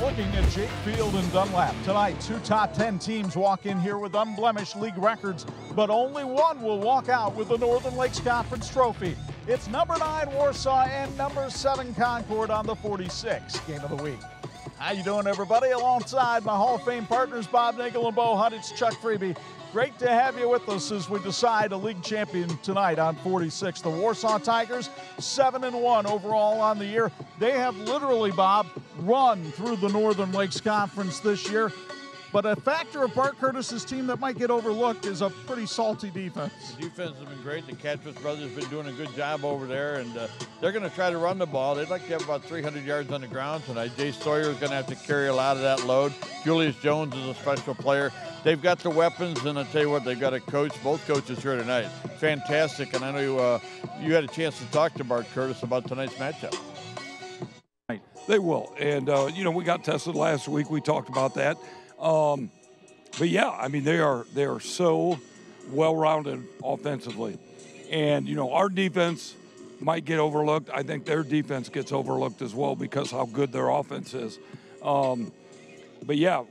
looking at Jake Field and Dunlap. Tonight, two top 10 teams walk in here with unblemished league records, but only one will walk out with the Northern Lakes Conference trophy. It's number 9 Warsaw and number 7 Concord on the 46 game of the week. How you doing, everybody? Alongside my Hall of Fame partners, Bob Nagel and Bo Hunt, it's Chuck Freeby. Great to have you with us as we decide a league champion tonight on 46. The Warsaw Tigers, 7-1 overall on the year. They have literally, Bob, run through the Northern Lakes Conference this year. But a factor of Bart Curtis's team that might get overlooked is a pretty salty defense. The defense has been great. The Catchus brothers have been doing a good job over there, and they're going to try to run the ball. They'd like to have about 300 yards on the ground tonight. Jay Sawyer is going to have to carry a lot of that load. Julius Jones is a special player. They've got the weapons, and I'll tell you what, they've got a coach, both coaches here tonight. Fantastic, and I know you had a chance to talk to Bart Curtis about tonight's matchup. They will, and we got tested last week. We talked about that. But yeah, I mean, they are so well-rounded offensively. And, our defense might get overlooked. I think their defense gets overlooked as well because how good their offense is. But yeah,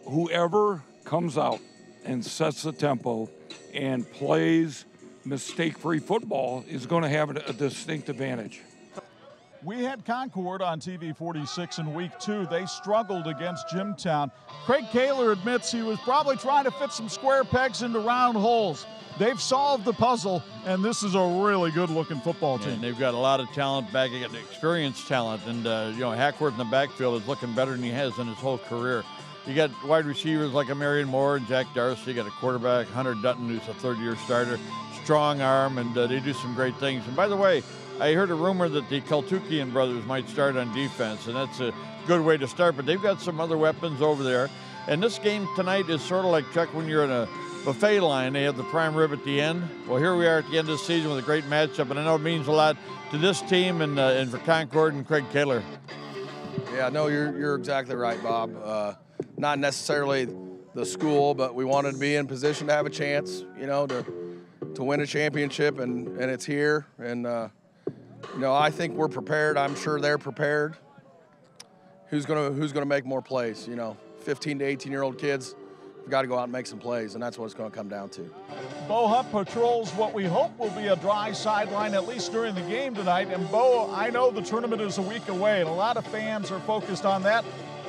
whoever comes out and sets the tempo and plays mistake-free football is going to have a distinct advantage. We had Concord on TV 46 in week 2. They struggled against Jimtown. Craig Kaler admits he was probably trying to fit some square pegs into round holes. They've solved the puzzle, and this is a really good-looking football team. And they've got a lot of talent back, experienced talent, and Hackworth in the backfield is looking better than he has in his whole career. You got wide receivers like a Marion Moore and Jack Darcy. You got a quarterback, Hunter Dutton, who's a third-year starter, strong arm, and they do some great things. And by the way, I heard a rumor that the Kaltukian brothers might start on defense, and that's a good way to start, but they've got some other weapons over there. And this game tonight is sort of like, Chuck, when you're in a buffet line, they have the prime rib at the end. Well, here we are at the end of the season with a great matchup, and I know it means a lot to this team and for Concord and Craig Kaler. Yeah, no, you're exactly right, Bob. Not necessarily the school, but we wanted to be in position to have a chance, to win a championship, and it's here. And, I think we're prepared. I'm sure they're prepared. Who's gonna make more plays? 15 to 18-year-old kids have got to go out and make some plays, and that's what it's going to come down to. Bo Hunt patrols what we hope will be a dry sideline, at least during the game tonight. And Bo, I know the tournament is a week away, and a lot of fans are focused on that.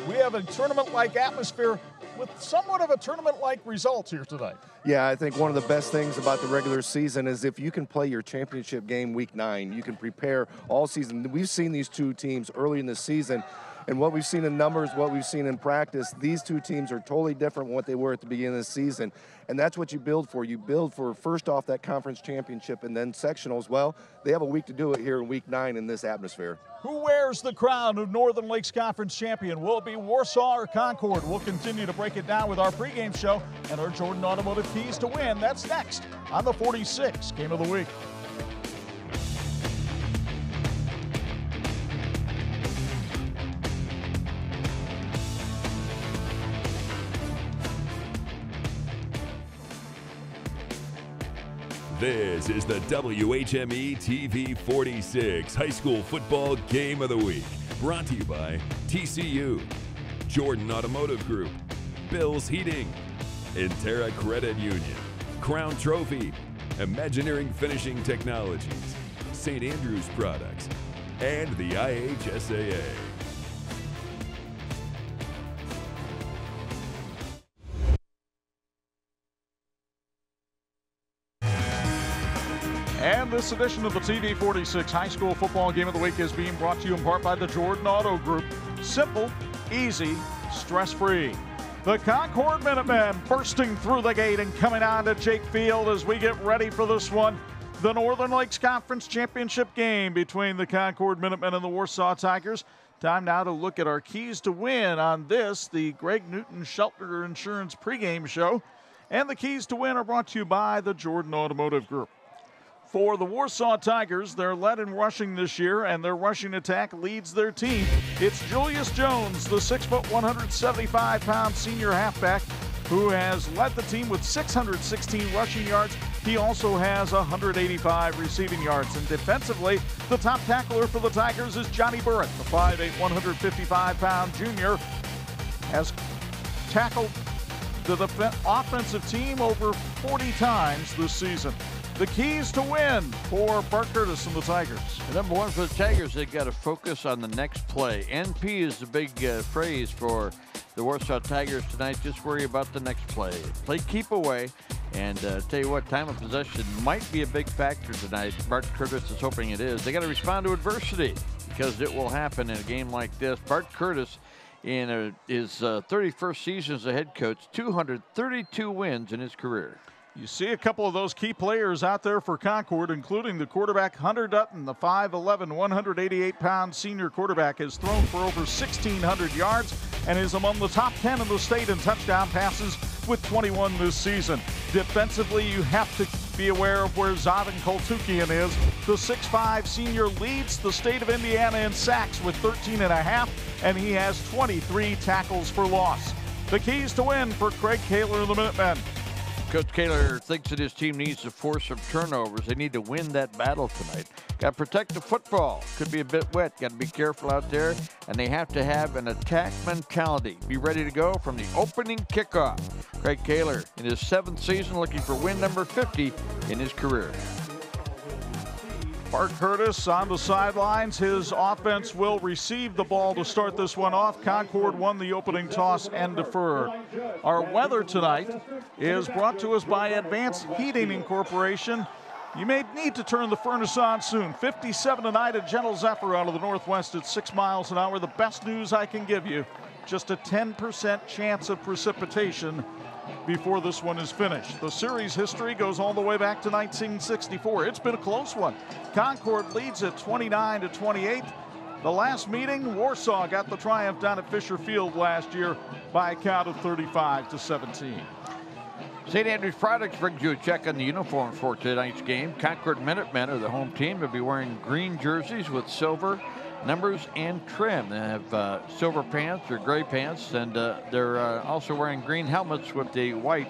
We have a tournament-like atmosphere with somewhat of a tournament-like results here tonight. Yeah, I think one of the best things about the regular season is if you can play your championship game week 9, you can prepare all season. We've seen these two teams early in the season, and what we've seen in numbers, what we've seen in practice, these two teams are totally different from what they were at the beginning of the season. And that's what you build for. You build for, first off, that conference championship and then sectionals. Well, they have a week to do it here in week 9 in this atmosphere. Who wears the crown of Northern Lakes Conference champion? Will it be Warsaw or Concord? We'll continue to break it down with our pregame show and our Jordan Automotive Keys to Win. That's next on the 46 Game of the Week. This is the WHME TV 46 High School Football Game of the Week. Brought to you by TCU, Jordan Automotive Group, Bill's Heating, Intera Credit Union, Crown Trophy, Imagineering Finishing Technologies, St. Andrews Products, and the IHSAA. And this edition of the TV 46 High School Football Game of the Week is being brought to you in part by the Jordan Auto Group. Simple, easy, stress-free. The Concord Minutemen bursting through the gate and coming on to Jake Field as we get ready for this one. The Northern Lakes Conference Championship game between the Concord Minutemen and the Warsaw Tigers. Time now to look at our keys to win on this, the Greg Newton Shelter Insurance pregame show. And the keys to win are brought to you by the Jordan Automotive Group. For the Warsaw Tigers, they're led in rushing this year, and their rushing attack leads their team. It's Julius Jones, the 6', 175-pound senior halfback. who has led the team with 616 rushing yards. He also has 185 receiving yards. And defensively, the top tackler for the Tigers is Johnny Burrett. The 5'8", 155-pound junior has tackled the offensive team over 40 times this season. The keys to win for Bart Curtis and the Tigers. And number one for the Tigers, they've got to focus on the next play. NP is the big phrase for the Warsaw Tigers tonight. Just worry about the next play. Play keep away. And tell you what, time of possession might be a big factor tonight. Bart Curtis is hoping it is. They got to respond to adversity because it will happen in a game like this. Bart Curtis, in his 31st season as a head coach, 232 wins in his career. You see a couple of those key players out there for Concord, including the quarterback Hunter Dutton. The 5'11", 188-pound senior quarterback has thrown for over 1,600 yards and is among the top 10 in the state in touchdown passes with 21 this season. Defensively, you have to be aware of where Zodin Koltukian is. The 6'5" senior leads the state of Indiana in sacks with 13.5, and he has 23 tackles for loss. The keys to win for Craig Kaler and the Minutemen. Coach Kaler thinks that his team needs to force some turnovers. They need to win that battle tonight. Got to protect the football. Could be a bit wet. Got to be careful out there. And they have to have an attack mentality. Be ready to go from the opening kickoff. Craig Kaler, in his 7th season, looking for win number 50 in his career. Bart Curtis on the sidelines. His offense will receive the ball to start this one off. Concord won the opening toss and deferred. Our weather tonight is brought to us by Advanced Heating Incorporation. You may need to turn the furnace on soon. 57 tonight, a gentle zephyr out of the northwest at 6 miles an hour. The best news I can give you, just a 10% chance of precipitation before this one is finished. The series history goes all the way back to 1964. It's been a close one. Concord leads at 29-28. The last meeting, Warsaw got the triumph down at Fisher Field last year by a count of 35-17. St. Andrews Products brings you a check on the uniforms for tonight's game. Concord Minutemen are the home team. They'll be wearing green jerseys with silver numbers and trim. They have silver pants or gray pants, and they're also wearing green helmets with the white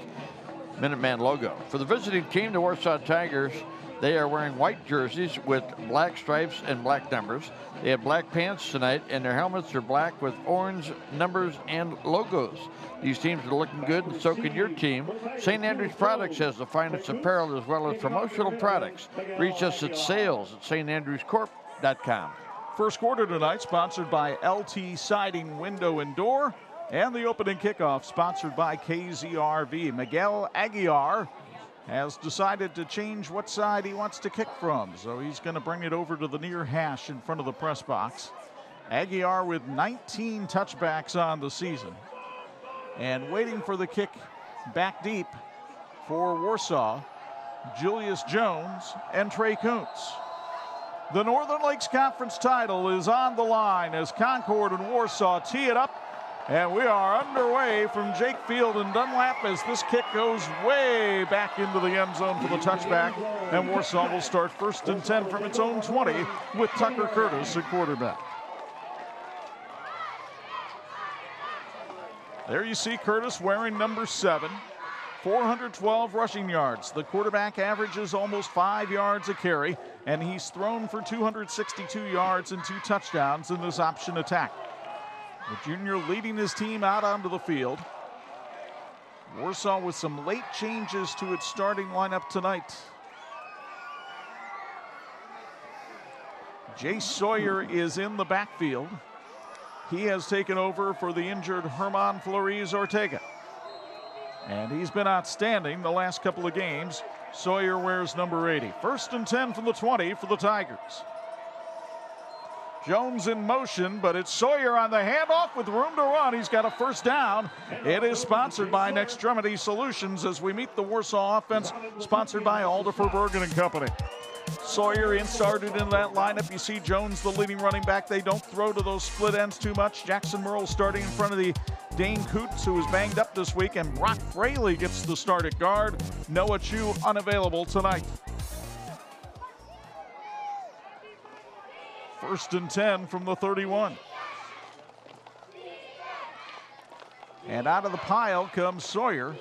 Minuteman logo. For the visiting team, the Warsaw Tigers, they are wearing white jerseys with black stripes and black numbers. They have black pants tonight, and their helmets are black with orange numbers and logos. These teams are looking good, and so can your team. St. Andrews Products has the finest apparel as well as promotional products. Reach us at sales@standrewscorp.com. First quarter tonight sponsored by LT Siding Window and Door, and the opening kickoff sponsored by KZRV. Miguel Aguiar has decided to change what side he wants to kick from, so he's going to bring it over to the near hash in front of the press box. Aguiar with 19 touchbacks on the season, and waiting for the kick back deep for Warsaw, Julius Jones and Trey Kuntz. The Northern Lakes Conference title is on the line as Concord and Warsaw tee it up. And we are underway from Jake Field and Dunlap as this kick goes way back into the end zone for the touchback. And Warsaw will start 1st and 10 from its own 20 with Tucker Curtis at quarterback. There you see Curtis wearing number 7. 412 rushing yards. The quarterback averages almost 5 yards a carry, and he's thrown for 262 yards and 2 touchdowns in this option attack. The junior leading his team out onto the field. Warsaw with some late changes to its starting lineup tonight. Jace Sawyer is in the backfield. He has taken over for the injured Herman Flores Ortega, and he's been outstanding the last couple of games. Sawyer wears number 80. 1st and 10 from the 20 for the Tigers. Jones in motion, but it's Sawyer on the handoff with room to run. He's got a 1st down. It is sponsored by Nextremity Solutions as we meet the Warsaw offense, sponsored by Alderfer Bergen and Company. Sawyer started in that lineup. You see Jones, the leading running back. They don't throw to those split ends too much. Jackson Merle starting in front of the Dane Coots, who was banged up this week, and Brock Fraley gets the start at guard. Noah Chu unavailable tonight. 1st and 10 from the 31. And out of the pile comes Sawyer.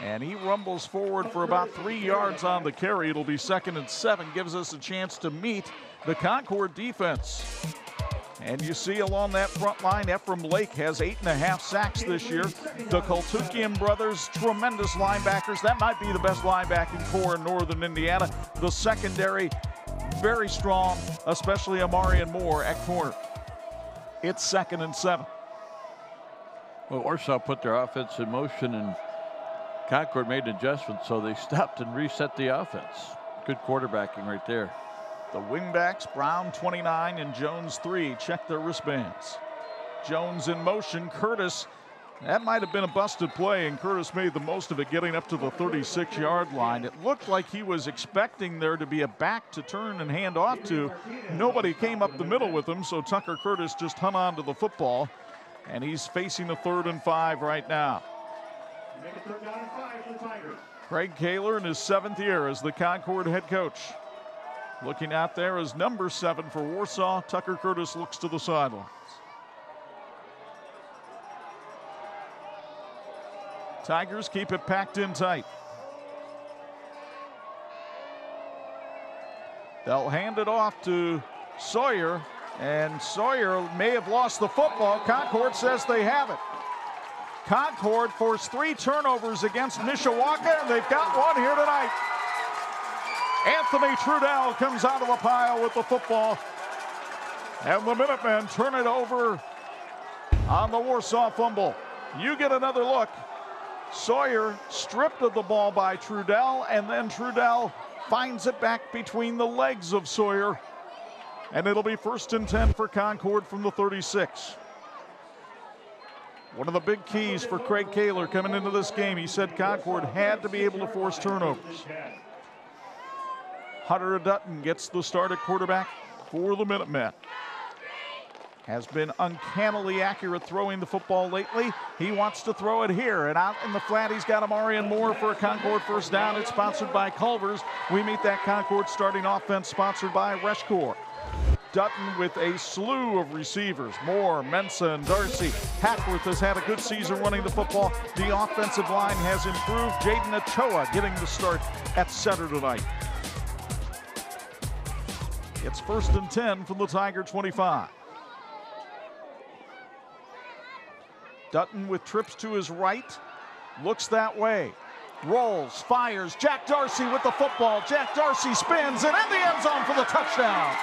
And he rumbles forward for about 3 yards on the carry. It'll be 2nd and 7. Gives us a chance to meet the Concord defense. And you see along that front line, Ephraim Lake has 8.5 sacks this year. The Koltukian brothers, tremendous linebackers. That might be the best linebacking core in northern Indiana. The secondary, very strong, especially Amarian Moore at corner. It's 2nd and 7. Well, Warsaw put their offense in motion, and Concord made adjustments, so they stopped and reset the offense. Good quarterbacking right there. The wingbacks, Brown 29 and Jones 3, check their wristbands. Jones in motion, Curtis. That might have been a busted play, and Curtis made the most of it, getting up to the 36-yard line. It looked like he was expecting there to be a back to turn and hand off to. Nobody came up the middle with him, so Tucker Curtis just hung on to the football, and he's facing a 3rd and 5 right now. Craig Kaler in his 7th year as the Concord head coach. Looking out there is number 7 for Warsaw. Tucker Curtis looks to the sidelines. Tigers keep it packed in tight. They'll hand it off to Sawyer, and Sawyer may have lost the football. Concord says they have it. Concord forced 3 turnovers against Mishawaka, and they've got one here tonight. Anthony Trudell comes out of the pile with the football. And the Minutemen turn it over on the Warsaw fumble. You get another look. Sawyer stripped of the ball by Trudell, and then Trudell finds it back between the legs of Sawyer. And it'll be 1st and 10 for Concord from the 36. One of the big keys for Craig Kaler coming into this game, he said Concord had to be able to force turnovers. Hunter Dutton gets the start at quarterback for the Minutemen. Has been uncannily accurate throwing the football lately. He wants to throw it here, and out in the flat he's got Amarian Moore for a Concord first down. It's sponsored by Culver's. We meet that Concord starting offense sponsored by Reshcore. Dutton with a slew of receivers. Moore, Mensa, and Darcy. Hackworth has had a good season running the football. The offensive line has improved. Jaden Ochoa getting the start at center tonight. It's 1st and 10 from the Tiger 25. Dutton with trips to his right, looks that way, rolls, fires. Jack Darcy with the football. Jack Darcy spins and in the end zone for the touchdown.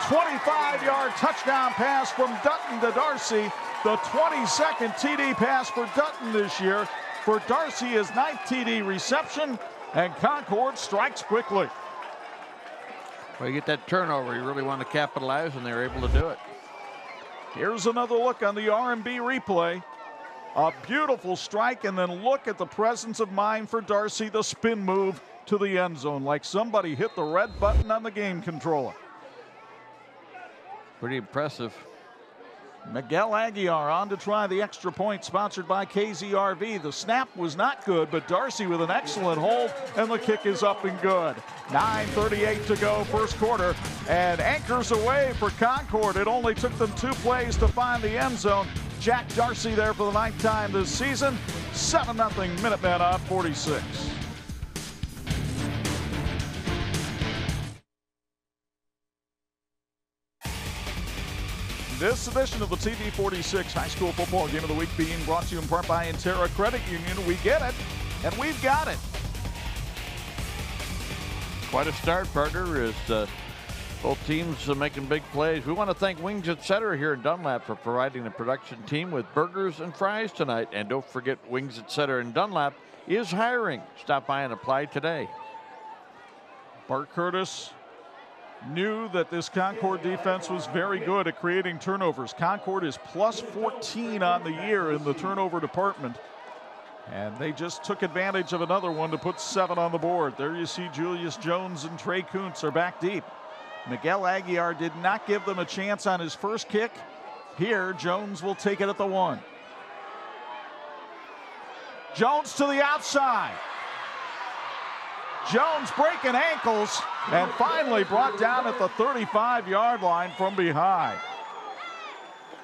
25-yard touchdown pass from Dutton to Darcy. The 22nd TD pass for Dutton this year. For Darcy, his 9th TD reception, and Concord strikes quickly. Well, you get that turnover, you really want to capitalize, and they're able to do it. Here's another look on the R&B replay. A beautiful strike, and then look at the presence of mind for Darcy, the spin move to the end zone, like somebody hit the red button on the game controller. Pretty impressive. Miguel Aguiar on to try the extra point, sponsored by KZRV. The snap was not good, but Darcy with an excellent hold, and the kick is up and good. 9:38 to go, first quarter, and anchors away for Concord. It only took them 2 plays to find the end zone. Jack Darcy there for the 9th time this season. 7-0 Minutemen on 46. This edition of the TV 46 High School Football Game of the Week being brought to you in part by Intera Credit Union. We get it, and we've got it. Quite a start, partner, as both teams are making big plays. We want to thank Wings Etc. here in Dunlap for providing the production team with burgers and fries tonight. And don't forget, Wings Etc. in Dunlap is hiring. Stop by and apply today. Bart Curtis knew that this Concord defense was very good at creating turnovers. Concord is plus 14 on the year in the turnover department. And they just took advantage of another one to put 7 on the board. There you see Julius Jones and Trey Kuntz are back deep. Miguel Aguiar did not give them a chance on his first kick. Here, Jones will take it at the 1. Jones to the outside. Jones breaking ankles and finally brought down at the 35-yard line from behind.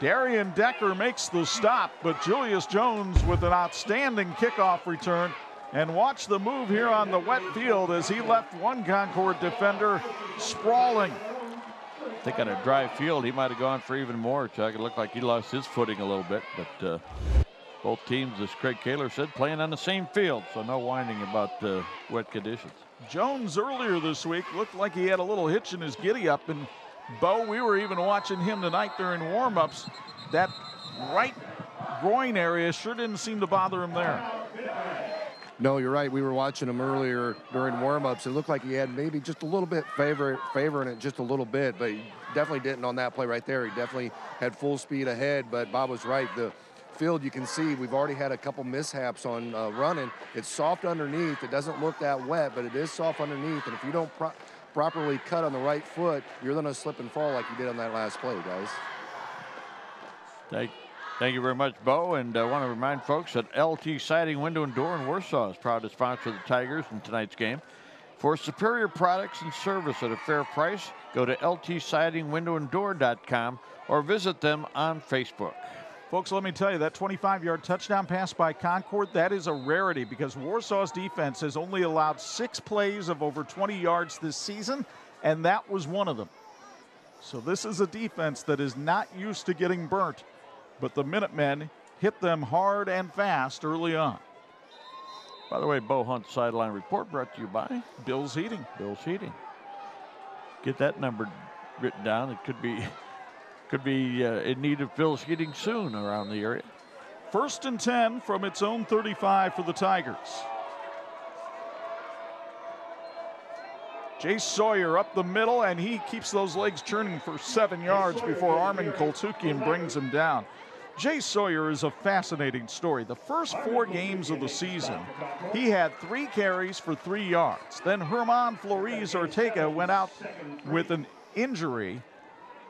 Darian Decker makes the stop, but Julius Jones with an outstanding kickoff return. And watch the move here on the wet field as he left one Concord defender sprawling. I think on a dry field, he might have gone for even more, Chuck. It looked like he lost his footing a little bit, but both teams, as Craig Kaler said, playing on the same field, so no whining about wet conditions. Jones earlier this week looked like he had a little hitch in his giddy-up, and Bo, we were even watching him tonight during warm-ups. That right groin area sure didn't seem to bother him there. No, you're right. We were watching him earlier during warm-ups. It looked like he had maybe just a little bit favoring it just a little bit, but he definitely didn't on that play right there. He definitely had full speed ahead, but Bob was right. The field, you can see we've already had a couple mishaps on running. It's soft underneath. It doesn't look that wet, but it is soft underneath, and if you don't properly cut on the right foot, you're going to slip and fall like you did on that last play, guys. Thank you very much, Bo, and I want to remind folks that LT Siding Window and Door in Warsaw is proud to sponsor the Tigers in tonight's game. For superior products and service at a fair price, go to ltsidingwindowanddoor.com or visit them on Facebook. Folks, let me tell you, that 25-yard touchdown pass by Concord, that is a rarity because Warsaw's defense has only allowed 6 plays of over 20 yards this season, and that was one of them. So this is a defense that is not used to getting burnt. But the Minutemen hit them hard and fast early on. By the way, Bo Hunt's sideline report brought to you by Bill's Heating. Bill's Heating. Get that number written down. It could be in need of Bill's Heating soon around the area. 1st and 10 from its own 35 for the Tigers. Jace Sawyer up the middle, and he keeps those legs churning for 7 yards before Armin Koltukian brings him down. Jace Sawyer is a fascinating story. The first 4 games of the season, he had 3 carries for 3 yards. Then Herman Flores Ortega went out with an injury,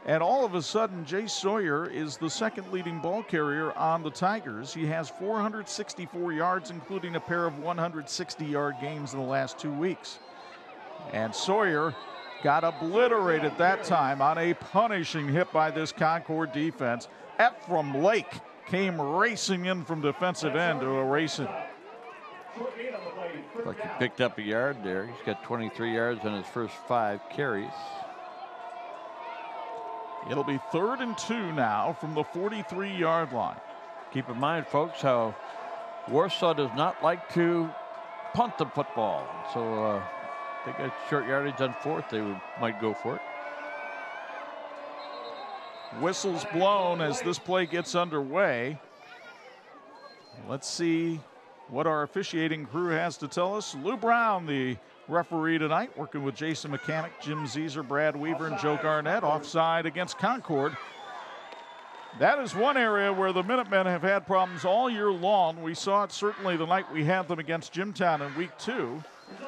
and all of a sudden, Jace Sawyer is the second leading ball carrier on the Tigers. He has 464 yards, including a pair of 160-yard games in the last 2 weeks. And Sawyer got obliterated that time on a punishing hit by this Concord defense. Ephraim Lake came racing in from defensive end to erase him. Like he picked up a yard there. He's got 23 yards on his first 5 carries. It'll be 3rd and 2 now from the 43-yard line. Keep in mind, folks, how Warsaw does not like to punt the football. So they got short yardage on 4th. They might go for it. Whistles blown as this play gets underway. Let's see what our officiating crew has to tell us. Lou Brown, the referee tonight, working with Jason Mechanic, Jim Zeeser, Brad Weaver, and Joe Garnett. Offside against Concord. That is one area where the Minutemen have had problems all year long. We saw it certainly the night we had them against Jimtown in week 2.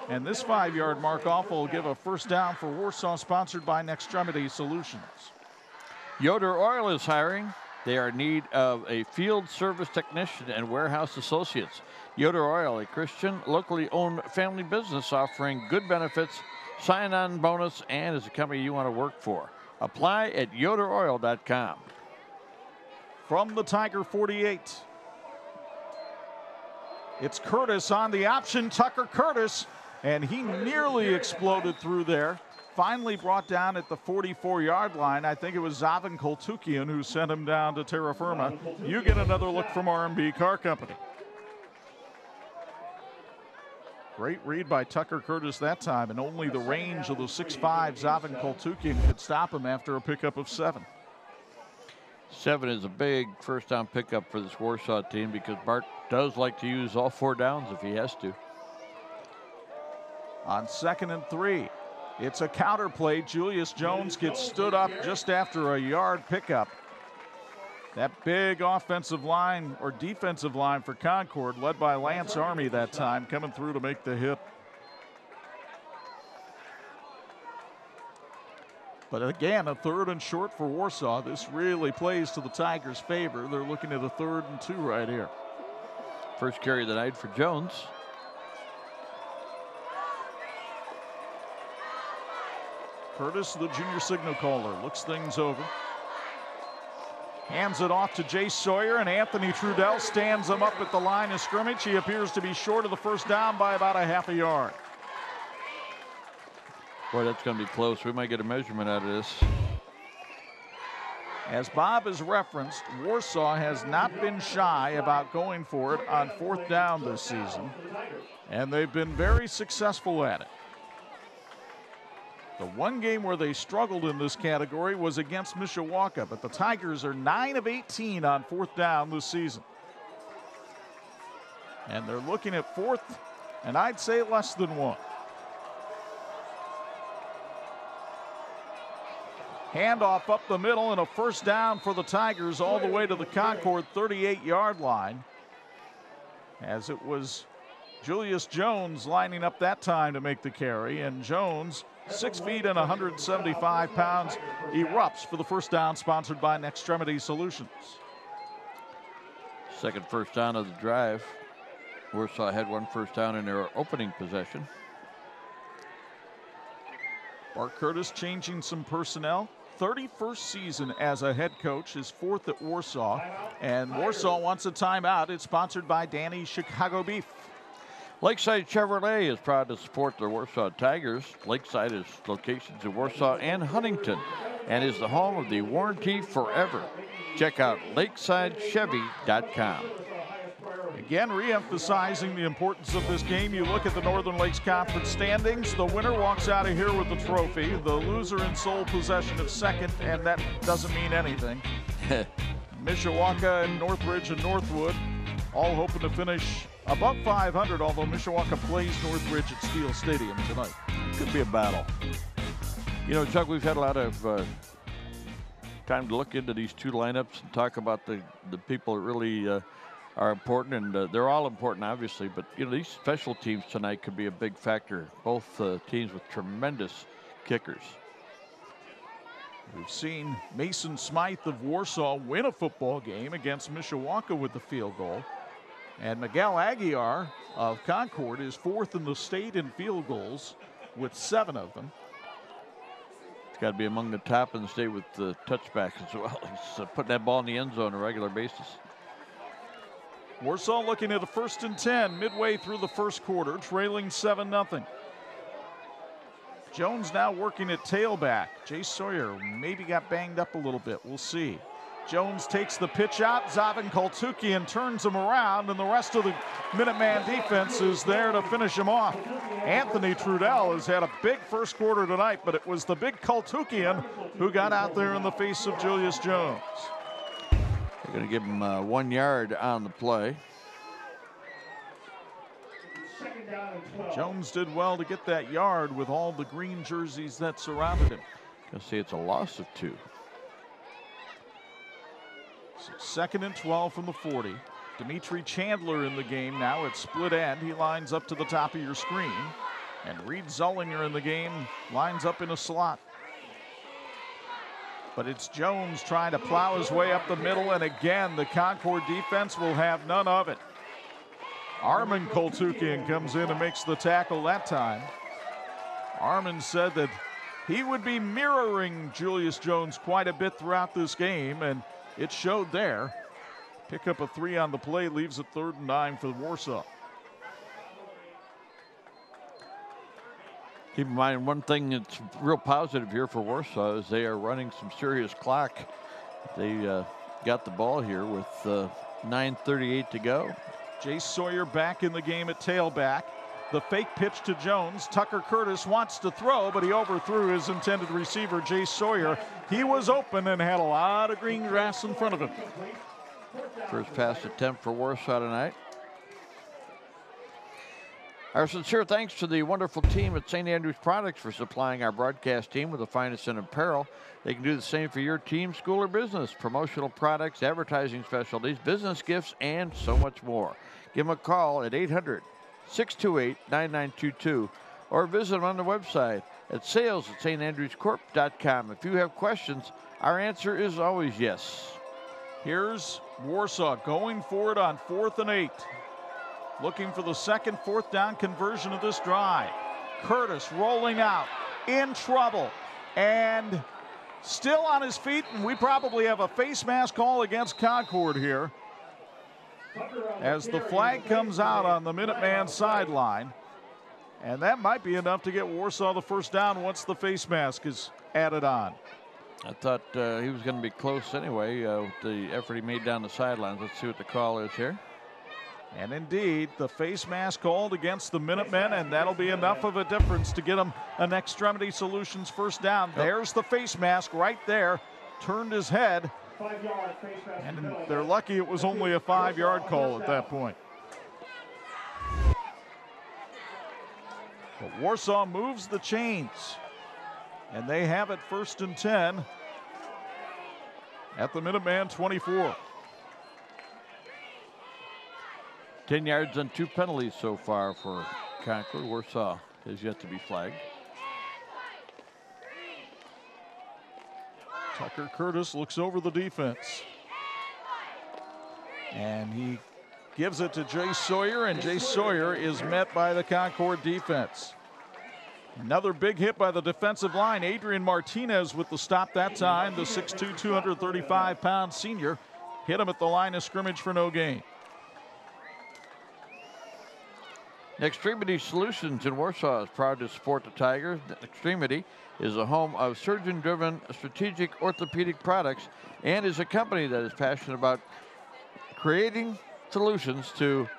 And this 5-yard mark off will give a first down for Warsaw, sponsored by Nextremity Solutions. Yoder Oil is hiring. They are in need of a field service technician and warehouse associates. Yoder Oil, a Christian, locally owned family business offering good benefits, sign-on bonus, and is a company you want to work for. Apply at yoderoil.com. From the Tiger 48, it's Curtis on the option. Tucker Curtis, and he nearly exploded through there. Finally brought down at the 44-yard line. I think it was Zavin Koltukian who sent him down to terra firma. You get another look from R&B Car Company. Great read by Tucker Curtis that time, and only the range of the 6'5" Zavin Koltukian could stop him after a pickup of 7. 7 is a big first down pickup for this Warsaw team because Bart does like to use all 4 downs if he has to. On 2nd and 3. It's a counter play. Julius Jones gets stood up just after a yard pickup. That big offensive line or defensive line for Concord, led by Lance Army that time, coming through to make the hit. But again, a 3rd and short for Warsaw. This really plays to the Tigers' favor. They're looking at a 3rd and 2 right here. First carry of the night for Jones. Curtis, the junior signal caller, looks things over. Hands it off to Jace Sawyer, and Anthony Trudell stands him up at the line of scrimmage. He appears to be short of the first down by about a half a yard. Boy, that's going to be close. We might get a measurement out of this. As Bob has referenced, Warsaw has not been shy about going for it on fourth down this season, and they've been very successful at it. The one game where they struggled in this category was against Mishawaka, but the Tigers are 9 of 18 on fourth down this season. And they're looking at fourth, and I'd say less than one. Handoff up the middle and a first down for the Tigers all the way to the Concord 38-yard line. As it was Julius Jones lining up that time to make the carry, and Jones, 6 feet and 175 pounds, erupts for the first down, sponsored by Nextremity Solutions. Second first down of the drive. Warsaw had one first down in their opening possession. Bart Curtis changing some personnel. 31st season as a head coach, his fourth at Warsaw, and Warsaw wants a timeout. It's sponsored by Danny's Chicago Beef. Lakeside Chevrolet is proud to support the Warsaw Tigers. Lakeside has locations in Warsaw and Huntington and is the home of the Warranty Forever. Check out lakesidechevy.com. Again, re-emphasizing the importance of this game. You look at the Northern Lakes Conference standings. The winner walks out of here with the trophy. The loser in sole possession of second, and that doesn't mean anything. Mishawaka and Northridge and Northwood all hoping to finish above 500, although Mishawaka plays Northridge at Steel Stadium tonight. Could be a battle. You know, Chuck, we've had a lot of time to look into these two lineups and talk about the people that really are important, and they're all important, obviously, but you know, these special teams tonight could be a big factor. Both teams with tremendous kickers. We've seen Mason Smythe of Warsaw win a football game against Mishawaka with the field goal, and Miguel Aguiar of Concord is fourth in the state in field goals with 7 of them. It's got to be among the top in the state with the touchbacks as well. He's putting that ball in the end zone on a regular basis. Warsaw looking at a 1st and 10 midway through the first quarter, trailing 7-0. Jones now working at tailback. Jace Sawyer maybe got banged up a little bit. We'll see. Jones takes the pitch out. Zavin Koltukian turns him around, and the rest of the Minuteman defense is there to finish him off. Anthony Trudell has had a big first quarter tonight, but it was the big Koltukian who got out there in the face of Julius Jones. They're going to give him 1 yard on the play. Jones did well to get that yard with all the green jerseys that surrounded him. Going to say it's a loss of 2. So 2nd and 12 from the 40. Dimitri Chandler in the game now at split end. He lines up to the top of your screen. And Reed Zullinger in the game lines up in a slot. But it's Jones trying to plow his way up the middle, and again, the Concord defense will have none of it. Armin Koltukian comes in and makes the tackle that time. Armin said that he would be mirroring Julius Jones quite a bit throughout this game, and it showed there. Pick up a 3 on the play, leaves it 3rd and 9 for Warsaw. Keep in mind, one thing that's real positive here for Warsaw is they are running some serious clock. They got the ball here with 9:38 to go. Jace Sawyer back in the game at tailback. The fake pitch to Jones. Tucker Curtis wants to throw, but he overthrew his intended receiver, Jace Sawyer. He was open and had a lot of green grass in front of him. First pass attempt for Warsaw tonight. Our sincere thanks to the wonderful team at St. Andrews Products for supplying our broadcast team with the finest in apparel. They can do the same for your team, school, or business. Promotional products, advertising specialties, business gifts, and so much more. Give them a call at 800-628-9922 or visit them on the website at sales@standrewscorp.com. If you have questions, our answer is always yes. Here's Warsaw going for it on 4th and 8. Looking for the second 4th down conversion of this drive. Curtis rolling out, in trouble, and still on his feet, and we probably have a face mask call against Concord here as the flag comes out on the Minuteman sideline. And that might be enough to get Warsaw the first down once the face mask is added on. I thought he was going to be close anyway with the effort he made down the sidelines. Let's see what the call is here. And indeed, the face mask called against the Minutemen, and that'll be enough of a difference to get them an Extremity Solutions first down. Yep. There's the face mask right there, turned his head, and they're lucky it was only a 5-yard call at that point. But Warsaw moves the chains, and they have it 1st and 10 at the Minuteman 24. 10 yards on 2 penalties so far for Concord. Warsaw has yet to be flagged. Tucker Curtis looks over the defense. And he gives it to Jay Sawyer, and Jay Sawyer is met by the Concord defense. Another big hit by the defensive line. Adrian Martinez with the stop that time. The 6'2", 235-pound senior hit him at the line of scrimmage for no gain. Extremity Solutions in Warsaw is proud to support the Tigers. Extremity is a home of surgeon-driven strategic orthopedic products and is a company that is passionate about creating solutions to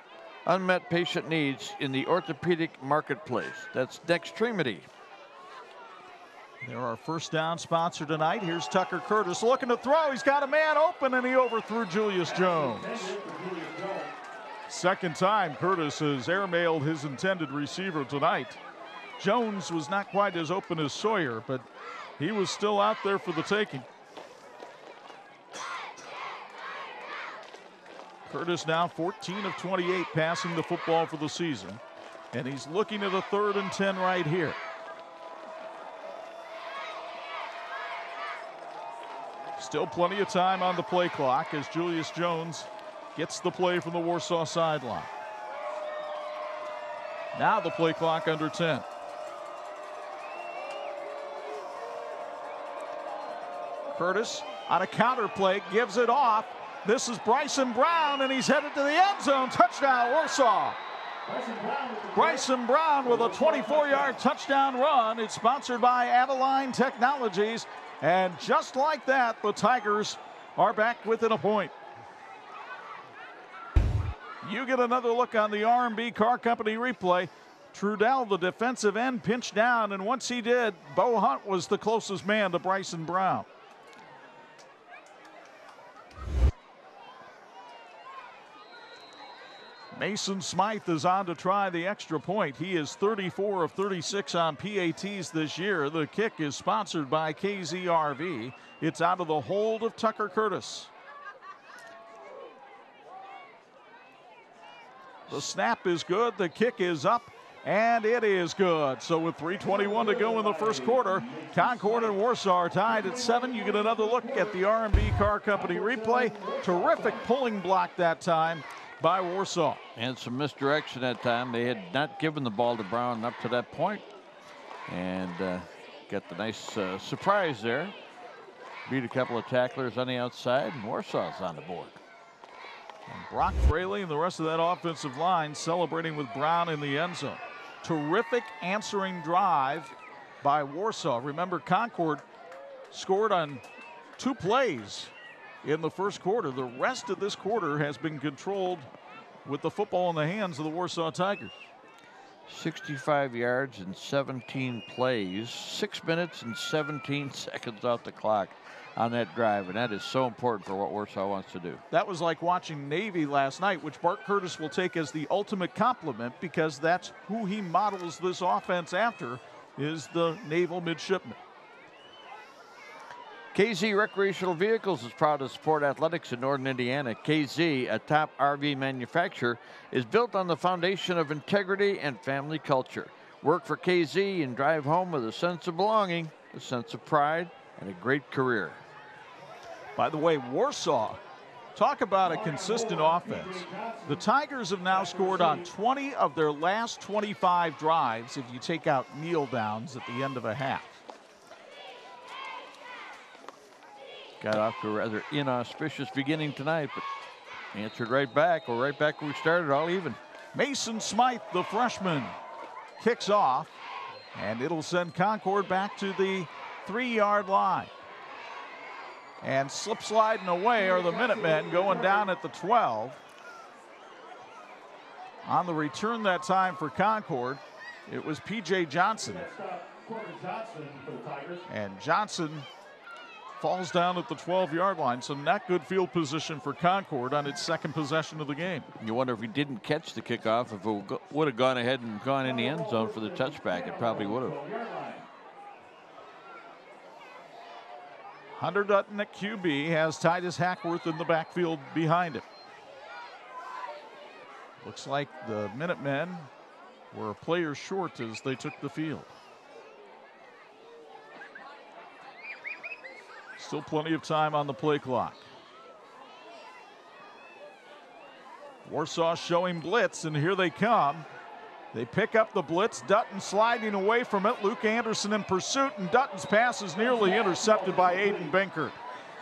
unmet patient needs in the orthopedic marketplace. That's Dextremity. They're our first down sponsor tonight. Here's Tucker Curtis looking to throw. He's got a man open, and he overthrew Julius Jones. Second time Curtis has airmailed his intended receiver tonight. Jones was not quite as open as Sawyer, but he was still out there for the taking. Curtis now 14 of 28 passing the football for the season, and he's looking at a 3rd and 10 right here. Still plenty of time on the play clock as Julius Jones gets the play from the Warsaw sideline. Now the play clock under 10. Curtis on a counter play gives it off. This is Bryson Brown, and he's headed to the end zone. Touchdown, Warsaw. Bryson Brown with a 24-yard touchdown run. It's sponsored by Adeline Technologies. And just like that, the Tigers are back within a point. You get another look on the R&B Car Company replay. Trudell, the defensive end, pinched down, and once he did, Bo Hunt was the closest man to Bryson Brown. Mason Smythe is on to try the extra point. He is 34 of 36 on PATs this year. The kick is sponsored by KZRV. It's out of the hold of Tucker Curtis. The snap is good, the kick is up, and it is good. So with 3:21 to go in the first quarter, Concord and Warsaw are tied at 7. You get another look at the R&B Car Company replay. Terrific pulling block that time by Warsaw. And some misdirection that time. They had not given the ball to Brown up to that point. And got the nice surprise there. Beat a couple of tacklers on the outside, and Warsaw's on the board. And Brock Fraley and the rest of that offensive line celebrating with Brown in the end zone. Terrific answering drive by Warsaw. Remember, Concord scored on 2 plays in the first quarter. The rest of this quarter has been controlled with the football in the hands of the Warsaw Tigers. 65 yards and 17 plays, 6 minutes and 17 seconds off the clock on that drive, and that is so important for what Warsaw wants to do. That was like watching Navy last night, which Bart Curtis will take as the ultimate compliment because that's who he models this offense after, is the naval midshipman. KZ Recreational Vehicles is proud to support athletics in Northern Indiana. KZ, a top RV manufacturer, is built on the foundation of integrity and family culture. Work for KZ and drive home with a sense of belonging, a sense of pride, and a great career. By the way, Warsaw, talk about a consistent offense. The Tigers have now scored on 20 of their last 25 drives if you take out kneel downs at the end of a half. Got off to a rather inauspicious beginning tonight, but answered right back. We're right back where we started, all even. Mason Smythe, the freshman, kicks off, and it'll send Concord back to the 3-yard line. And slip sliding away are the Minutemen, going down at the 12. On the return that time for Concord, it was P.J. Johnson. And Johnson falls down at the 12-yard line, so not good field position for Concord on its second possession of the game. You wonder if he didn't catch the kickoff, if it would have gone ahead and gone in the end zone for the touchback. It probably would have. Hunter Dutton at QB has Titus Hackworth in the backfield behind him. Looks like the Minutemen were a player short as they took the field. Still plenty of time on the play clock. Warsaw showing blitz, and here they come. They pick up the blitz. Dutton sliding away from it. Luke Anderson in pursuit, and Dutton's pass is nearly intercepted by Aiden Binkert.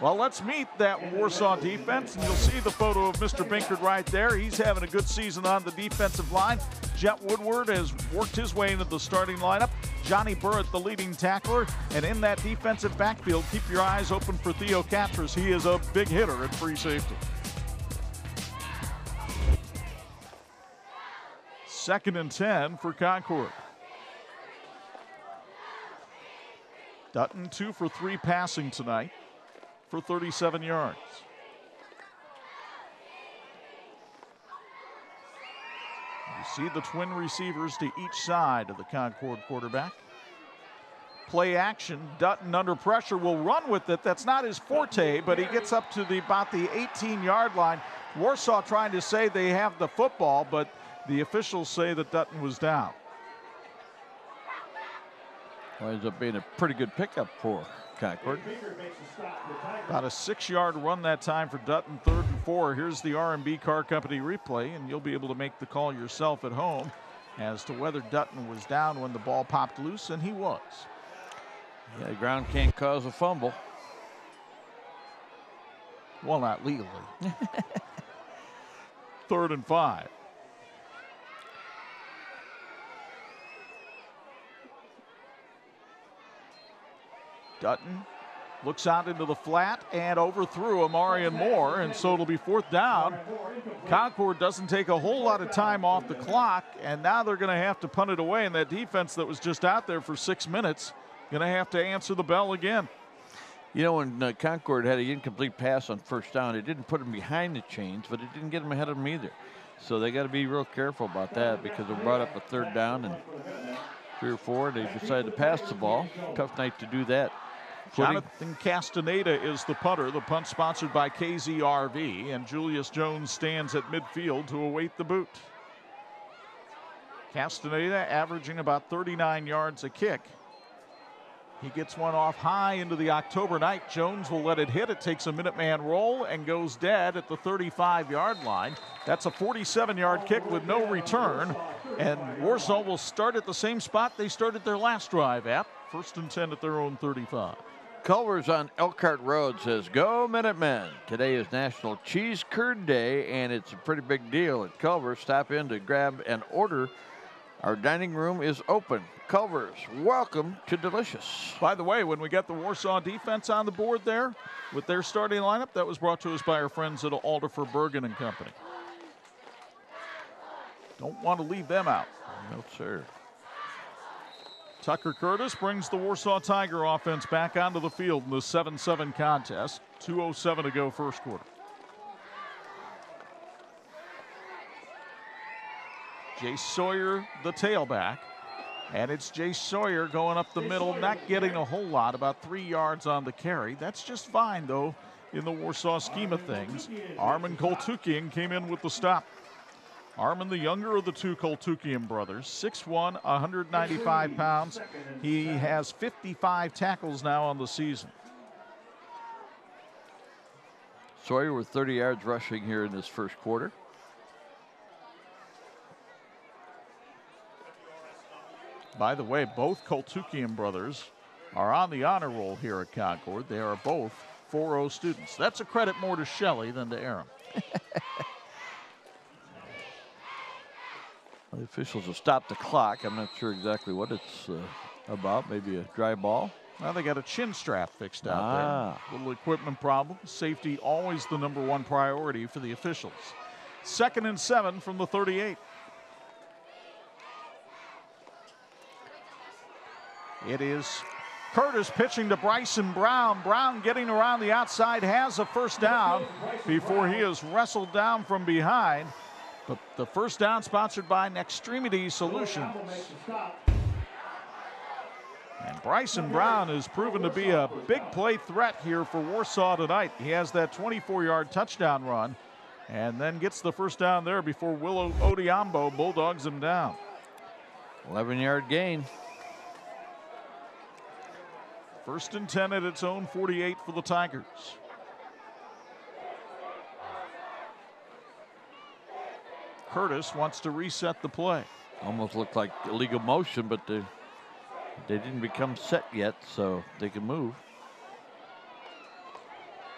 Well, let's meet that Warsaw defense, and you'll see the photo of Mr. Binkert right there. He's having a good season on the defensive line. Jet Woodward has worked his way into the starting lineup. Johnny Burrett, the leading tackler. And in that defensive backfield, keep your eyes open for Theo Catras. He is a big hitter at free safety. 2nd and 10 for Concord. Dutton 2 for 3 passing tonight for 37 yards. You see the twin receivers to each side of the Concord quarterback. Play action. Dutton under pressure will run with it. That's not his forte, but he gets up to about the 18-yard line. Warsaw trying to say they have the football, but the officials say that Dutton was down. Winds up being a pretty good pickup for Concord. About a 6-yard run that time for Dutton, 3rd and 4. Here's the R&B Car Company replay, and you'll be able to make the call yourself at home as to whether Dutton was down when the ball popped loose, and he was. Yeah, the ground can't cause a fumble. Well, not legally. 3rd and 5. Dutton looks out into the flat and overthrew Amarian Moore, and so it'll be 4th down. Concord doesn't take a whole lot of time off the clock, and now they're going to have to punt it away, and that defense that was just out there for 6 minutes going to have to answer the bell again. You know, when Concord had an incomplete pass on 1st down, it didn't put them behind the chains, but it didn't get them ahead of them either. So they got to be real careful about that, because they brought up a 3rd down and 3 or 4. They decided to pass the ball. Tough night to do that. Jonathan Castaneda is the punter. The punt sponsored by KZRV, and Julius Jones stands at midfield to await the boot. Castaneda averaging about 39 yards a kick. He gets one off high into the October night. Jones will let it hit. It takes a Minuteman roll and goes dead at the 35-yard line. That's a 47-yard kick with no return. And Warsaw will start at the same spot they started their last drive at. 1st and 10 at their own 35. Culver's on Elkhart Road says, "Go Minutemen." Today is National Cheese Curd Day, and it's a pretty big deal at Culver's. Stop in to grab an order. Our dining room is open. Culver's, welcome to Delicious. By the way, when we got the Warsaw defense on the board there with their starting lineup, that was brought to us by our friends at Alderfer Bergen and Company. Don't want to leave them out. No, sir. Tucker Curtis brings the Warsaw Tiger offense back onto the field in the 7-7 contest. 2:07 to go 1st quarter. Jay Sawyer, the tailback. And it's Jay Sawyer going up the middle, not getting a whole lot, about 3 yards on the carry. That's just fine, though, in the Warsaw scheme of things. Armin Koltukian came in with the stop. Armin, the younger of the 2 Koltukian brothers, 6'1", 195 pounds. He has 55 tackles now on the season. Sawyer with 30 yards rushing here in this 1st quarter. By the way, both Koltukian brothers are on the honor roll here at Concord. They are both 4-0 students. That's a credit more to Shelley than to Aram. The officials have stopped the clock. I'm not sure exactly what it's about. Maybe a dry ball. Well, they got a chin strap fixed out there. Little equipment problem. Safety always the #1 priority for the officials. 2nd and 7 from the 38. It is Curtis pitching to Bryson Brown. Brown getting around the outside, has a first down before he is wrestled down from behind. But the first down sponsored by Nextremity Solutions. And Bryson Brown has proven to be a big play threat here for Warsaw tonight. He has that 24-yard touchdown run and then gets the first down there before Willow Odiambo bulldogs him down. 11-yard gain. 1st and 10 at its own 48 for the Tigers. Curtis wants to reset the play. Almost looked like illegal motion, but they didn't become set yet, so they can move.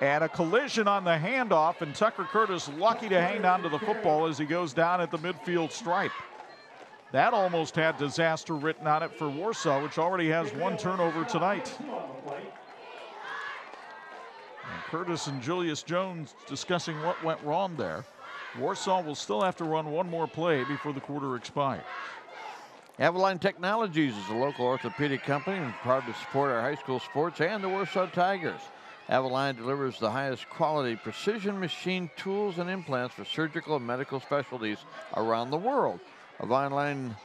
And a collision on the handoff, and Tucker Curtis lucky to hang on to the football as he goes down at the midfield stripe. That almost had disaster written on it for Warsaw, which already has 1 turnover tonight. And Curtis and Julius Jones discussing what went wrong there. Warsaw will still have to run 1 more play before the quarter expires. Avaline Technologies is a local orthopedic company and proud to support our high school sports and the Warsaw Tigers. Avaline delivers the highest quality precision machine tools and implants for surgical and medical specialties around the world. Avaline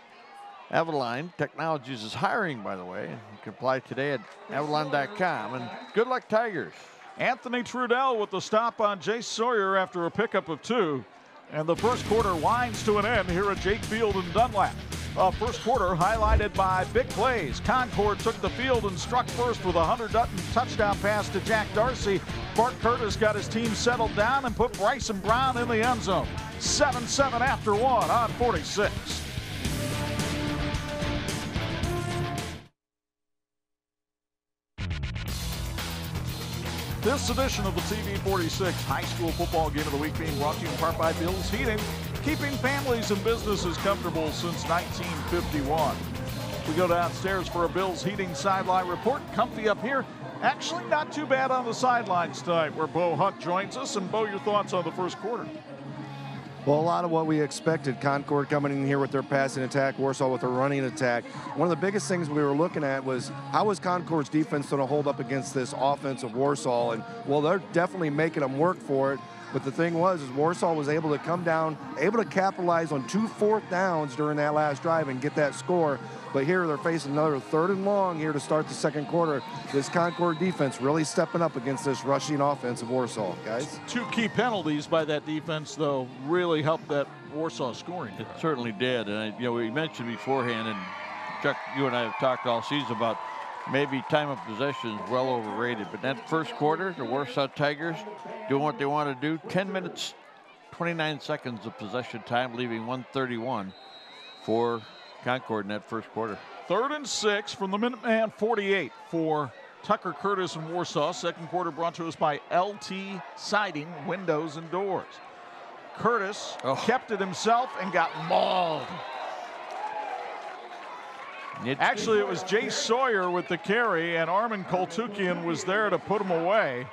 Technologies is hiring, by the way. You can apply today at avaline.com. And good luck, Tigers. Anthony Trudell with the stop on Jace Sawyer after a pickup of 2. And the first quarter winds to an end here at Jake Field in Dunlap. First quarter highlighted by big plays. Concord took the field and struck first with a Hunter Dutton touchdown pass to Jack Darcy. Bart Curtis got his team settled down and put Bryson Brown in the end zone. 7-7 after 1 on 46. This edition of the TV 46 High School Football Game of the Week being brought to you in part by Bill's Heating, keeping families and businesses comfortable since 1951. We go downstairs for a Bill's Heating sideline report. Comfy up here. Actually not too bad on the sidelines tonight, where Bo Hunt joins us. And Bo, your thoughts on the first quarter? Well, a lot of what we expected. Concord coming in here with their passing attack, Warsaw with their running attack. One of the biggest things we were looking at was how was Concord's defense going to hold up against this offense of Warsaw? And, well, they're definitely making them work for it. But the thing was, is Warsaw was able to come down, able to capitalize on 2 4th downs during that last drive and get that score. But here they're facing another 3rd and long here to start the second quarter. This Concord defense really stepping up against this rushing offense of Warsaw, guys. 2 key penalties by that defense, though, really helped that Warsaw scoring. It certainly did. And, we mentioned beforehand, and Chuck, you and I have talked all season about maybe time of possession is well overrated. But that first quarter, the Warsaw Tigers doing what they want to do. 10 minutes, 29 seconds of possession time, leaving 1:31 for Concord in that first quarter. 3rd and 6 from the Minuteman 48 for Tucker Curtis and Warsaw. Second quarter brought to us by LT Siding, Windows and Doors. Curtis kept it himself and got mauled. Actually, it was Jace Sawyer with the carry, and Armin Koltukian was there to put him away.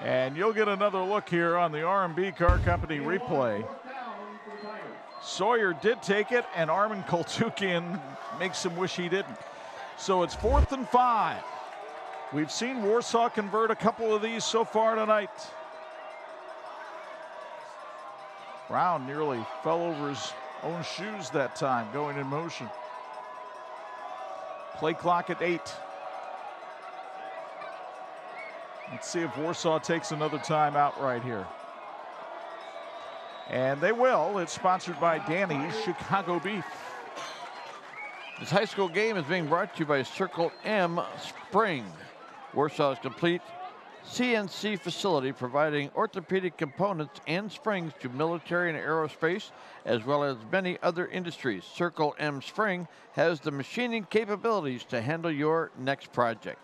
And you'll get another look here on the R&B Car Company replay. Sawyer did take it, and Armin Koltukian makes him wish he didn't. So it's 4th and 5. We've seen Warsaw convert a couple of these so far tonight. Brown nearly fell over his own shoes that time, going in motion. Play clock at 8. Let's see if Warsaw takes another timeout right here. And they will. It's sponsored by Danny's Chicago Beef. This high school game is being brought to you by Circle M Spring, Warsaw's complete CNC facility providing orthopedic components and springs to military and aerospace, as well as many other industries. Circle M Spring has the machining capabilities to handle your next project.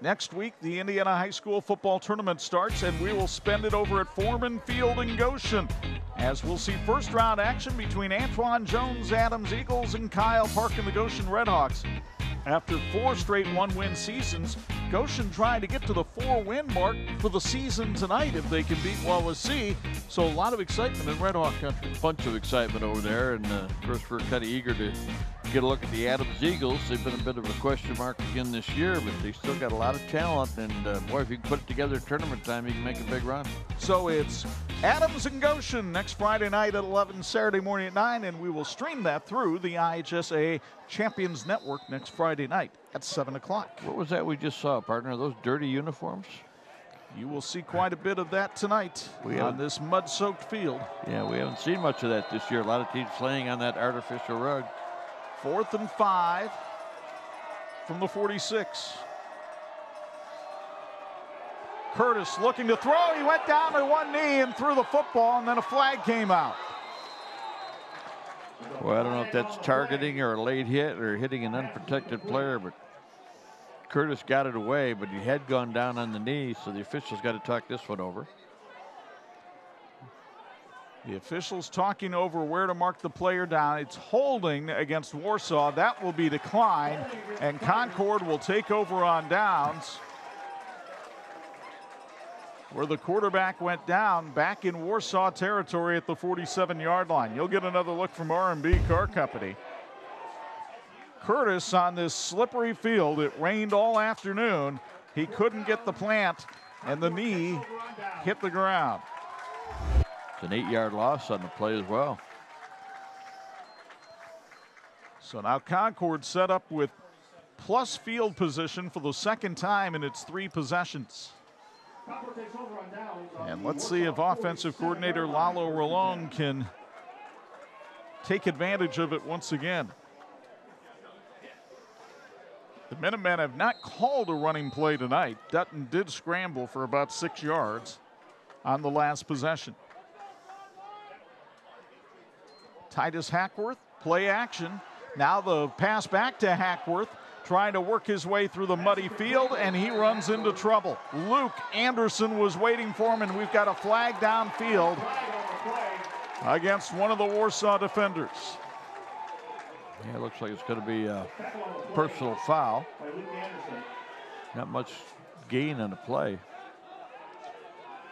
Next week, the Indiana High School football tournament starts, and we will spend it over at Foreman Field in Goshen, as we'll see first-round action between Antoine Jones Adams Eagles and Kyle Park and the Goshen Redhawks. After 4 straight one-win seasons, Goshen trying to get to the 4-win mark for the season tonight if they can beat Wawasee. So a lot of excitement in Red Hawk country. Bunch of excitement over there, and of course we're kind of eager to get a look at the Adams Eagles. They've been a bit of a question mark again this year, but they still got a lot of talent, and boy, if you can put it together at tournament time, you can make a big run. So it's Adams and Goshen next Friday night at 11, Saturday morning at 9, and we will stream that through the IHSA Champions Network next Friday night at 7 o'clock. What was that we just saw, partner? Those dirty uniforms? You will see quite a bit of that tonight on this mud-soaked field. Yeah, we haven't seen much of that this year. A lot of teams playing on that artificial rug. 4th and 5 from the 46. Curtis looking to throw. He went down to one knee and threw the football, and then a flag came out. Well, I don't know if that's targeting or a late hit or hitting an unprotected player, but Curtis got it away, but he had gone down on the knee, so the officials got to talk this one over. The officials talking over where to mark the player down. It's holding against Warsaw. That will be declined, and Concord will take over on downs, where the quarterback went down back in Warsaw territory at the 47-yard line. You'll get another look from R&B Car Company. Curtis on this slippery field. It rained all afternoon. He couldn't get the plant, and the knee hit the ground. It's an 8-yard loss on the play as well. So now Concord set up with plus field position for the second time in its 3 possessions. And let's see if offensive coordinator Lalo Rolong can take advantage of it once again. The Minutemen have not called a running play tonight. Dutton did scramble for about 6 yards on the last possession. Titus Hackworth, play action. Now the pass back to Hackworth, trying to work his way through the muddy field, and he runs into trouble. Luke Anderson was waiting for him, and we've got a flag downfield against one of the Warsaw defenders. Yeah, it looks like it's going to be a personal foul. Not much gain on the play.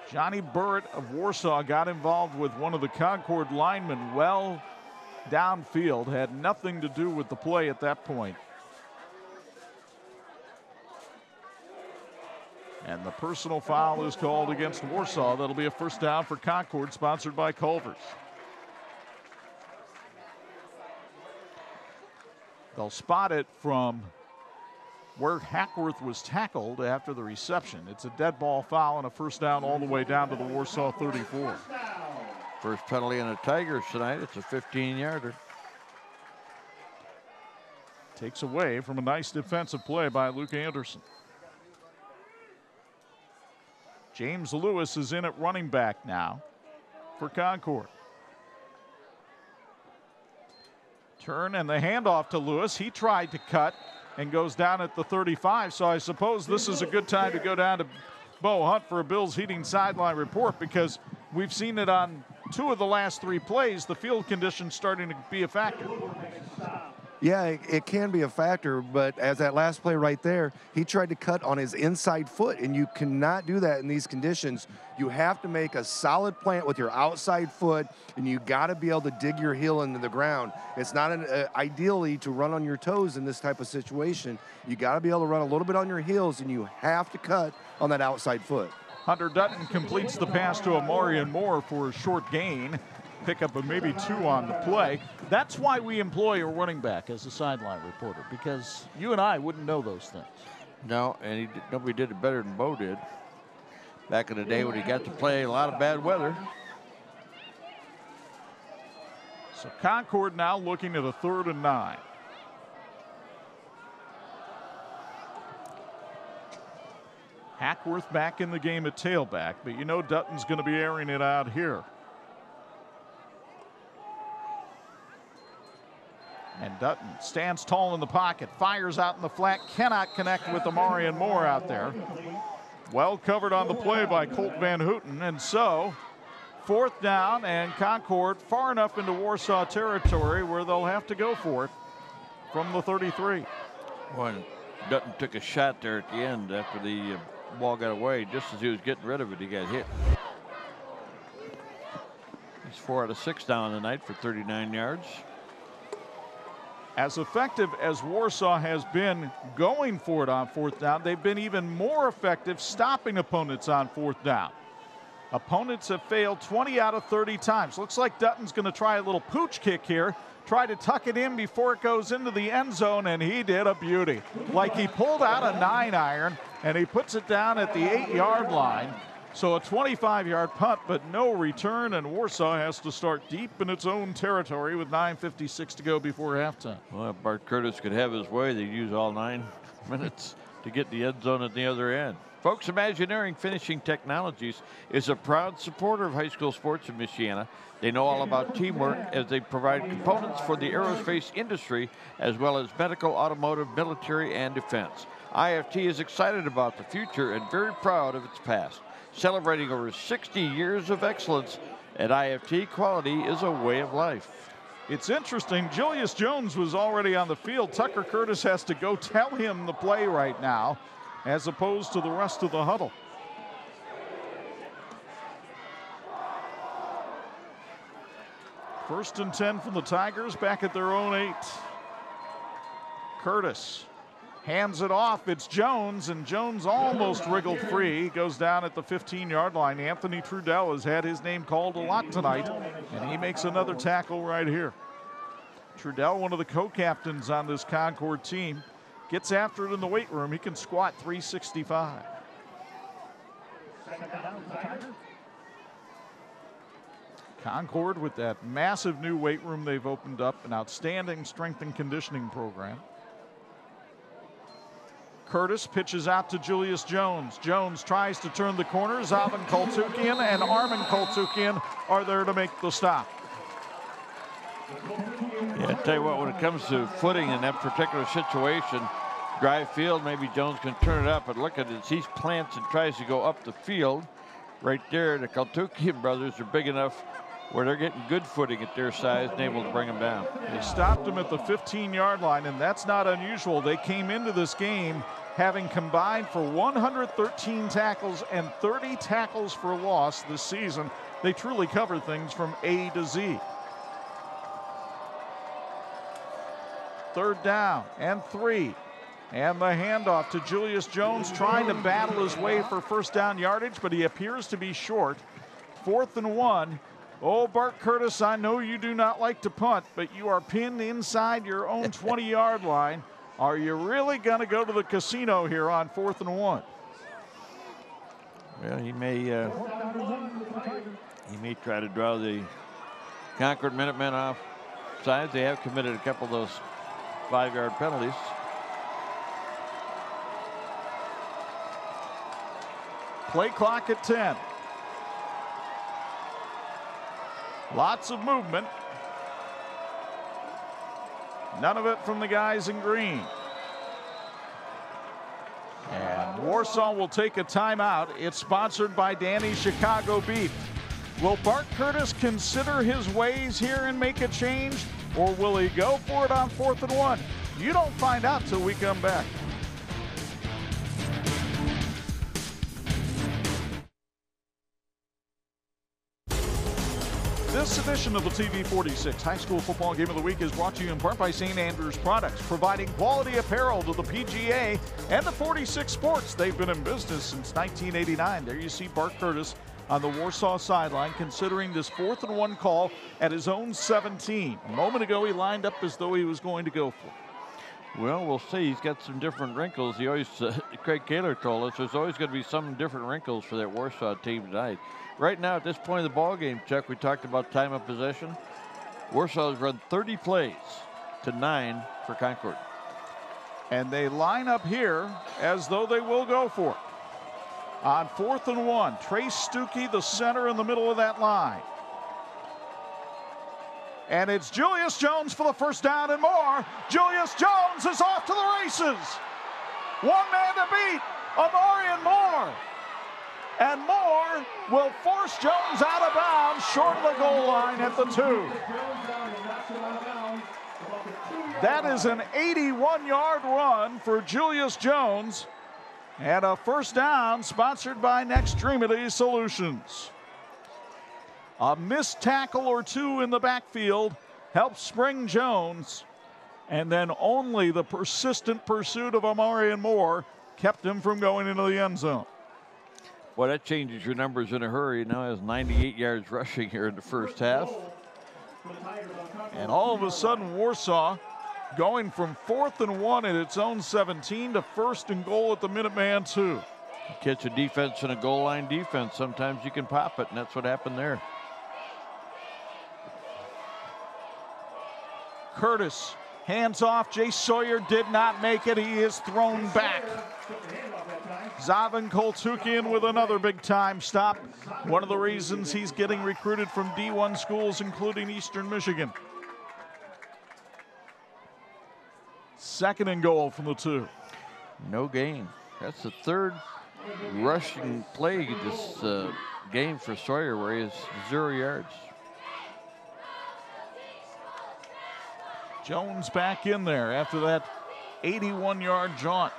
Johnny Burrett of Warsaw got involved with one of the Concord linemen well downfield. Had nothing to do with the play at that point. And the personal foul is called against Warsaw. That'll be a first down for Concord, sponsored by Culver's. They'll spot it from where Hackworth was tackled after the reception. It's a dead ball foul and a first down all the way down to the Warsaw 34. First penalty on the Tigers tonight. It's a 15-yarder. Takes away from a nice defensive play by Luke Anderson. James Lewis is in at running back now for Concord. Turn and the handoff to Lewis. He tried to cut and goes down at the 35. So I suppose this is a good time to go down to Bo Hunt for a Bills Heating sideline report, because we've seen it on 2 of the last 3 plays. The field conditions starting to be a factor. Yeah, it can be a factor, but as that last play right there, he tried to cut on his inside foot, and you cannot do that in these conditions. You have to make a solid plant with your outside foot, and you got to be able to dig your heel into the ground. It's not ideally to run on your toes in this type of situation. You got to be able to run a little bit on your heels, and you have to cut on that outside foot. Hunter Dutton completes the pass to Amarian Moore for a short gain. Pickup of maybe 2 on the play. That's why we employ a running back as a sideline reporter, because you and I wouldn't know those things. No, and nobody did it better than Bo did back in the day when he got to play a lot of bad weather. So Concord now looking at a 3rd and 9. Hackworth back in the game at tailback, but you know Dutton's going to be airing it out here. And Dutton stands tall in the pocket, fires out in the flat, cannot connect with Amarian Moore out there. Well covered on the play by Colt Van Houten, and so 4th down, and Concord far enough into Warsaw territory where they'll have to go for it from the 33. When Dutton took a shot there at the end after the ball got away, just as he was getting rid of it, he got hit. He's 4 out of 6 down tonight for 39 yards. As effective as Warsaw has been going for it on 4th down, they've been even more effective stopping opponents on 4th down. Opponents have failed 20 out of 30 times. Looks like Dutton's going to try a little pooch kick here, try to tuck it in before it goes into the end zone, and he did a beauty. Like he pulled out a 9-iron, and he puts it down at the 8-yard line. So a 25-yard punt, but no return, and Warsaw has to start deep in its own territory with 9:56 to go before halftime. Well, if Bart Curtis could have his way, they'd use all 9 minutes to get the end zone at the other end. Folks, Imagineering Finishing Technologies is a proud supporter of high school sports in Michiana. They know all about teamwork as they provide components for the aerospace industry, as well as medical, automotive, military, and defense. IFT is excited about the future and very proud of its past. Celebrating over 60 years of excellence at IFT, quality is a way of life. It's interesting, Julius Jones was already on the field. Tucker Curtis has to go tell him the play right now, as opposed to the rest of the huddle. First and 10 from the Tigers, back at their own 8. Curtis hands it off. It's Jones, and Jones almost wriggled free. He goes down at the 15-yard line. Anthony Trudell has had his name called a lot tonight, and he makes another tackle right here. Trudell, one of the co-captains on this Concord team, gets after it in the weight room. He can squat 365. Concord, with that massive new weight room they've opened up, an outstanding strength and conditioning program. Curtis pitches out to Julius Jones. Jones tries to turn the corner. Zavin Koltukian and Armin Koltukian are there to make the stop. Yeah, I tell you what, when it comes to footing in that particular situation, dry field, maybe Jones can turn it up, but look at it, he plants and tries to go up the field. Right there, the Koltukian brothers are big enough where they're getting good footing at their size and able to bring him down. They stopped him at the 15-yard line, and that's not unusual. They came into this game having combined for 113 tackles and 30 tackles for loss this season. They truly cover things from A to Z. 3rd down and 3. And the handoff to Julius Jones, trying to battle his way for first down yardage, but he appears to be short. 4th and 1. Oh, Bart Curtis, I know you do not like to punt, but you are pinned inside your own 20-yard line. Are you really going to go to the casino here on 4th and 1? Well, he may try to draw the Concord Minutemen off sides. They have committed a couple of those 5-yard penalties. Play clock at 10. Lots of movement. None of it from the guys in green. And Warsaw will take a timeout. It's sponsored by Danny's Chicago Beef. Will Bart Curtis consider his ways here and make a change, or will he go for it on 4th and 1? You don't find out till we come back. This edition of the TV 46 High School Football Game of the Week is brought to you in part by St. Andrews Products, providing quality apparel to the PGA and the 46 sports. They've been in business since 1989. There you see Bart Curtis on the Warsaw sideline considering this 4th and 1 call at his own 17. A moment ago, he lined up as though he was going to go for it. Well, we'll see. He's got some different wrinkles. He always, Craig Kaler told us, there's always going to be some different wrinkles for that Warsaw team tonight. Right now, at this point of the ball game, Chuck, we talked about time of possession. Warsaw has run 30 plays to 9 for Concord. And they line up here as though they will go for it. On 4th and 1, Trace Stuckey, the center in the middle of that line. And it's Julius Jones for the first down and more. Julius Jones is off to the races. One man to beat, Amarian Moore. And Moore will force Jones out of bounds short of the goal line at the 2. That is an 81-yard run for Julius Jones. And a first down sponsored by Nextremity Solutions. A missed tackle or two in the backfield helps spring Jones. And then only the persistent pursuit of Amarian Moore kept him from going into the end zone. Well, that changes your numbers in a hurry. Now has 98 yards rushing here in the first half. And all of a sudden, Warsaw going from 4th and 1 at its own 17 to 1st and goal at the Minuteman 2. You catch a defense and a goal line defense, sometimes you can pop it, and that's what happened there. Curtis, hands off. Jay Sawyer did not make it. He is thrown back. Zavan Koltukian with another big-time stop. One of the reasons he's getting recruited from D1 schools, including Eastern Michigan. 2nd and goal from the 2. No gain. That's the 3rd rushing play this game for Sawyer, where he has 0 yards. Jones back in there after that 81-yard jaunt.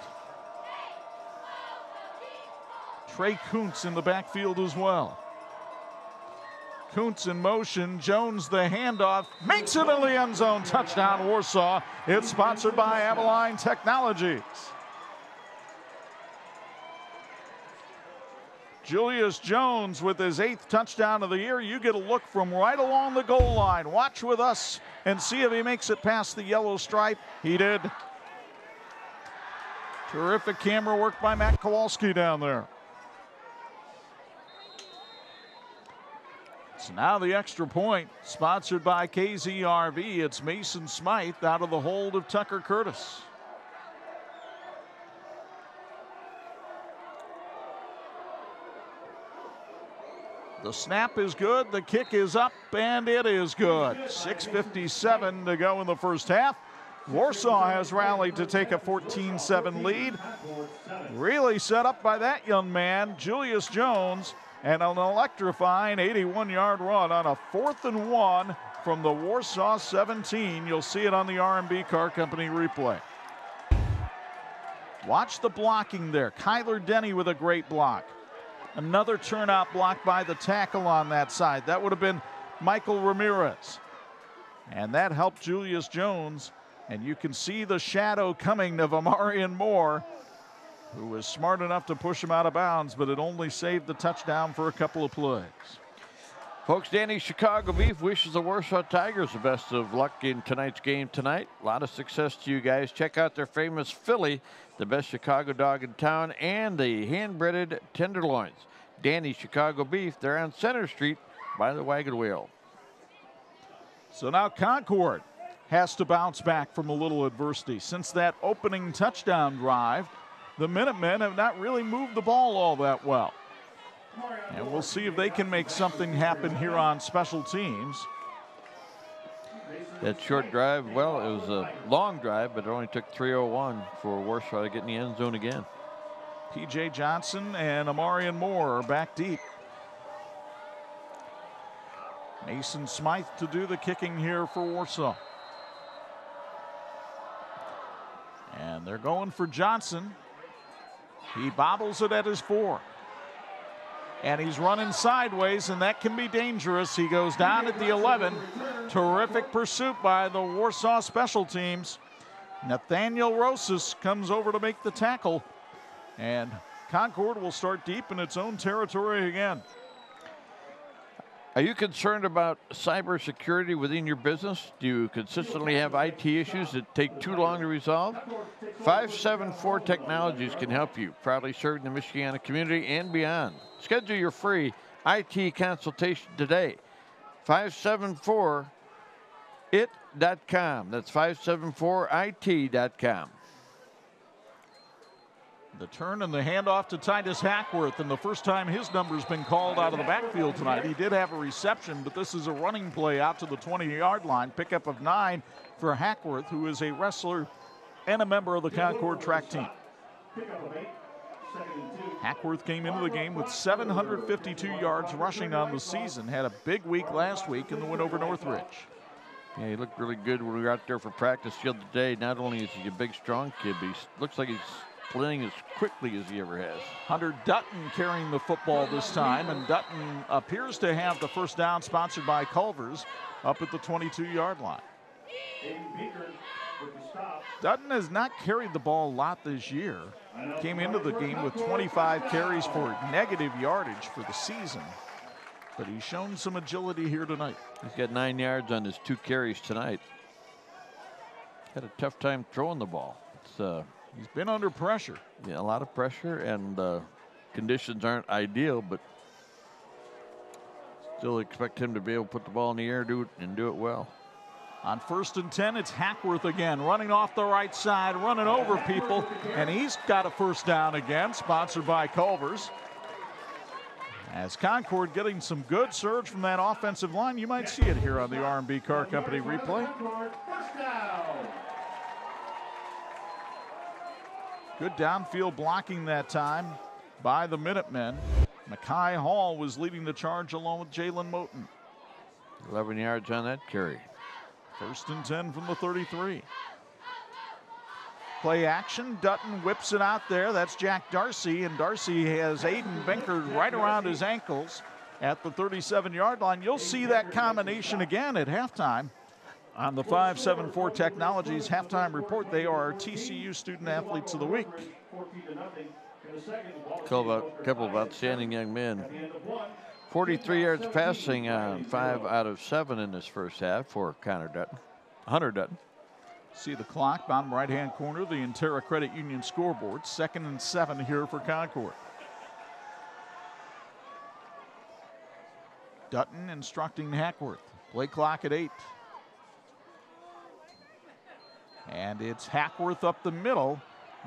Trey Kuntz in the backfield as well. Kuntz in motion. Jones the handoff. Makes it in the end zone. Touchdown Warsaw. It's sponsored by Avalon Technologies. Julius Jones with his 8th touchdown of the year. You get a look from right along the goal line. Watch with us and see if he makes it past the yellow stripe. He did. Terrific camera work by Matt Kowalski down there. So now the extra point, sponsored by KZRV. It's Mason Smythe out of the hold of Tucker Curtis. The snap is good, the kick is up, and it is good. 6:57 to go in the first half. Warsaw has rallied to take a 14-7 lead. Really set up by that young man, Julius Jones, and an electrifying 81-yard run on a 4th and 1 from the Warsaw 17. You'll see it on the R&B Car Company replay. Watch the blocking there. Kyler Denny with a great block. Another turnout block by the tackle on that side. That would have been Michael Ramirez. And that helped Julius Jones. And you can see the shadow coming of Amarian Moore, who was smart enough to push him out of bounds, but it only saved the touchdown for a couple of plays. Folks, Danny Chicago Beef wishes the Warsaw Tigers the best of luck in tonight's game tonight. A lot of success to you guys. Check out their famous Philly, the best Chicago dog in town, and the hand-breaded tenderloins. Danny Chicago Beef, they're on Center Street by the Wagon Wheel. So now Concord has to bounce back from a little adversity. Since that opening touchdown drive, the Minutemen have not really moved the ball all that well. And we'll see if they can make something happen here on special teams. That short drive, well, it was a long drive, but it only took 3:01 for Warsaw to get in the end zone again. P.J. Johnson and Amarian Moore are back deep. Mason Smythe to do the kicking here for Warsaw. And they're going for Johnson. He bobbles it at his 4. And he's running sideways, and that can be dangerous. He goes down at the 11. Terrific pursuit by the Warsaw special teams. Nathaniel Rosas comes over to make the tackle. And Concord will start deep in its own territory again. Are you concerned about cybersecurity within your business? Do you consistently have IT issues that take too long to resolve? 574 Technologies can help you, proudly serving the Michiana community and beyond. Schedule your free IT consultation today. 574it.com. That's 574it.com. The turn and the handoff to Titus Hackworth, and the first time his number's been called out of the backfield tonight. He did have a reception, but this is a running play out to the 20-yard line. Pickup of 9 for Hackworth, who is a wrestler and a member of the Concord track team. Hackworth came into the game with 752 yards rushing on the season. Had a big week last week in the win over Northridge. Yeah, he looked really good when we were out there for practice the other day. Not only is he a big, strong kid, but he looks like he's playing as quickly as he ever has. Hunter Dutton carrying the football this time, and Dutton appears to have the first down, sponsored by Culver's, up at the 22-yard line. Dutton has not carried the ball a lot this year. Came into the game with 25 carries for negative yardage for the season, but he's shown some agility here tonight. He's got 9 yards on his 2 carries tonight. Had a tough time throwing the ball. He's been under pressure. Yeah, a lot of pressure, and conditions aren't ideal, but still expect him to be able to put the ball in the air and do it well. On 1st and 10, it's Hackworth again, running off the right side, running over people, and he's got a first down again, sponsored by Culver's. As Concord getting some good surge from that offensive line. You might see it here on the R&B Car Company replay. Good downfield blocking that time by the Minutemen. Mackay Hall was leading the charge along with Jalen Moten. 11 yards on that carry. 1st and 10 from the 33. Play action. Dutton whips it out there. That's Jack Darcy, and Darcy has Aiden Benkert right around his ankles at the 37-yard line. You'll see that combination again at halftime. On the 574 Technologies halftime report, they are our TCU Student Athletes of the Week. Couple of outstanding young men. 43 yards passing on 5 out of 7 in this first half for Hunter Dutton. See the clock, bottom right-hand corner, the Intera Credit Union scoreboard. 2nd and 7 here for Concord. Dutton instructing Hackworth. Play clock at 8. And it's Hackworth up the middle.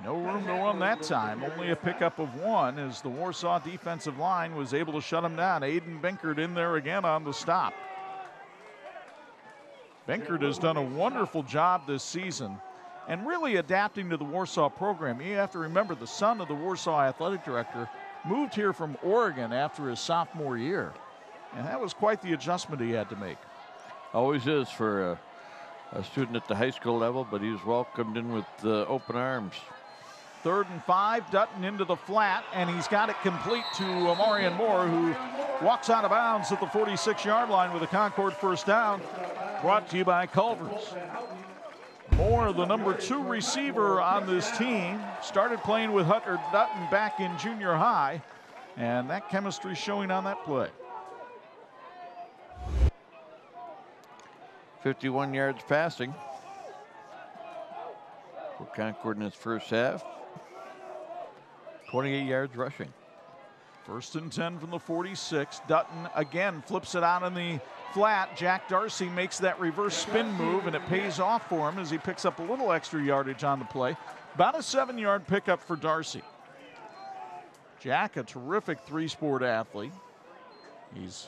No room to run that time. Only a pickup of 1 as the Warsaw defensive line was able to shut him down. Aiden Benkert in there again on the stop. Benkert has done a wonderful job this season and really adapting to the Warsaw program. You have to remember the son of the Warsaw athletic director moved here from Oregon after his sophomore year. And that was quite the adjustment he had to make. Always is for a student at the high school level, but he was welcomed in with open arms. 3rd and 5, Dutton into the flat, and he's got it complete to Amarian Moore, who walks out of bounds at the 46-yard line with a Concord first down. Brought to you by Culver's. Moore, the number 2 receiver on this team, started playing with Hunter Dutton back in junior high, and that chemistry showing on that play. 51 yards passing for Concord in its first half. 28 yards rushing. 1st and 10 from the 46. Dutton again flips it out in the flat. Jack Darcy makes that reverse spin move, and it pays off for him as he picks up a little extra yardage on the play. About a 7-yard pickup for Darcy. Jack, a terrific 3-sport athlete. He's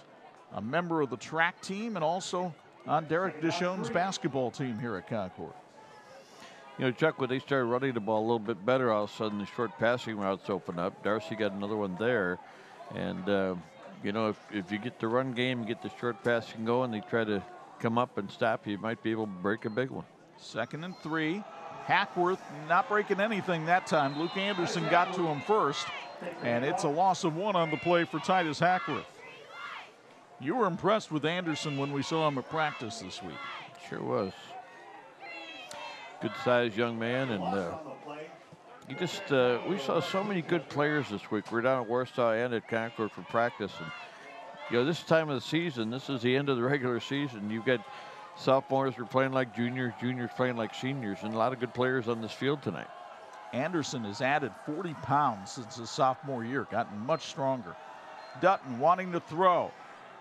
a member of the track team and also on Derek Deshone's basketball team here at Concord. You know, Chuck, when they started running the ball a little bit better, all of a sudden the short passing routes open up. Darcy got another one there. And, you know, if you get the run game and get the short passing going, they try to come up and stop you might be able to break a big one. 2nd and 3. Hackworth not breaking anything that time. Luke Anderson got to him first, and it's a loss of 1 on the play for Titus Hackworth. You were impressed with Anderson when we saw him at practice this week. Sure was. Good-sized young man, and he just we saw so many good players this week. We're down at Warsaw and at Concord for practice, and you know, this time of the season, this is the end of the regular season. You've got sophomores who are playing like juniors, juniors playing like seniors, and a lot of good players on this field tonight. Anderson has added 40 pounds since his sophomore year, gotten much stronger. Dutton wanting to throw.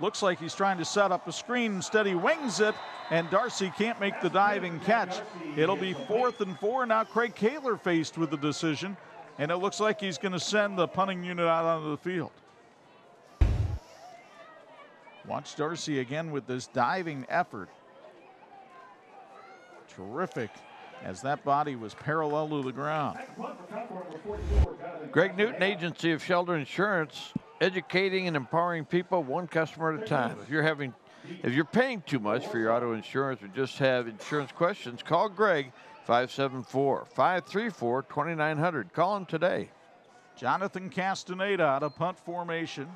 Looks like he's trying to set up a screen. Instead, he wings it, and Darcy can't make the diving catch. It'll be 4th and 4. Now Craig Kaler faced with the decision And it looks like he's going to send the punting unit out onto the field. Watch Darcy again with this diving effort. Terrific, as that body was parallel to the ground. Greg Newton, Agency of Shelter Insurance, educating and empowering people one customer at a time. If you're paying too much for your auto insurance or just have insurance questions, call Greg, 574-534-2900. Call him today. Jonathan Castaneda out of punt formation.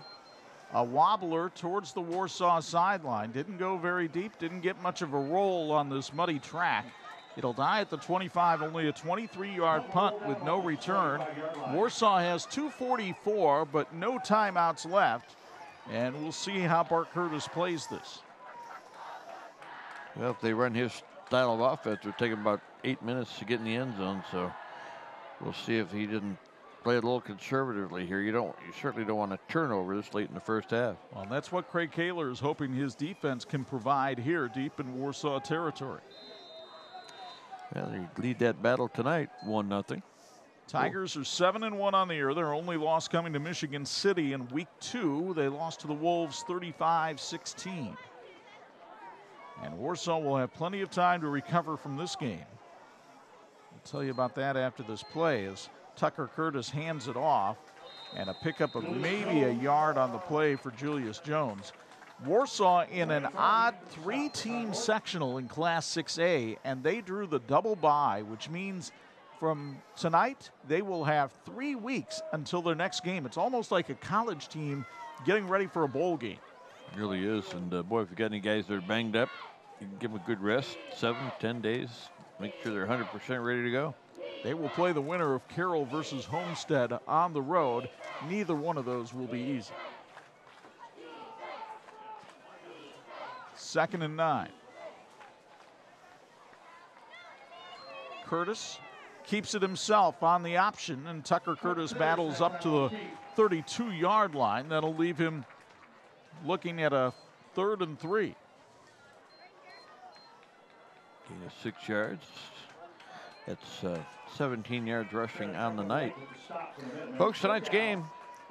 A wobbler towards the Warsaw sideline. Didn't go very deep, didn't get much of a roll on this muddy track. It'll die at the 25, only a 23-yard punt with no return. Warsaw has 2:44, but no timeouts left. And we'll see how Bart Curtis plays this. Well, if they run his style of offense, it would take him about 8 minutes to get in the end zone. So we'll see if he didn't play a little conservatively here. You certainly don't want a turnover this late in the first half. Well, that's what Craig Kaler is hoping his defense can provide here deep in Warsaw territory. Well, they lead that battle tonight, 1-0. Tigers are 7-1 on the year. Their only loss coming to Michigan City in week 2. They lost to the Wolves 35-16. And Warsaw will have plenty of time to recover from this game. I'll tell you about that after this play as Tucker Curtis hands it off, and a pickup of maybe a yard on the play for Julius Jones. Warsaw in an odd 3-team sectional in Class 6A, and they drew the double bye, which means from tonight they will have 3 weeks until their next game. It's almost like a college team getting ready for a bowl game. It really is, and boy, if you got any guys that are banged up, you can give them a good rest, 7-10 days, make sure they're 100% ready to go. They will play the winner of Carroll versus Homestead on the road. Neither one of those will be easy. 2nd and 9. Curtis keeps it himself on the option, and Tucker Curtis battles up to the 32-yard line. That'll leave him looking at a 3rd and 3. Gain of 6 yards. It's 17 yards rushing on the night. Folks, tonight's game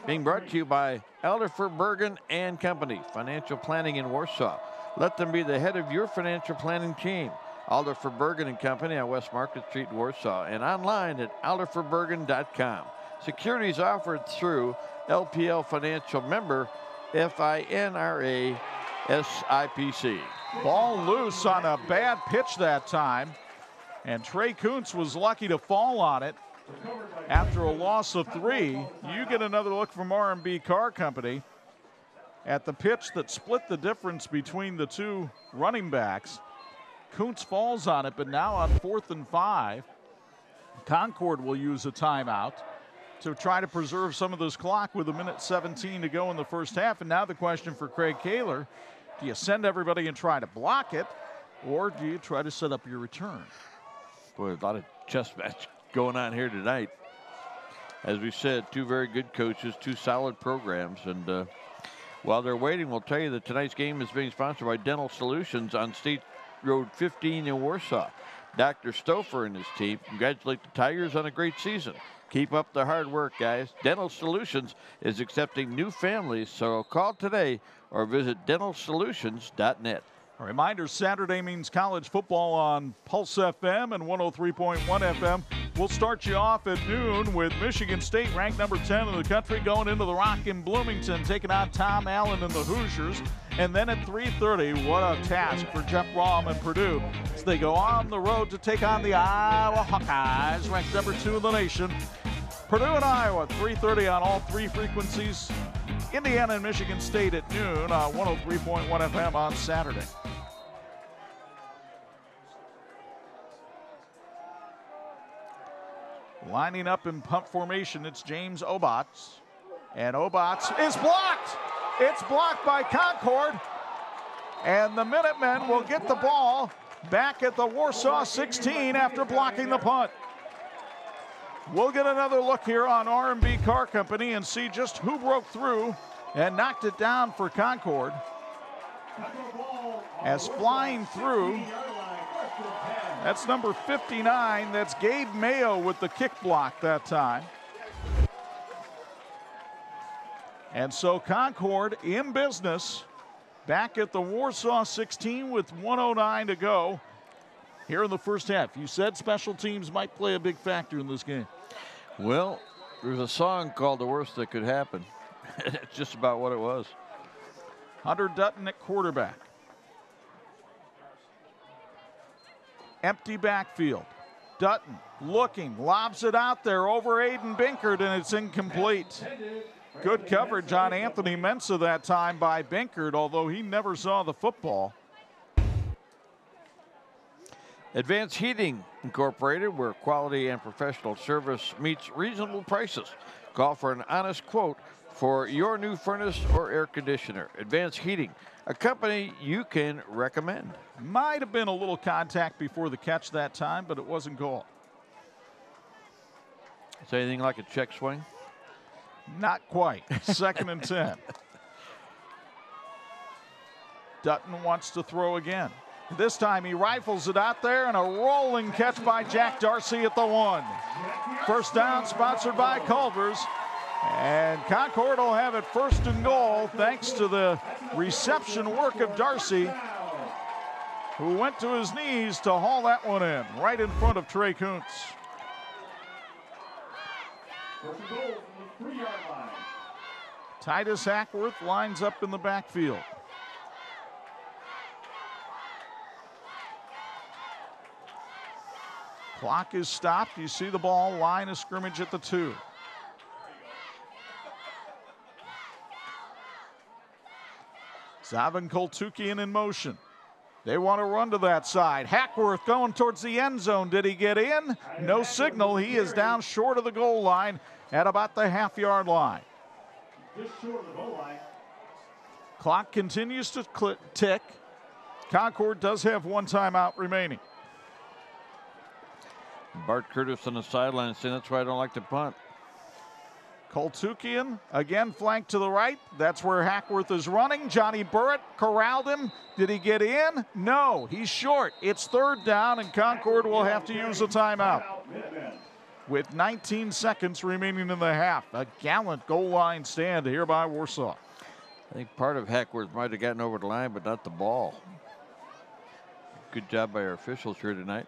being brought to you by Alderfer Bergen and Company, Financial Planning in Warsaw. Let them be the head of your financial planning team. Alderfer Bergen and Company on West Market Street in Warsaw and online at alderferbergen.com. Securities offered through LPL Financial, member FINRA SIPC. Ball loose on a bad pitch that time. And Trey Kuntz was lucky to fall on it. After a loss of 3, you get another look from R&B Car Company at the pitch that split the difference between the two running backs. Kuntz falls on it, but now on 4th and 5, Concord will use a timeout to try to preserve some of this clock with 1:17 to go in the first half. And now the question for Craig Kaler, do you send everybody and try to block it, or do you try to set up your return? Boy, a lot of chess match going on here tonight. As we said, 2 very good coaches, 2 solid programs. And while they're waiting, we'll tell you that tonight's game is being sponsored by Dental Solutions on State Road 15 in Warsaw. Dr. Stouffer and his team congratulate the Tigers on a great season. Keep up the hard work, guys. Dental Solutions is accepting new families, so call today or visit dentalsolutions.net. A reminder, Saturday means college football on Pulse FM and 103.1 FM. We'll start you off at noon with Michigan State, ranked number 10 in the country, going into the Rock in Bloomington, taking on Tom Allen and the Hoosiers. And then at 3:30, what a task for Jeff Brom and Purdue as they go on the road to take on the Iowa Hawkeyes, ranked number 2 in the nation. Purdue and Iowa, 3:30 on all 3 frequencies. Indiana and Michigan State at noon on 103.1 FM on Saturday. Lining up in punt formation, it's James Obots. And Obots is blocked. It's blocked by Concord. And the Minutemen will get the ball back at the Warsaw 16 after blocking the punt. We'll get another look here on R&B Car Company and see just who broke through and knocked it down for Concord. As flying through, that's number 59. That's Gabe Mayo with the kick block that time. And so Concord in business, back at the Warsaw 16 with 1:09 to go here in the first half. You said special teams might play a big factor in this game. Well, there's a song called "The Worst That Could Happen." It's just about what it was. Hunter Dutton at quarterback. Empty backfield. Dutton looking, lobs it out there over Aiden Binkert, and it's incomplete. Good coverage on Anthony Mensah that time by Binkert, although he never saw the football. Advanced Heating Incorporated, where quality and professional service meets reasonable prices. Call for an honest quote for your new furnace or air conditioner. Advanced Heating, a company you can recommend. Might have been a little contact before the catch that time, but it wasn't goal. Is anything like a check swing? Not quite. 2nd and 10. Dutton wants to throw again. This time he rifles it out there, and a rolling catch by Jack Darcy at the 1. First down sponsored by Culver's. And Concord will have it 1st and goal thanks to the reception work of Darcy, who went to his knees to haul that one in right in front of Trey Kuntz. Titus Hackworth lines up in the backfield. Clock is stopped. You see the ball, line of scrimmage at the 2. Zavin Koltukian in motion. They want to run to that side. Hackworth going towards the end zone. Did he get in? No signal. He is down short of the goal line at about the half-yard line. Just short of the goal line. Clock continues to tick. Concord does have 1 timeout remaining. Bart Curtis on the sideline saying that's why I don't like to punt. Koltukian again flanked to the right. That's where Hackworth is running. Johnny Burrett corralled him. Did he get in? No, he's short. It's 3rd down, and Concord will have to use a timeout. With 19 seconds remaining in the half. A gallant goal line stand here by Warsaw. I think part of Hackworth might have gotten over the line, but not the ball. Good job by our officials here tonight.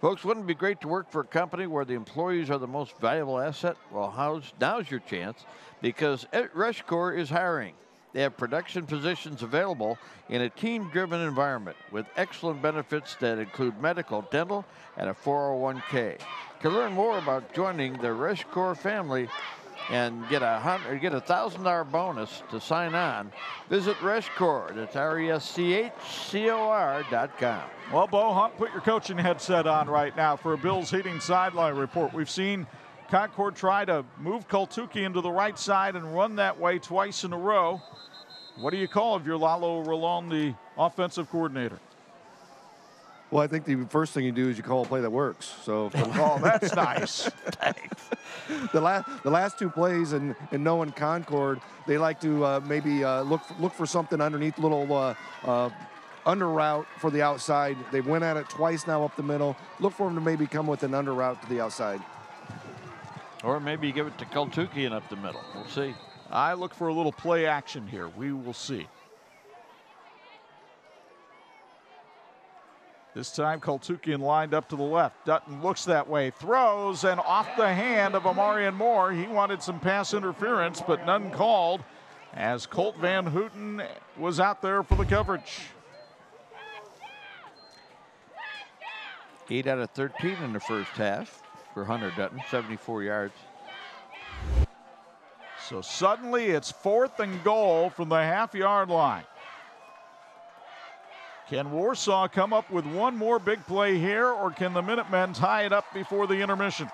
Folks, wouldn't it be great to work for a company where the employees are the most valuable asset? Well, now's your chance, because Rushcore is hiring. They have production positions available in a team-driven environment with excellent benefits that include medical, dental, and a 401k. To learn more about joining the Rushcore family and get a $1,000 bonus to sign on, visit Rushcore. That's RESCHCOR.com. Well, Bo Hunt, put your coaching headset on right now for a Bills Heating sideline report. We've seen Concord try to move Koltukian to the right side and run that way twice in a row. What do you call if you're Lalo Rolon, the offensive coordinator? Well, I think the first thing you do is you call a play that works. So, oh, that's nice. Thanks. The last 2 plays, and knowing Concord, they like to maybe look for something underneath, little under route for the outside. They went at it twice now up the middle. Look for them to maybe come with an under route to the outside. Or maybe you give it to Koltukian up the middle. We'll see. I look for a little play action here. We will see. This time, Koltukian lined up to the left. Dutton looks that way, throws, and off the hand of Amarian Moore. He wanted some pass interference, but none called, as Colt Van Houten was out there for the coverage. 8 out of 13 in the first half for Hunter Dutton, 74 yards. So suddenly it's 4th and goal from the half-yard line. Can Warsaw come up with one more big play here, or can the Minutemen tie it up before the intermission?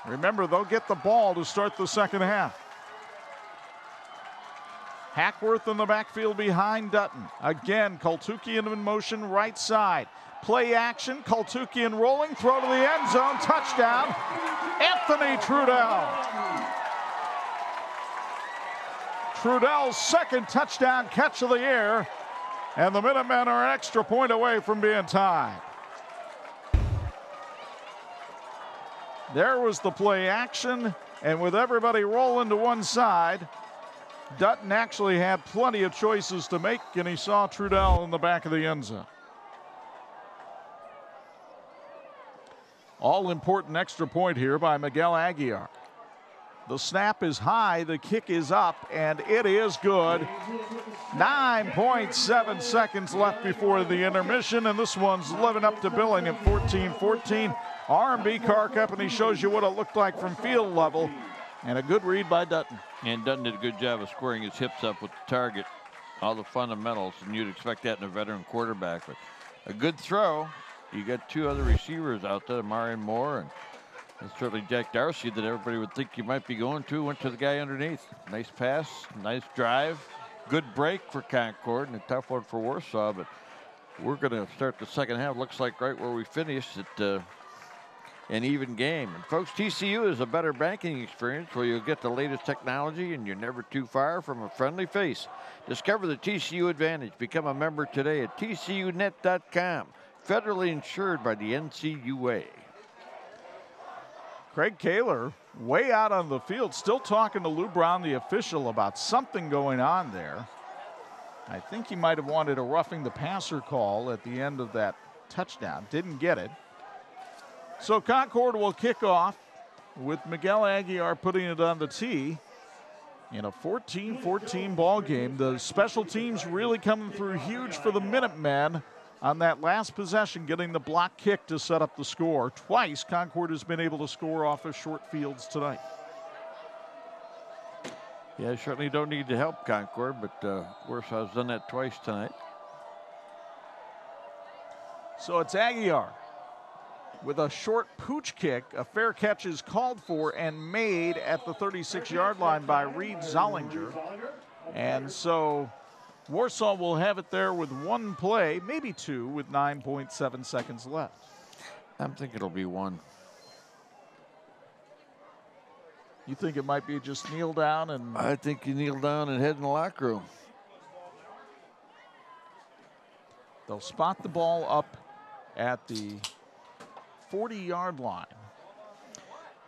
Remember, they'll get the ball to start the second half. Hackworth in the backfield behind Dutton. Again, Koltukian in motion, right side. Play action, Koltukian rolling, throw to the end zone, touchdown, Anthony Trudell. Trudell's 2nd touchdown catch of the year, and the Minutemen are an extra point away from being tied. There was the play action. And with everybody rolling to one side, Dutton actually had plenty of choices to make, and he saw Trudell in the back of the end zone. All-important extra point here by Miguel Aguiar. The snap is high, the kick is up, and it is good. 9.7 seconds left before the intermission, and this one's living up to billing at 14-14. R&B Car Company shows you what it looked like from field level, and a good read by Dutton. And Dutton did a good job of squaring his hips up with the target, all the fundamentals, and you'd expect that in a veteran quarterback. But a good throw. You got two other receivers out there, Marion Moore and certainly Jack Darcy, that everybody would think you might be going to. Went to the guy underneath. Nice pass, nice drive, good break for Concord, and a tough one for Warsaw. But we're going to start the second half. Looks like right where we finished at an even game. And folks, TCU is a better banking experience where you'll get the latest technology and you're never too far from a friendly face. Discover the TCU advantage. Become a member today at tcunet.com. Federally insured by the NCUA. Craig Kaler way out on the field, still talking to Lou Brown, the official, about something going on there. I think he might have wanted a roughing the passer call at the end of that touchdown. Didn't get it. So Concord will kick off with Miguel Aguiar putting it on the tee in a 14-14 ball game. The special teams really coming through huge for the Minutemen on that last possession, getting the block kick to set up the score. Twice Concord has been able to score off of short fields tonight. Yeah, certainly don't need to help Concord, but Warsaw's done that twice tonight. So it's Aguiar with a short pooch kick. A fair catch is called for and made at the 36-yard line by Reed Zollinger. And so Warsaw will have it there with one play, maybe two, with 9.7 seconds left. I'm thinking it'll be one. You think it might be just kneel down and... I think you kneel down and head in the locker room. They'll spot the ball up at the 40-yard line.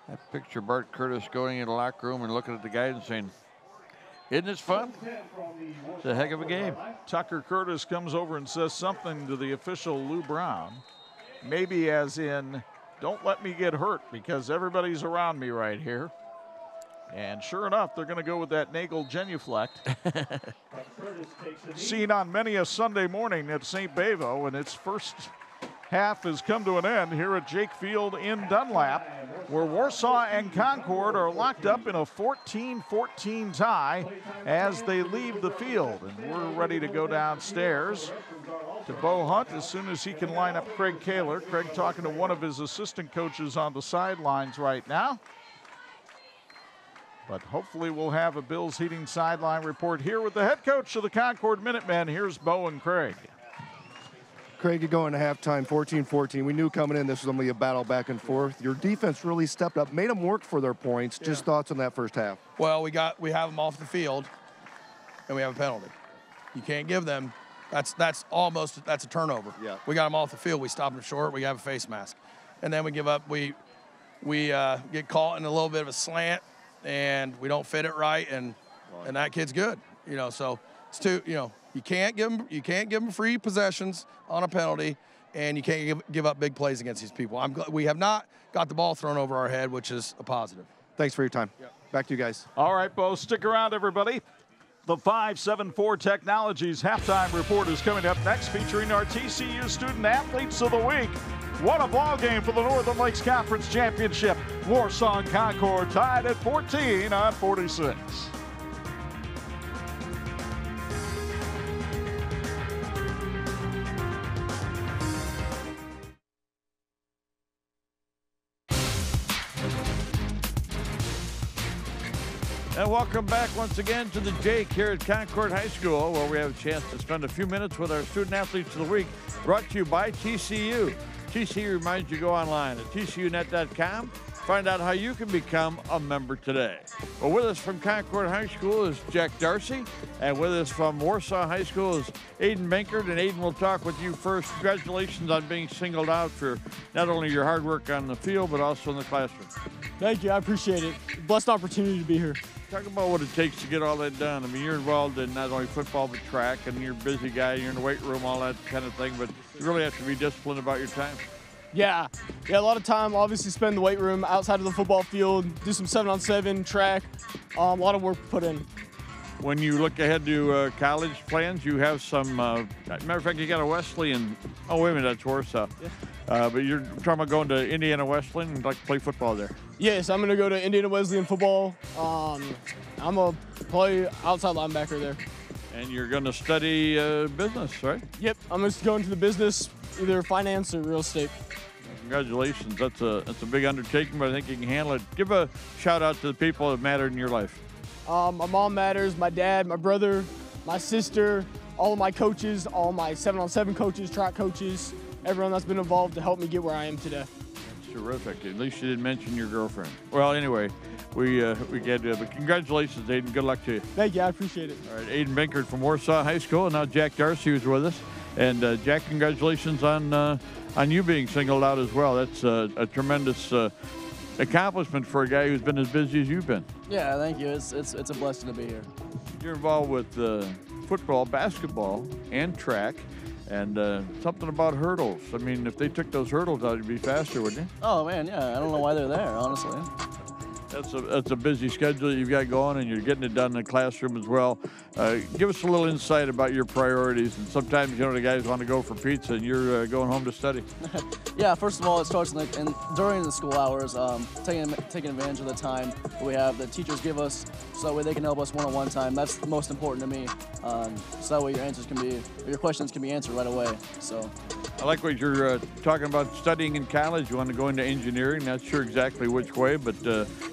I picture Bart Curtis going in the locker room and looking at the guy and saying, "Isn't this fun? It's a heck of a game." Tucker Curtis comes over and says something to the official, Lou Brown. Maybe as in, don't let me get hurt because everybody's around me right here. And sure enough, they're going to go with that Nagel genuflect. Seen on many a Sunday morning at St. Bavo, and its first half has come to an end here at Jake Field in Dunlap, where Warsaw and Concord are locked up in a 14-14 tie as they leave the field. And we're ready to go downstairs to Bo Hunt as soon as he can line up Craig Kaler. Craig talking to one of his assistant coaches on the sidelines right now. But hopefully we'll have a Bills Heating sideline report here with the head coach of the Concord Minutemen. Here's Bo and Craig. Craig, you go into halftime 14-14. We knew coming in this was going to be a battle back and forth. Your defense really stepped up, made them work for their points. Yeah. Just thoughts on that first half? Well, we have them off the field, and we have a penalty. You can't give them. That's a turnover. Yeah. We got them off the field. We stop them short. We have a face mask, and then we give up. We get caught in a little bit of a slant, and we don't fit it right, and that kid's good. So it's too. You can't give them free possessions on a penalty, and you can't give up big plays against these people. I'm glad we have not got the ball thrown over our head, which is a positive. Thanks for your time. Yep. Back to you guys. All right, Bo, stick around, everybody. The 574 Technologies halftime report is coming up next, featuring our TCU Student Athletes of the Week. What a ball game for the Northern Lakes Conference Championship. Warsaw and Concord tied at 14-46. And welcome back once again to the Jake here at Concord High School, where we have a chance to spend a few minutes with our Student Athletes of the Week, brought to you by TCU. TCU reminds you to go online at tcunet.com. Find out how you can become a member today. Well, with us from Concord High School is Jack Darcy, and with us from Warsaw High School is Aiden Bankert. And Aiden, will talk with you first. Congratulations on being singled out for not only your hard work on the field, but also in the classroom. Thank you, I appreciate it. Blessed opportunity to be here. Talk about what it takes to get all that done. I mean, you're involved in not only football, but track, and you're a busy guy, you're in the weight room, all that kind of thing, but you really have to be disciplined about your time. Yeah, a lot of time, obviously spend in the weight room, outside of the football field, do some 7-on-7, track, a lot of work put in. When you look ahead to college plans, you have some, matter of fact, you got a Wesleyan, oh, wait a minute, that's Warsaw. Yeah. But you're talking about going to Indiana Wesleyan and like to play football there. Yes, I'm going to go to Indiana Wesleyan football. I'm going to play outside linebacker there. And you're going to study business, right? Yep, I'm just going to the business, either finance or real estate. Congratulations, that's a big undertaking, but I think you can handle it. Give a shout out to the people that matter in your life. My mom matters, my dad, my brother, my sister, all of my coaches, all my 7-on-7 coaches, track coaches, everyone that's been involved to help me get where I am today. That's terrific. At least you didn't mention your girlfriend. Well, anyway, we get to it, but congratulations, Aiden. Good luck to you. Thank you, I appreciate it. All right, Aiden Bankert from Warsaw High School, and now Jack Darcy was with us. And Jack, congratulations on you being singled out as well. That's a tremendous accomplishment for a guy who's been as busy as you've been. Yeah, thank you. It's a blessing to be here. You're involved with football, basketball, and track, and something about hurdles. I mean, if they took those hurdles out, you'd be faster, wouldn't you? Oh, man, yeah. I don't know why they're there, honestly. That's a busy schedule that you've got going, and you're getting it done in the classroom as well. Give us a little insight about your priorities. And sometimes, you know, the guys want to go for pizza, and you're going home to study. Yeah, first of all, it starts during the school hours, taking advantage of the time that we have, the teachers give us, so that way they can help us one-on-one time. That's the most important to me. So that way your questions can be answered right away. So. I like what you're talking about studying in college. You want to go into engineering. Not sure exactly which way, but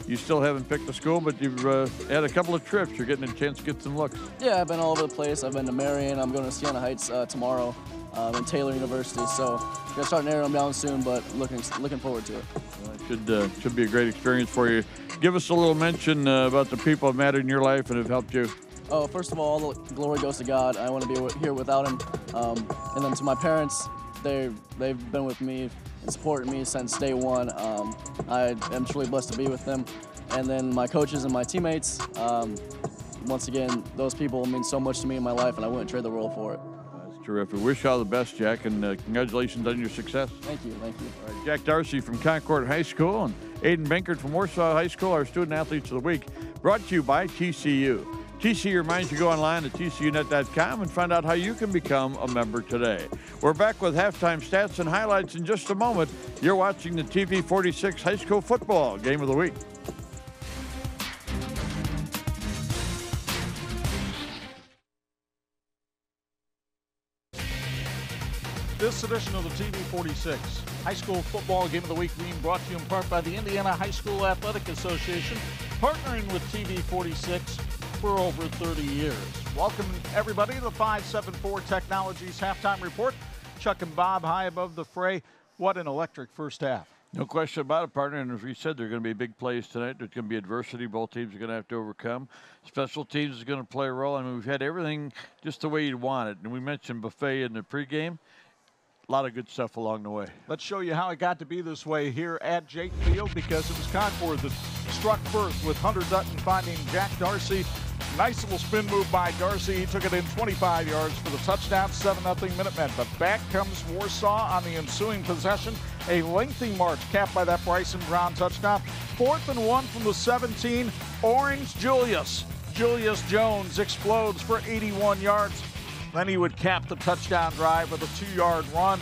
you still haven't picked a school, but you've had a couple of trips. You're getting a chance to get some looks. Yeah, I've been all over the place. I've been to Marion. I'm going to Siena Heights tomorrow, and Taylor University. So I'm going to start narrowing them down soon, but looking forward to it. Well, it should be a great experience for you. Give us a little mention about the people that mattered in your life and have helped you. Oh, first of all the glory goes to God. I want to be here without him. And then to my parents, they've been with me and supported me since day one. I am truly blessed to be with them. And then my coaches and my teammates, once again, those people mean so much to me in my life, and I wouldn't trade the world for it. That's terrific. Wish you all the best, Jack, and congratulations on your success. Thank you, thank you. All right, Jack Darcy from Concord High School and Aiden Bankert from Warsaw High School, our Student Athletes of the Week, brought to you by TCU. TCU reminds you to go online at tcunet.com and find out how you can become a member today. We're back with halftime stats and highlights in just a moment. You're watching the TV 46 High School Football Game of the Week. This edition of the TV 46 High School Football Game of the Week being brought to you in part by the Indiana High School Athletic Association, partnering with TV 46 for over 30 years. Welcome, everybody, to the 574 Technologies Halftime Report. Chuck and Bob high above the fray. What an electric first half. No question about it, partner. And as we said, there are going to be big plays tonight. There's going to be adversity both teams are going to have to overcome. Special teams is going to play a role. I mean, we've had everything just the way you'd want it. And we mentioned buffet in the pregame. A lot of good stuff along the way. Let's show you how it got to be this way here at Jake Field, because it was Concord that struck first with Hunter Dutton finding Jack Darcy. Nice little spin move by Darcy. He took it in 25 yards for the touchdown, 7-0 Minutemen. But back comes Warsaw on the ensuing possession. A lengthy march capped by that Bryson Brown touchdown. 4th and 1 from the 17. Orange Julius. Julius Jones explodes for 81 yards. Then he would cap the touchdown drive with a 2-yard run,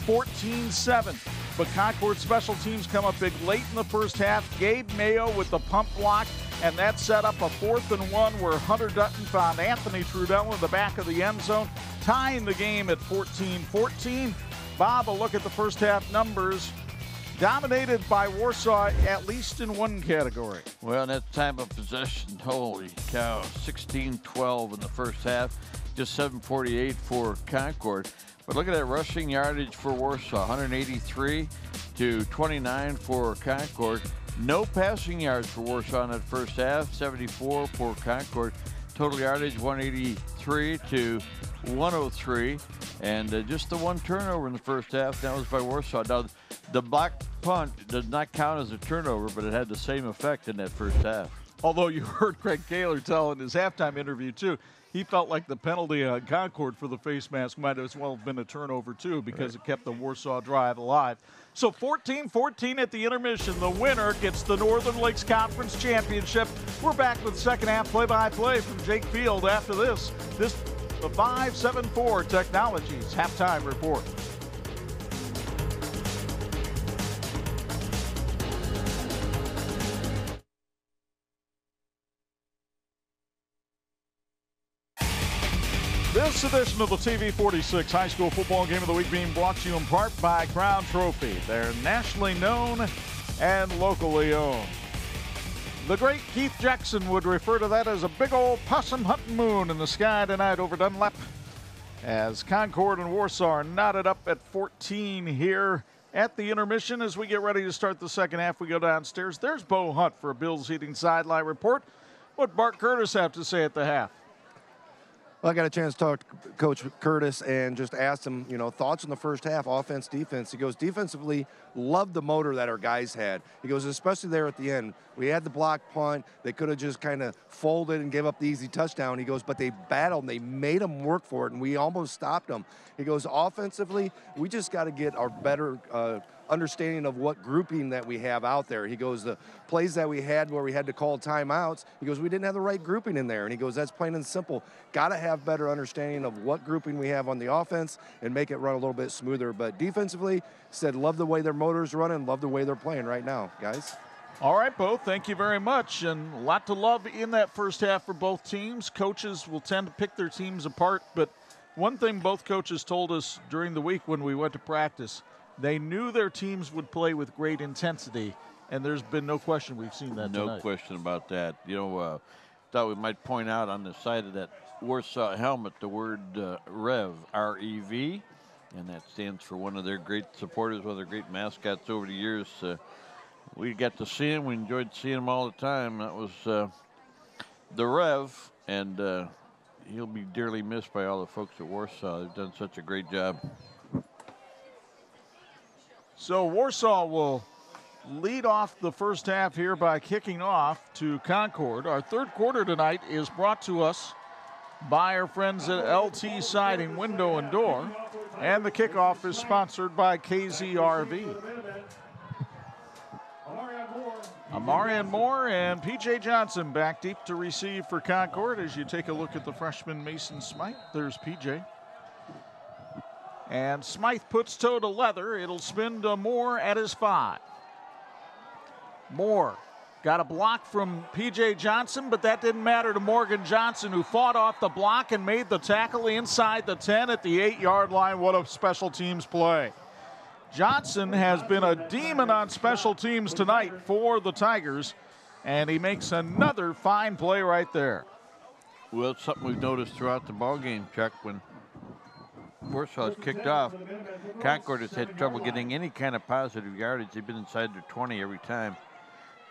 14-7. But Concord special teams come up big late in the first half. Gabe Mayo with the pump block, and that set up a 4th and 1 where Hunter Dutton found Anthony Trudell in the back of the end zone, tying the game at 14-14. Bob, a look at the first half numbers. Dominated by Warsaw, at least in one category. Well, that time of possession, holy cow, 16-12 in the first half. Just 748 for Concord. But look at that rushing yardage for Warsaw, 183 to 29 for Concord. No passing yards for Warsaw in that first half, 74 for Concord. Total yardage 183 to 103, and just the one turnover in the first half. That was by Warsaw. Now, the block punt does not count as a turnover, but it had the same effect in that first half. Although you heard Craig Kaler tell in his halftime interview, too, he felt like the penalty on Concord for the face mask might as well have been a turnover, too, because it kept the Warsaw drive alive. So 14-14 at the intermission. The winner gets the Northern Lakes Conference Championship. We're back with second half play-by-play from Jake Field after this. The 574 Technologies halftime report. This edition of the TV46 High School Football Game of the Week being brought to you in part by Crown Trophy. They're nationally known and locally owned. The great Keith Jackson would refer to that as a big old possum hunting moon in the sky tonight over Dunlap, as Concord and Warsaw are knotted up at 14 here at the intermission. As we get ready to start the second half, we go downstairs. There's Bo Hunt for a Bills Heating Sideline Report. What Bart Curtis have to say at the half? Well, I got a chance to talk to Coach Curtis and just asked him, thoughts on the first half, offense, defense. He goes, defensively, loved the motor that our guys had. He goes, especially there at the end. We had the block punt. They could have just kind of folded and gave up the easy touchdown. He goes, but they battled and they made them work for it, and we almost stopped them. He goes, offensively, we just got to get our better understanding of what grouping that we have out there. He goes, the plays that we had where we had to call timeouts, he goes, we didn't have the right grouping in there. And he goes, that's plain and simple. Got to have better understanding of what grouping we have on the offense and make it run a little bit smoother. But defensively, said love the way their motor's running, love the way they're playing right now, guys. All right, Bo, thank you very much. And a lot to love in that first half for both teams. Coaches will tend to pick their teams apart, but one thing both coaches told us during the week when we went to practice, they knew their teams would play with great intensity, and there's been no question we've seen that tonight. No question about that. Thought we might point out on the side of that Warsaw helmet the word REV, R-E-V, and that stands for one of their great supporters, one of their great mascots over the years. We got to see him. We enjoyed seeing him all the time. That was the Rev, and he'll be dearly missed by all the folks at Warsaw. They've done such a great job. So Warsaw will lead off the first half here by kicking off to Concord. Our third quarter tonight is brought to us by our friends at LT Siding Window and Door, and the kickoff is sponsored by KZRV. Amarian Moore and P.J. Johnson back deep to receive for Concord. As you take a look at the freshman Mason Smythe, there's P.J. And Smythe puts toe to leather. It'll spin to Moore at his 5. Moore got a block from P.J. Johnson, but that didn't matter to Morgan Johnson, who fought off the block and made the tackle inside the 10 at the 8-yard line. What a special teams play. Johnson has been a demon on special teams tonight for the Tigers, and he makes another fine play right there. Well, it's something we've noticed throughout the ballgame, Chuck. When Warsaw's kicked off, Concord has had trouble getting any kind of positive yardage. They've been inside their 20 every time.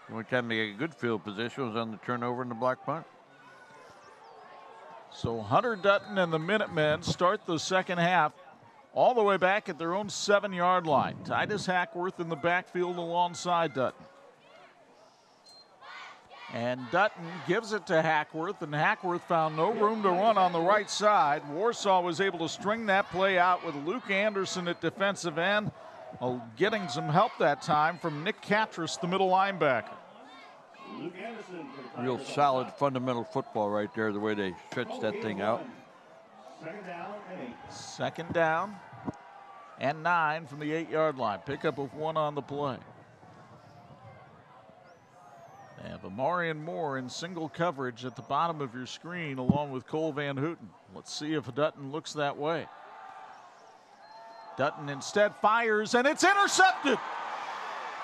The only time they got a good field position was on the turnover and the block punt. So Hunter Dutton and the Minutemen start the second half all the way back at their own 7-yard line. Titus Hackworth in the backfield alongside Dutton. And Dutton gives it to Hackworth, and Hackworth found no room to run on the right side. Warsaw was able to string that play out with Luke Anderson at defensive end, getting some help that time from Nick Catras, the middle linebacker. Real solid fundamental football right there, the way they stretched that thing out. Second down and 9 from the 8-yard line. Pickup of 1 on the play. They have Amarian Moore in single coverage at the bottom of your screen along with Cole Van Houten. Let's see if Dutton looks that way. Dutton instead fires, and it's intercepted.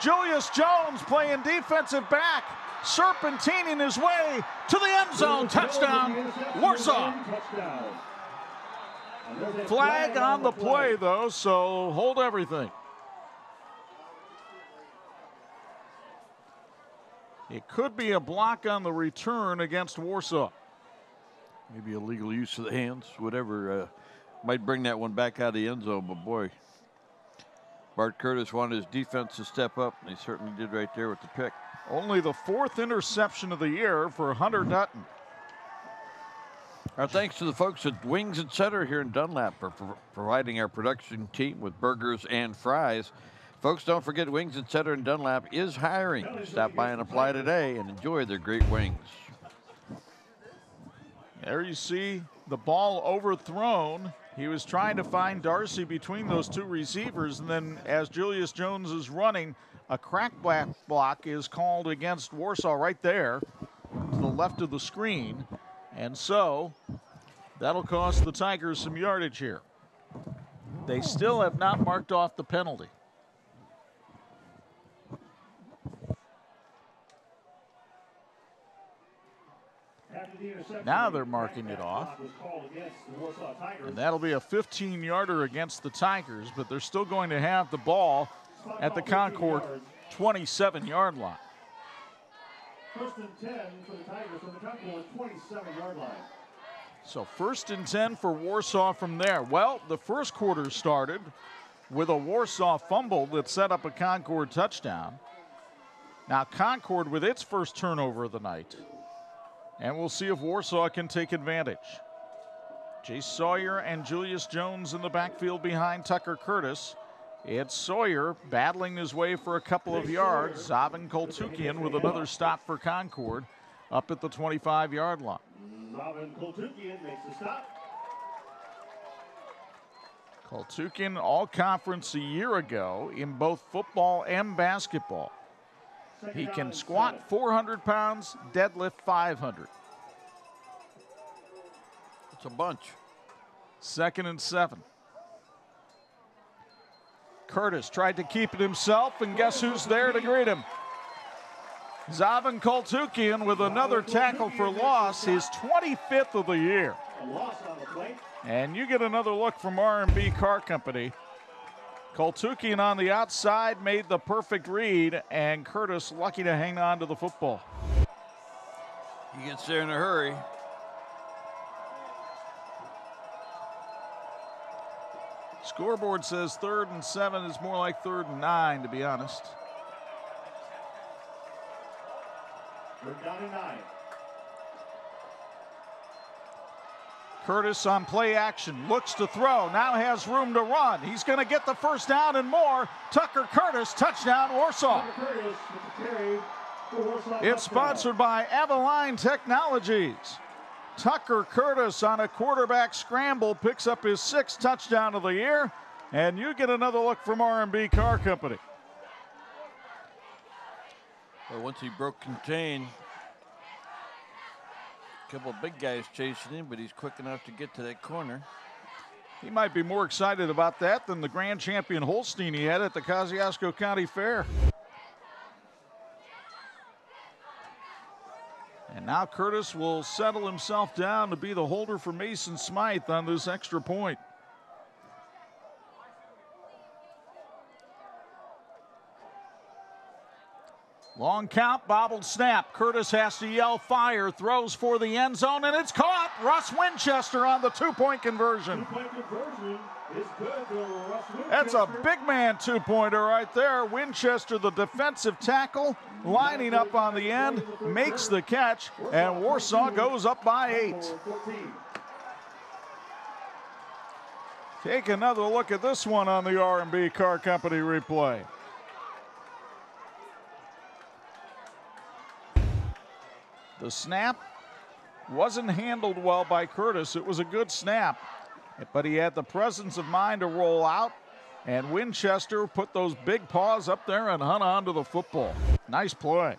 Julius Jones playing defensive back, serpentining his way to the end zone. Touchdown, Warsaw. Flag on the play, though, so hold everything. It could be a block on the return against Warsaw. Maybe illegal use of the hands, whatever. Might bring that one back out of the end zone, but boy, Bart Curtis wanted his defense to step up, and he certainly did right there with the pick. Only the 4th interception of the year for Hunter Dutton. Our thanks to the folks at Wings Etc. here in Dunlap for providing our production team with burgers and fries. Folks, don't forget Wings Etc. in Dunlap is hiring. Stop by and apply today and enjoy their great wings. There you see the ball overthrown. He was trying to find Darcy between those two receivers, and then as Julius Jones is running, a crackback block is called against Warsaw right there to the left of the screen. And so that'll cost the Tigers some yardage here. They still have not marked off the penalty. Now they're marking it off. And that'll be a 15-yarder against the Tigers, but they're still going to have the ball at the Concord 27-yard line. First and 10 for the Tigers from the Concord 27-yard line. So 1st and 10 for Warsaw from there. Well, the first quarter started with a Warsaw fumble that set up a Concord touchdown. Now Concord with its first turnover of the night. And we'll see if Warsaw can take advantage. Jay Sawyer and Julius Jones in the backfield behind Tucker Curtis. It's Sawyer battling his way for a couple of yards. Zavin Koltukian with another stop for Concord up at the 25-yard line. Zavin Koltukian makes the stop. Koltukian all-conference a year ago in both football and basketball. He can squat 400 pounds, deadlift 500. It's a bunch. 2nd and 7. Curtis tried to keep it himself, and guess who's there to greet him? Zavin Koltukian with another tackle for loss, his 25th of the year. And you get another look from R&B Car Company. Koltukian on the outside made the perfect read, and Curtis lucky to hang on to the football. He gets there in a hurry. Scoreboard says 3rd and 7 is more like 3rd and 9, to be honest. 3rd down and 9. Curtis on play action, looks to throw, now has room to run. He's going to get the first down and more. Tucker Curtis, touchdown Warsaw. It's sponsored by Avaline Technologies. Tucker Curtis on a quarterback scramble picks up his 6th touchdown of the year, and you get another look from R&B Car Company. Well, once he broke contain, a couple of big guys chasing him, but he's quick enough to get to that corner. He might be more excited about that than the grand champion Holstein he had at the Kosciuszko County Fair. And now Curtis will settle himself down to be the holder for Mason Smythe on this extra point. Long count, bobbled snap. Curtis has to yell fire, throws for the end zone, and it's caught. Russ Winchester on the 2-point conversion. 2-point conversion is good for Russ Winchester. That's a big man 2-pointer right there. Winchester, the defensive tackle, lining up on the end, makes the catch, and Warsaw goes up by 8. Take another look at this one on the R&B Car Company replay. The snap wasn't handled well by Curtis. It was a good snap, but he had the presence of mind to roll out, and Winchester put those big paws up there and hung on to the football. Nice play.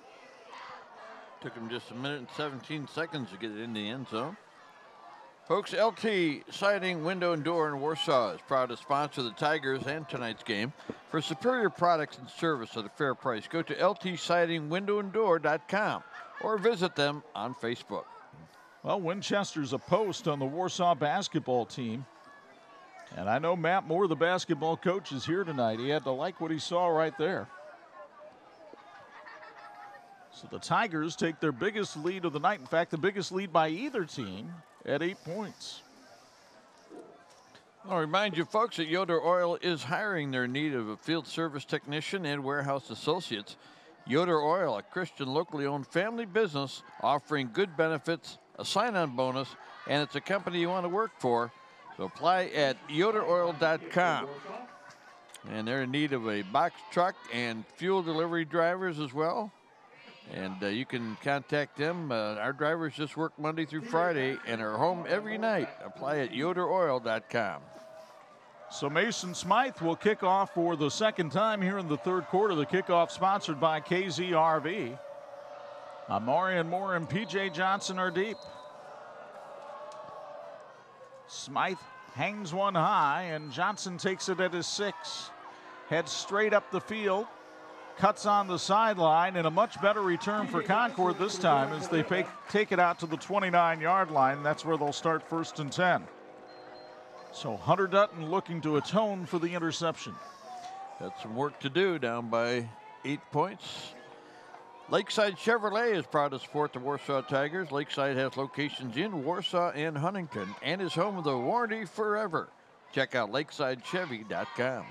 Took him just a minute and 17 seconds to get it in the end zone. Folks, LT Siding, Window and Door in Warsaw is proud to sponsor the Tigers and tonight's game. For superior products and service at a fair price, go to ltsidingwindowanddoor.com or visit them on Facebook. Well, Winchester's a post on the Warsaw basketball team. And I know Matt Moore, the basketball coach, is here tonight. He had to like what he saw right there. So the Tigers take their biggest lead of the night. In fact, the biggest lead by either team at 8 points. I'll remind you folks that Yoder Oil is hiring their need of a field service technician and warehouse associates. Yoder Oil, a Christian locally owned family business offering good benefits, a sign-on bonus, and it's a company you want to work for. So apply at yoderoil.com. And they're in need of a box truck and fuel delivery drivers as well. And you can contact them. Our drivers just work Monday through Friday and are home every night. Apply at yoderoil.com. So Mason Smythe will kick off for the second time here in the third quarter. The kickoff sponsored by KZRV. Marion Moore and PJ Johnson are deep. Smythe hangs one high, and Johnson takes it at his 6. Heads straight up the field. Cuts on the sideline, and a much better return for Concord this time as they take it out to the 29-yard line. That's where they'll start 1st and 10. So Hunter Dutton looking to atone for the interception. Got some work to do, down by 8 points. Lakeside Chevrolet is proud to support the Warsaw Tigers. Lakeside has locations in Warsaw and Huntington and is home of the warranty forever. Check out lakesidechevy.com.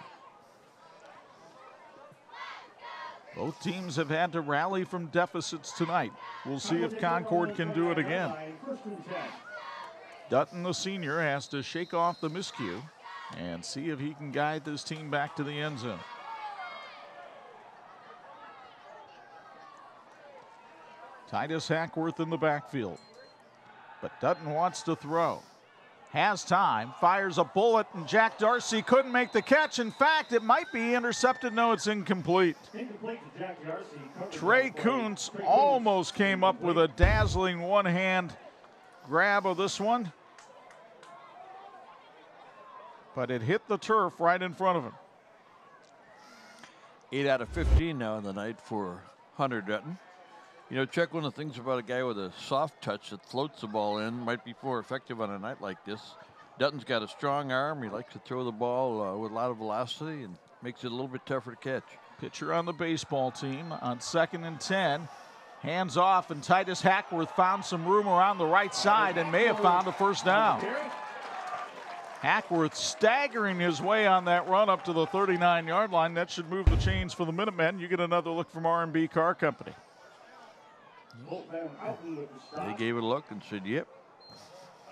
Both teams have had to rally from deficits tonight. We'll see if Concord can do it again. Dutton, the senior, has to shake off the miscue and see if he can guide this team back to the end zone. Titus Hackworth in the backfield, but Dutton wants to throw. Has time, fires a bullet, and Jack Darcy couldn't make the catch. In fact, it might be intercepted. No, it's incomplete. Incomplete to Jack Darcy. Trey Kuntz almost came up with a dazzling one-hand grab of this one, but it hit the turf right in front of him. 8 out of 15 now in the night for Hunter Dutton. You know, Chuck, one of the things about a guy with a soft touch that floats the ball in might be more effective on a night like this. Dutton's got a strong arm. He likes to throw the ball with a lot of velocity and makes it a little bit tougher to catch. Pitcher on the baseball team on 2nd and 10. Hands off, and Titus Hackworth found some room around the right side and may have found a first down. Hackworth staggering his way on that run up to the 39-yard line. That should move the chains for the Minutemen. You get another look from R&B Car Company. They gave it a look and said, yep.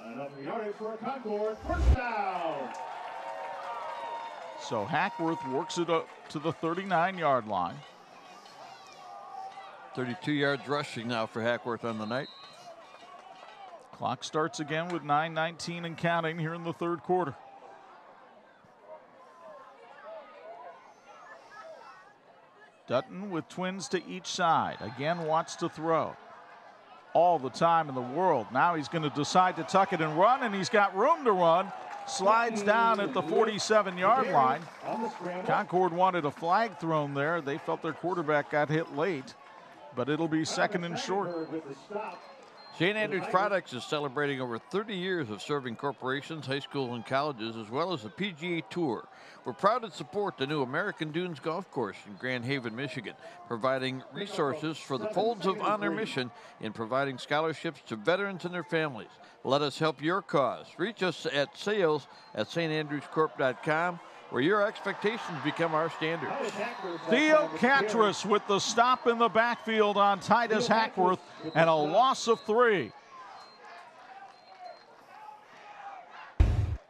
Enough yardage for Concord. First down. So Hackworth works it up to the 39-yard line. 32 yards rushing now for Hackworth on the night. Clock starts again with 9:19 and counting here in the third quarter. Dutton with twins to each side. Again wants to throw. All the time in the world. Now he's going to decide to tuck it and run, and he's got room to run. Slides down at the 47-yard line. Concord wanted a flag thrown there. They felt their quarterback got hit late, but it'll be 2nd and short. St. Andrews Products is celebrating over 30 years of serving corporations, high schools, and colleges, as well as the PGA Tour. We're proud to support the new American Dunes Golf Course in Grand Haven, Michigan, providing resources for the Folds of Honor mission in providing scholarships to veterans and their families. Let us help your cause. Reach us at sales@standrewscorp.com, where your expectations become our standards. Theo Catras with the stop in the backfield on Titus Hackworth and a loss of 3.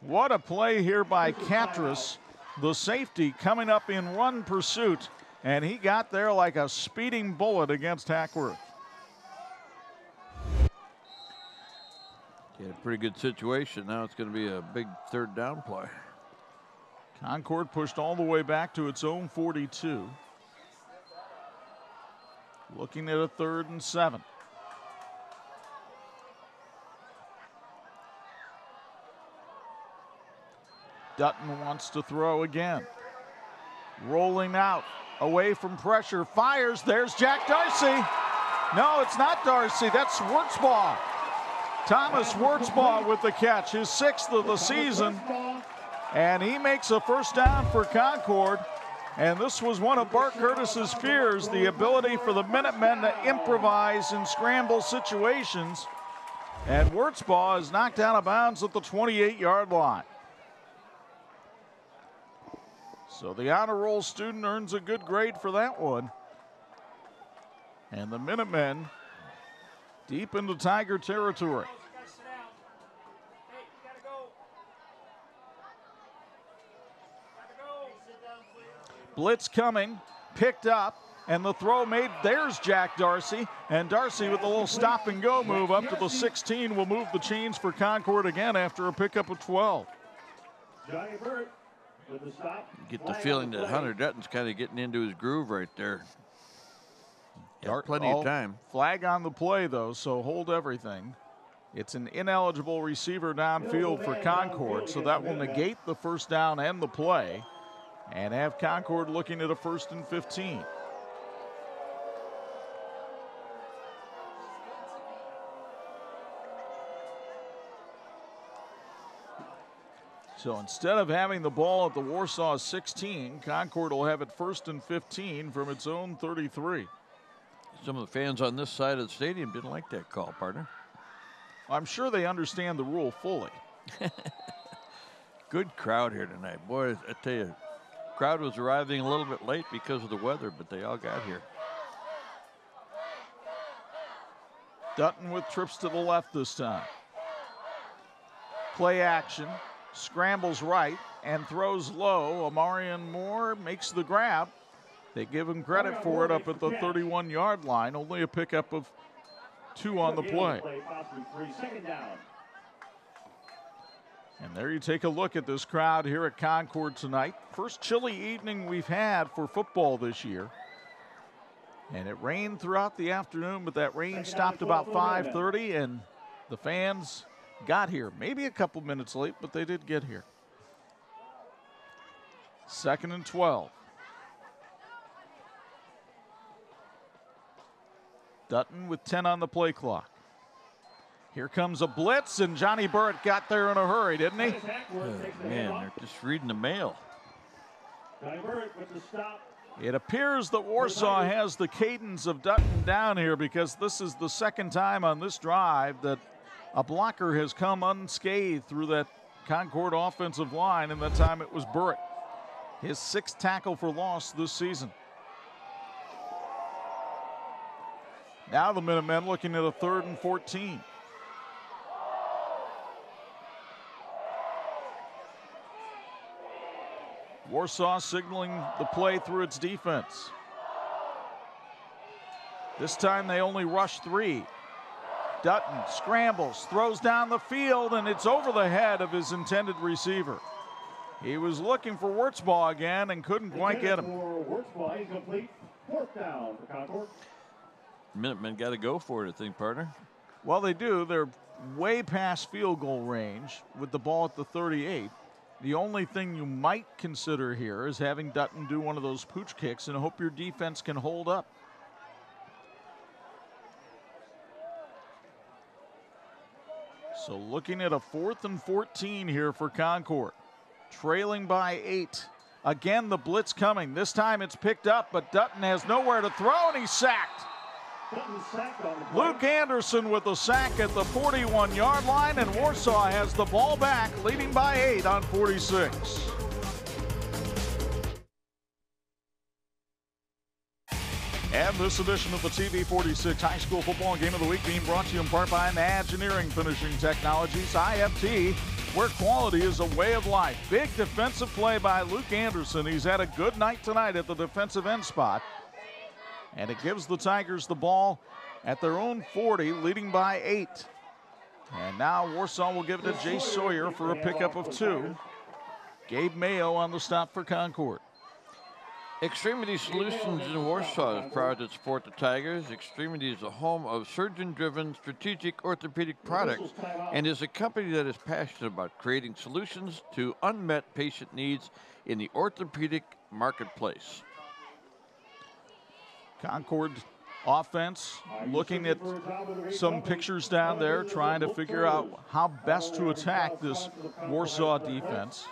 What a play here by Catras, the safety coming up in run pursuit, and he got there like a speeding bullet against Hackworth. Yeah, pretty good situation. Now it's going to be a big 3rd down play. Concord pushed all the way back to its own 42. Looking at a 3rd and 7. Dutton wants to throw again. Rolling out, away from pressure, fires. There's Jack Darcy. No, it's not Darcy. That's Wurtzbaugh. Thomas Wurtzbaugh with the catch, his 6th of the season. And he makes a first down for Concord And this was one of Bart Curtis's fears, the ability for the Minutemen to improvise in scramble situations. And Wurtzbaugh is knocked out of bounds at the 28-yard line. So the honor roll student earns a good grade for that one. And the Minutemen deep into Tiger territory. Blitz coming, picked up, and the throw made. There's Jack Darcy, and Darcy with a little stop and go move up to the 16 will move the chains for Concord again after a pickup of 12. You get the feeling that Hunter Dutton's kind of getting into his groove right there. Plenty of time. Flag on the play, though, so hold everything. It's an ineligible receiver downfield for Concord, so that will negate the first down and the play and have Concord looking at a 1st and 15. So instead of having the ball at the Warsaw 16, Concord will have it 1st and 15 from its own 33. Some of the fans on this side of the stadium didn't like that call, partner. I'm sure they understand the rule fully. Good crowd here tonight. Boy, I tell you, crowd was arriving a little bit late because of the weather, but they all got here. Dutton with trips to the left this time. Play action. Scrambles right and throws low. Amarian Moore makes the grab. They give him credit for it up at the 31-yard line. Only a pickup of 2 on the play. And there you take a look at this crowd here at Concord tonight. First chilly evening we've had for football this year. And it rained throughout the afternoon, but that rain stopped about 5:30, and the fans got here. Maybe a couple minutes late, but they did get here. 2nd and 12. Dutton with 10 on the play clock. Here comes a blitz, and Johnny Burrett got there in a hurry, didn't he? Oh, man, they're just reading the mail. It appears that Warsaw has the cadence of Dutton down here because this is the second time on this drive that a blocker has come unscathed through that Concord offensive line, and that time it was Burrett. His 6th tackle for loss this season. Now the Minutemen looking at a 3rd and 14. Warsaw signaling the play through its defense. This time they only rush 3. Dutton scrambles, throws down the field, and it's over the head of his intended receiver. He was looking for Wurtzbaugh again and couldn't quite get him. Minutemen got to go for it, I think, partner. Well, they do. They're way past field goal range with the ball at the 38. The only thing you might consider here is having Dutton do one of those pooch kicks and hope your defense can hold up. So looking at a 4th and 14 here for Concord. Trailing by 8. Again, the blitz coming. This time it's picked up, but Dutton has nowhere to throw, and he's sacked. Luke Anderson with the sack at the 41-yard line, and Warsaw has the ball back, leading by 8 on 46. And this edition of the TV 46 High School Football Game of the Week being brought to you in part by Imagineering Finishing Technologies, IFT, where quality is a way of life. Big defensive play by Luke Anderson. He's had a good night tonight at the defensive end spot. And it gives the Tigers the ball at their own 40, leading by 8. And now Warsaw will give it to Jay Sawyer for a pickup of 2. Gabe Mayo on the stop for Concord. Extremity Solutions in Warsaw is proud to support the Tigers. Extremity is a home of surgeon-driven strategic orthopedic products and is a company that is passionate about creating solutions to unmet patient needs in the orthopedic marketplace. Concord offense looking at some pictures down there, trying to figure out how best to attack this Warsaw defense.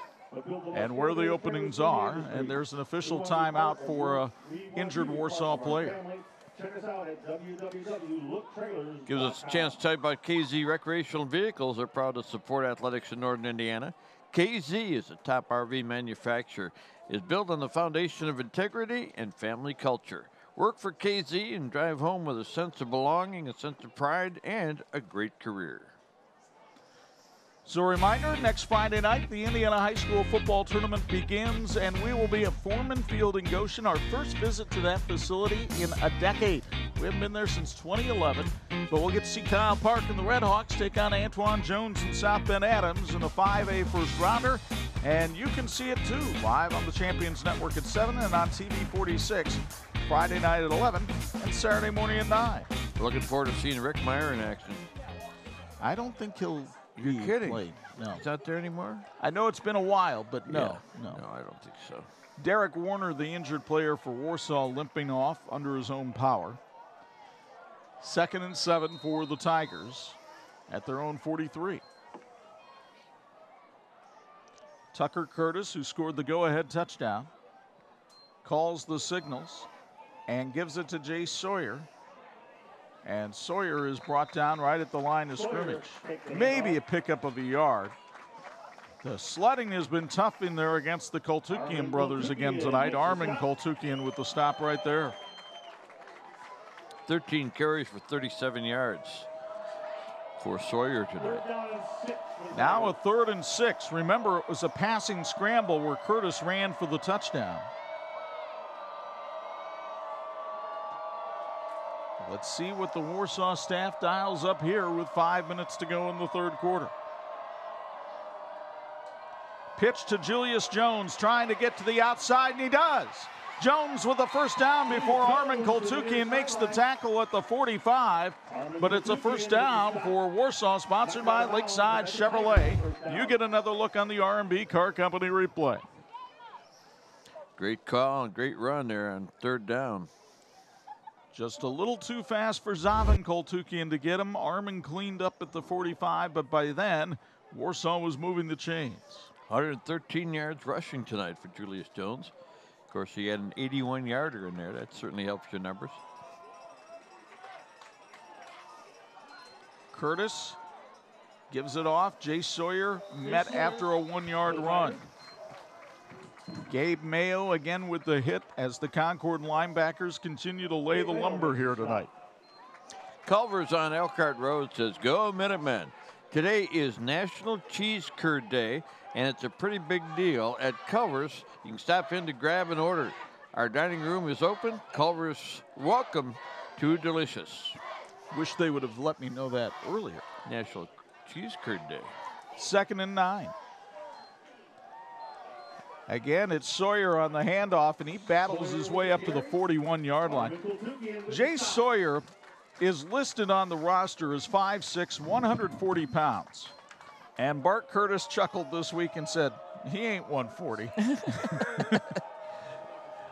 and where the openings are. And there's an official timeout for an injured Warsaw player. Gives us a chance to talk about KZ Recreational Vehicles. They're proud to support athletics in Northern Indiana. KZ is a top RV manufacturer. Is built on the foundation of integrity and family culture. Work for KZ and drive home with a sense of belonging, a sense of pride, and a great career. So a reminder, next Friday night, the Indiana High School football tournament begins, and we will be at Foreman Field in Goshen, our first visit to that facility in a decade. We haven't been there since 2011, but we'll get to see Kyle Park and the Redhawks take on Antoine Jones and South Bend Adams in a 5A first rounder, and you can see it too, live on the Champions Network at 7 and on TV 46, Friday night at 11 and Saturday morning at 9. We're looking forward to seeing Rick Meyer in action. I don't think he'll... You're kidding. Played. No. He's not there anymore? I know it's been a while, but no. No, I don't think so. Derek Warner, the injured player for Warsaw, limping off under his own power. 2nd and 7 for the Tigers at their own 43. Tucker Curtis, who scored the go-ahead touchdown, calls the signals and gives it to Jay Sawyer. And Sawyer is brought down right at the line of scrimmage. Maybe a pickup of a yard. The sledding has been tough in there against the Koltukian brothers again tonight. Armin Koltukian with the stop right there. 13 carries for 37 yards for Sawyer tonight. Now a 3rd and 6. Remember, it was a passing scramble where Curtis ran for the touchdown. Let's see what the Warsaw staff dials up here with 5 minutes to go in the 3rd quarter. Pitch to Julius Jones, trying to get to the outside, and he does. Jones with the first down before Armin Koltukian makes the tackle at the 45, but it's a first down for Warsaw, sponsored by Lakeside Chevrolet. You get another look on the R&B Car Company replay. Great call and great run there on 3rd down. Just a little too fast for Zavan Koltukian to get him. Armin cleaned up at the 45, but by then, Warsaw was moving the chains. 113 yards rushing tonight for Julius Jones. Of course, he had an 81-yarder in there. That certainly helps your numbers. Curtis gives it off. Jay Sawyer met after a 1-yard run. Gabe Mayo again with the hit as the Concord linebackers continue to lay the lumber here tonight. Culver's on Elkhart Road says, "Go Minutemen. Today is National Cheese Curd Day, and it's a pretty big deal at Culver's. You can stop in to grab an order. Our dining room is open. Culver's, welcome to Delicious." Wish they would have let me know that earlier. National Cheese Curd Day. 2nd and 9. Again, it's Sawyer on the handoff, and he battles his way up to the 41-yard line. Jay Sawyer is listed on the roster as 5'6", 140 pounds. And Bart Curtis chuckled this week and said, he ain't 140.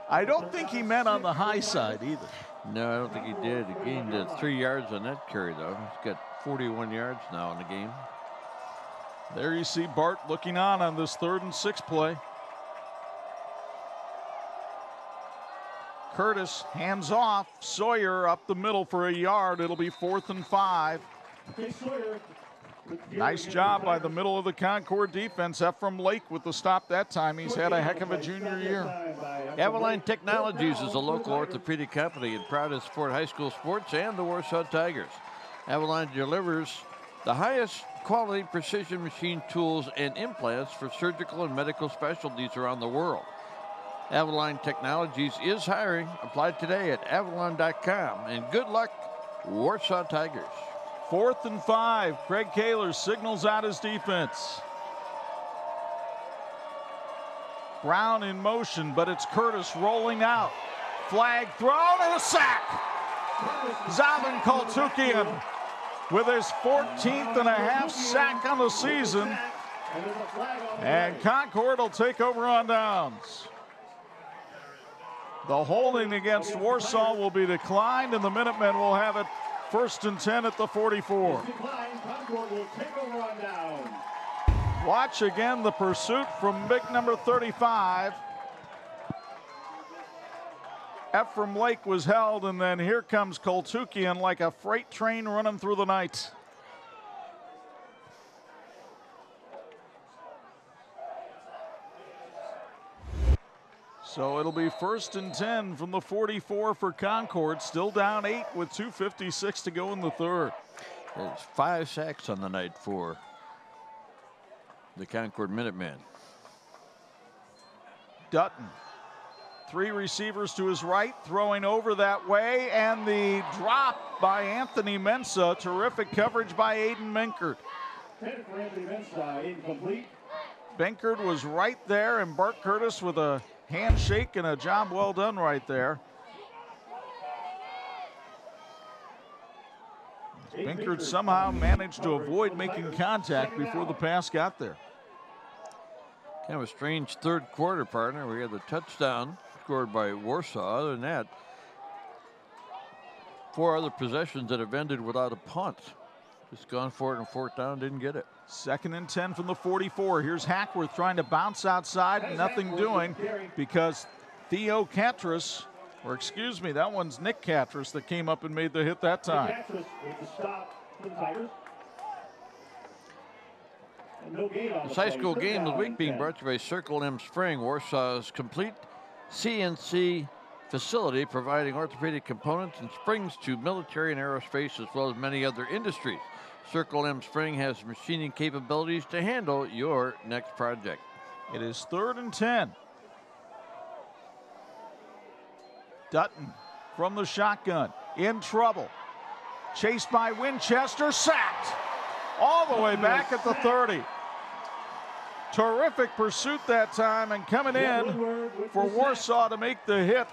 I don't think he meant on the high side either. No, I don't think he did. He gained 3 yards on that carry, though. He's got 41 yards now in the game. There you see Bart looking on this 3rd and 6 play. Curtis hands off. Sawyer up the middle for a yard. It'll be 4th and 5. Nice job by the middle of the Concord defense. Ephraim Lake with the stop that time. He's had a heck of a junior year. Avalon Technologies is a local orthopedic company and proud to support high school sports and the Warsaw Tigers. Avalon delivers the highest quality precision machine tools and implants for surgical and medical specialties around the world. Avalon Technologies is hiring. Apply today at avalon.com. And good luck, Warsaw Tigers. 4th and 5. Craig Kaler signals out his defense. Brown in motion, but it's Curtis rolling out. Flag thrown and a sack. Zavan Koltukian with his 14th and a half sack on the season. And Concord will take over on downs. The holding against Warsaw will be declined, and the Minutemen will have it 1st and 10 at the 44. Watch again the pursuit from big number 35. Ephraim Lake was held, and then here comes Koltukian like a freight train running through the night. So it'll be 1st and 10 from the 44 for Concord. Still down 8 with 2:56 to go in the third. There's 5 sacks on the night for the Concord Minutemen. Dutton, 3 receivers to his right, throwing over that way, and the drop by Anthony Mensah. Terrific coverage by Aiden Benkert. 10 for Anthony Mensah, incomplete. Benkert was right there, and Bart Curtis with a handshake and a job well done right there. Benkert somehow managed to avoid making contact before the pass got there. Kind of a strange third quarter, partner. We had the touchdown scored by Warsaw. Other than that, 4 other possessions that have ended without a punt. Just gone for it on 4th down, didn't get it. 2nd and 10 from the 44. Here's Hackworth trying to bounce outside, nothing doing because Theo Catras, or excuse me, that one's Nick Catras that came up and made the hit that time. This high school game of the week being brought to you by Circle M Spring, Warsaw's complete CNC facility, providing orthopedic components and springs to military and aerospace as well as many other industries. Circle M Spring has machining capabilities to handle your next project. It is 3rd and 10. Dutton from the shotgun, in trouble. Chased by Winchester, sacked. All the way back at the 30. Terrific pursuit that time, and coming in for Warsaw to make the hit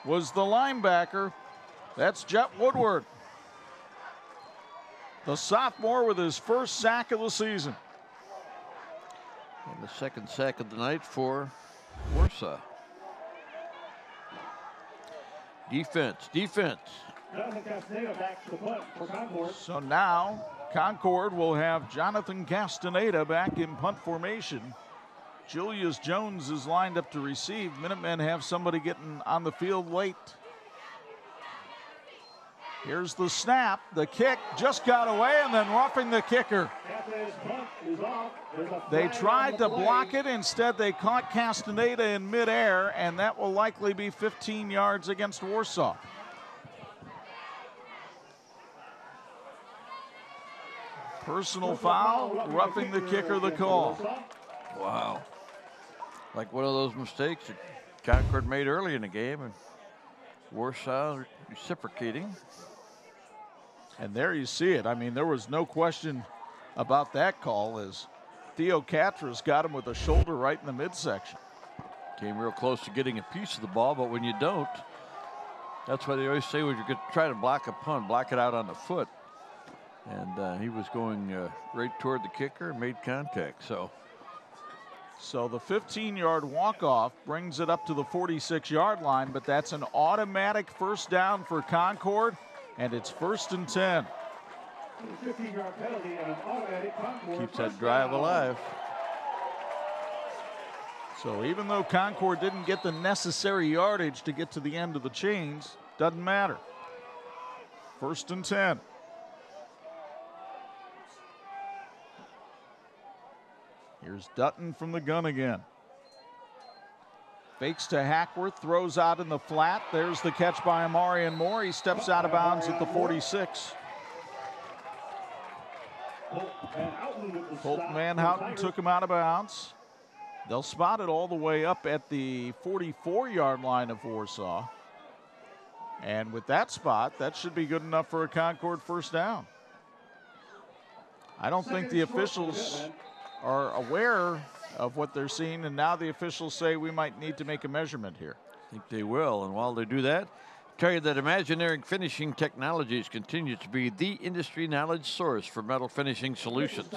was the linebacker. That's Jet Woodward, the sophomore with his first sack of the season. And the 2nd sack of the night for Warsaw. Defense. So now Concord will have Jonathan Castaneda back in punt formation. Julius Jones is lined up to receive. Minutemen have somebody getting on the field late. Here's the snap. The kick just got away, and then roughing the kicker. They tried to block it. Instead, they caught Castaneda in midair, and that will likely be 15 yards against Warsaw. Personal foul, roughing the kicker, the call. Wow. Like one of those mistakes that Concord made early in the game, and Warsaw reciprocating. And there you see it. I mean, there was no question about that call as Theo Catras got him with a shoulder right in the midsection. Came real close to getting a piece of the ball, but when you don't, that's why they always say when you're going to try to block a punt, block it out on the foot. And he was going right toward the kicker and made contact. So the 15-yard walk-off brings it up to the 46-yard line, but that's an automatic first down for Concord, and it's 1st and 10. 15-yard penalty and an automatic Concord keeps that drive alive. So even though Concord didn't get the necessary yardage to get to the end of the chains, doesn't matter. 1st and 10. Here's Dutton from the gun again. Fakes to Hackworth, throws out in the flat. There's the catch by Amarian Moore. He steps out of bounds at the 46. Holt Van Houten took him out of bounds. They'll spot it all the way up at the 44-yard line of Warsaw. And with that spot, that should be good enough for a Concord first down. I don't think the officials are aware of what they're seeing, and now the officials say we might need to make a measurement here. I think they will, and while they do that, tell you that Imaginary Finishing Technologies continues to be the industry knowledge source for metal finishing solutions.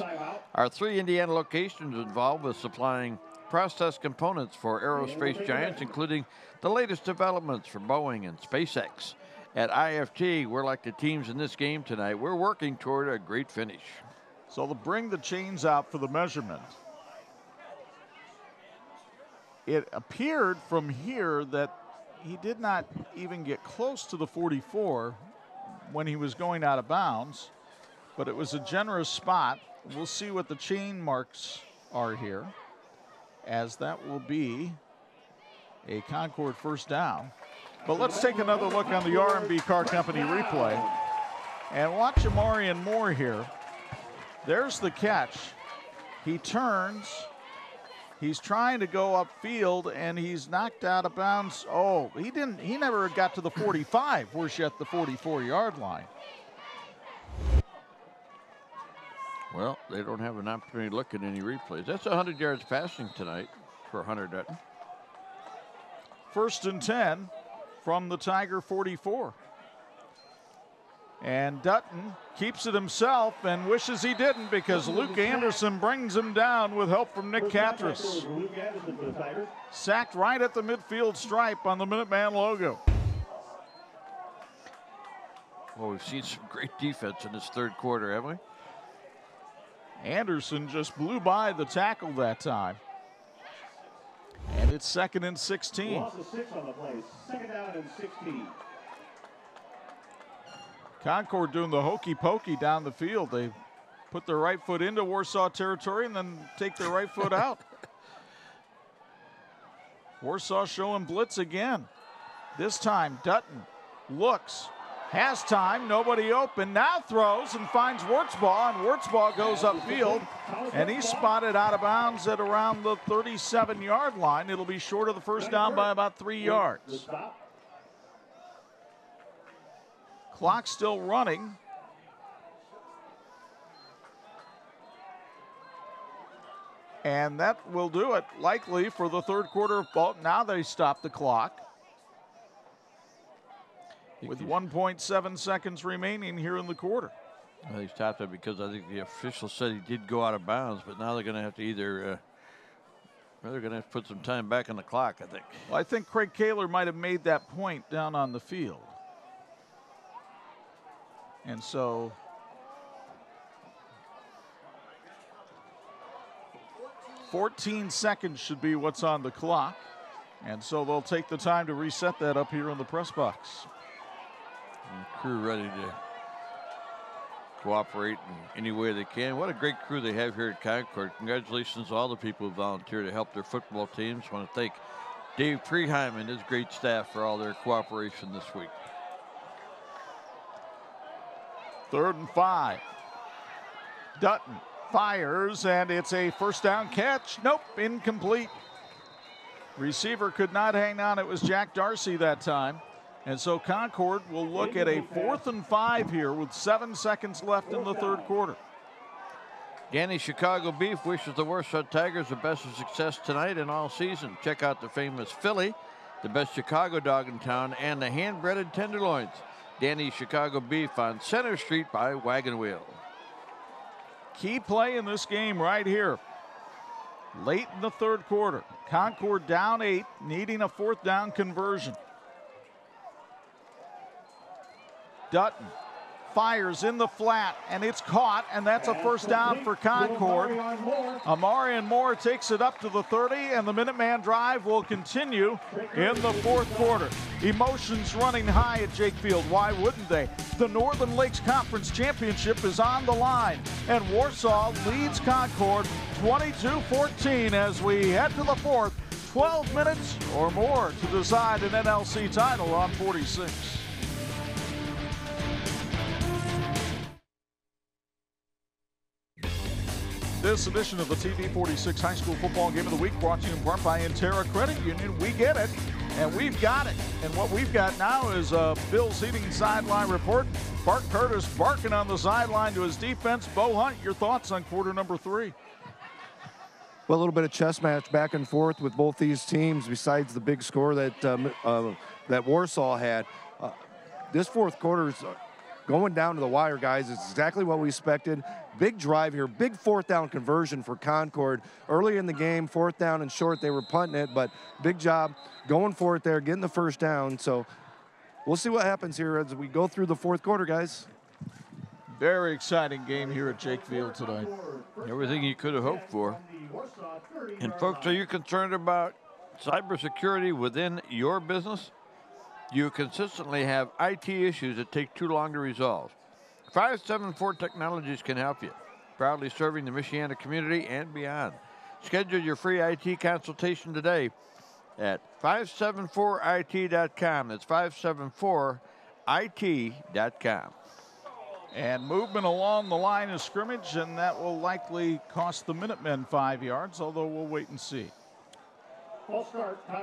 Our 3 Indiana locations involved with supplying process components for aerospace giants, including the latest developments for Boeing and SpaceX. At IFT, we're like the teams in this game tonight. We're working toward a great finish. So they'll bring the chains out for the measurement. It appeared from here that he did not even get close to the 44 when he was going out of bounds, but it was a generous spot. We'll see what the chain marks are here, as that will be a Concord first down. But let's take another look on the R&B Car Company replay and watch Amarian Moore here. There's the catch. He turns. He's trying to go upfield, and he's knocked out of bounds. Oh, he never got to the 45. Worse yet, the 44-yard line. Well, they don't have an opportunity to look at any replays. That's 100 yards passing tonight for Hunter Dutton. 1st and 10 from the Tiger 44. And Dutton keeps it himself and wishes he didn't, because Luke Anderson brings him down with help from Nick Catras. Sacked right at the midfield stripe on the Minuteman logo. Well, we've seen some great defense in this third quarter, haven't we? Anderson just blew by the tackle that time. And it's 2nd and 16. Loss of 6 on the play. 2nd down and 16. Concord doing the hokey pokey down the field. They put their right foot into Warsaw territory and then take their right foot out. Warsaw showing blitz again. This time Dutton looks, has time, nobody open, now throws and finds Wurtzbaugh, and Wurtzbaugh goes upfield, and he's spotted out of bounds at around the 37-yard line. It'll be short of the first down by about 3 yards. Clock still running. And that will do it, likely, for the third quarter of ball. Now they stop the clock with 1.7 seconds remaining here in the quarter. Well, he stopped it because I think the official said he did go out of bounds, but now they're going to have to either they're going to have to put some time back on the clock, I think. Well, I think Craig Kaler might have made that point down on the field. And so 14 seconds should be what's on the clock. And so they'll take the time to reset that up here in the press box. And the crew ready to cooperate in any way they can. What a great crew they have here at Concord. Congratulations to all the people who volunteer to help their football teams. I want to thank Dave Preheim and his great staff for all their cooperation this week. 3rd and 5. Dutton fires, and it's a first down catch. Nope, incomplete. Receiver could not hang on. It was Jack Darcy that time. And so Concord will look at a 4th and 5 here with 7 seconds left in the third quarter. Danny Chicago Beef wishes the Warsaw Tigers the best of success tonight and all season. Check out the famous Philly, the best Chicago dog in town, and the hand-breaded tenderloins. Danny Chicago Beef on Center Street by Wagon Wheel. Key play in this game right here. Late in the third quarter. Concord down 8, needing a 4th down conversion. Dutton fires in the flat, and it's caught, and that's a first down for Concord. Amarian Moore takes it up to the 30, and the Minuteman drive will continue in the fourth quarter. Emotions running high at Jake Field. Why wouldn't they? The Northern Lakes Conference Championship is on the line, and Warsaw leads Concord 22-14 as we head to the fourth. 12 minutes or more to decide an NLC title on 46. This edition of the TV 46 High School Football Game of the Week brought to you in part by Intera Credit Union. We get it, and we've got it. And what we've got now is a Bill's Heating sideline report. Bart Curtis barking on the sideline to his defense. Bo Hunt, your thoughts on quarter number 3? Well, a little bit of chess match back and forth with both these teams besides the big score that that Warsaw had. This fourth quarter is going down to the wire, guys. It's exactly what we expected. Big drive here, big 4th down conversion for Concord. Early in the game, 4th down and short, they were punting it, but big job going for it there, getting the first down. So we'll see what happens here as we go through the fourth quarter, guys. Very exciting game here at Jake Field tonight. Everything you could have hoped for. And folks, are you concerned about cybersecurity within your business? You consistently have IT issues that take too long to resolve. 574 Technologies can help you, proudly serving the Michiana community and beyond. Schedule your free IT consultation today at 574it.com. That's 574it.com. And movement along the line of scrimmage, and that will likely cost the Minutemen 5 yards, although we'll wait and see.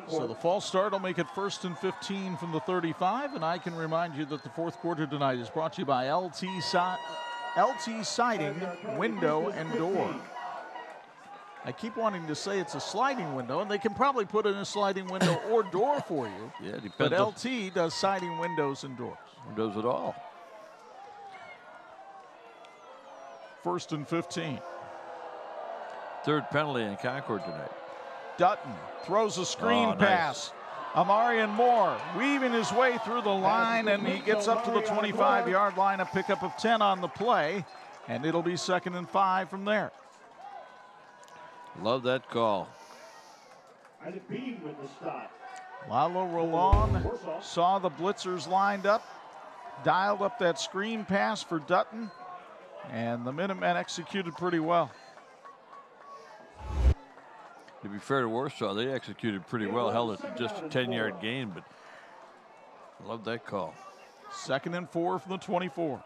So the false start will make it 1st and 15 from the 35, and I can remind you that the fourth quarter tonight is brought to you by LT Siding, Window and Door. I keep wanting to say it's a sliding window, and they can probably put in a sliding window or door for you. Yeah, depends. But LT does siding windows and doors. Does it all. 1st and 15. Third penalty in Concord tonight. Dutton throws a screen pass. Amarian Moore weaving his way through the line, and he gets up to the 25-yard line, a pickup of 10 on the play, and it'll be 2nd and 5 from there. Love that call. Lalo Rolon saw the blitzers lined up, dialed up that screen pass for Dutton, and the Minutemen executed pretty well. To be fair to Warsaw, they executed pretty well, held it to just a 10-yard gain, but I love that call. 2nd and 4 from the 24.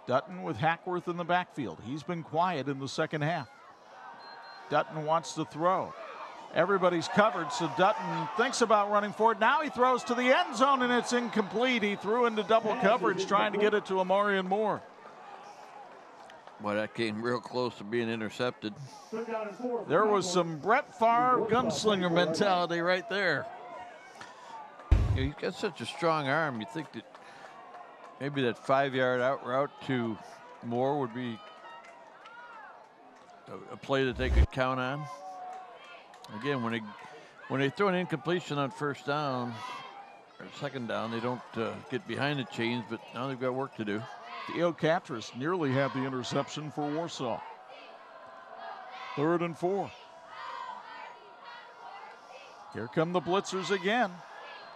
Dutton with Hackworth in the backfield. He's been quiet in the second half. Dutton wants to throw. Everybody's covered, so Dutton thinks about running forward. Now he throws to the end zone, and it's incomplete. He threw into double coverage trying to get it to Amarian Moore. Boy, that came real close to being intercepted. There was some Brett Favre gunslinger mentality right there. Yeah, he's got such a strong arm. You think that maybe that 5-yard out route to Moore would be a play that they could count on. Again, when they throw an incompletion on first down or second down, they don't get behind the chains, but now they've got work to do. Theo Catras nearly had the interception for Warsaw. 3rd and 4. Here come the blitzers again.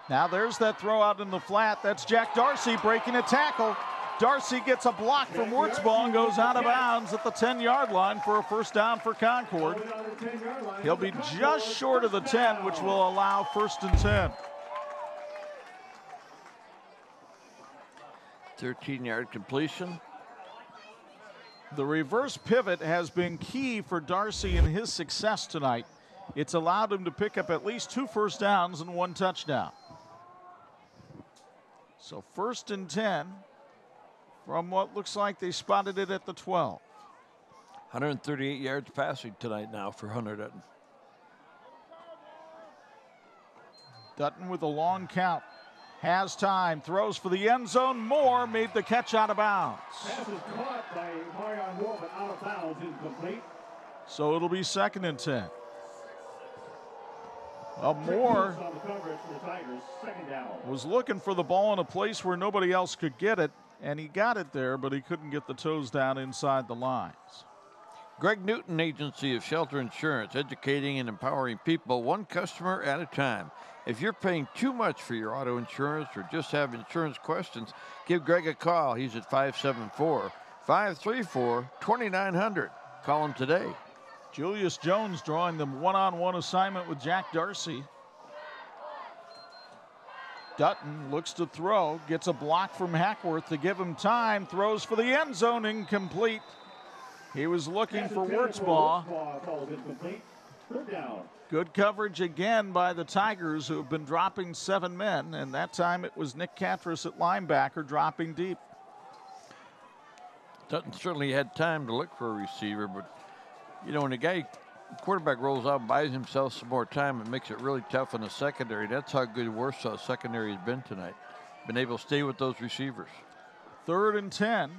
Now there's that throw out in the flat. That's Jack Darcy breaking a tackle. Darcy gets a block from Wurtzball and goes out of bounds at the 10-yard line for a first down for Concord. He'll be just short of the 10, which will allow 1st and 10. 13-yard completion. The reverse pivot has been key for Darcy in his success tonight. It's allowed him to pick up at least 2 first downs and 1 touchdown. So 1st and 10 from what looks like they spotted it at the 12. 138 yards passing tonight now for Hunter Dutton. Dutton with a long count. Has time, throws for the end zone. Moore made the catch out of bounds. Pass is caught by Marion Moore, but out of bounds, incomplete. So it'll be 2nd and 10. Well, Moore was looking for the ball in a place where nobody else could get it, and he got it there, but he couldn't get the toes down inside the lines. Greg Newton Agency of Shelter Insurance, educating and empowering people one customer at a time. If you're paying too much for your auto insurance or just have insurance questions, give Greg a call. He's at 574-534-2900. Call him today. Julius Jones drawing the one-on-one assignment with Jack Darcy. Dutton looks to throw, gets a block from Hackworth to give him time, throws for the end zone, incomplete. He was looking for Wurtzball. Good coverage again by the Tigers, who have been dropping 7 men, and that time it was Nick Catras at linebacker dropping deep. Dutton certainly had time to look for a receiver, but you know, when the quarterback rolls out and buys himself some more time, it makes it really tough in the secondary. That's how good Warsaw's secondary has been tonight. Been able to stay with those receivers. 3rd and 10.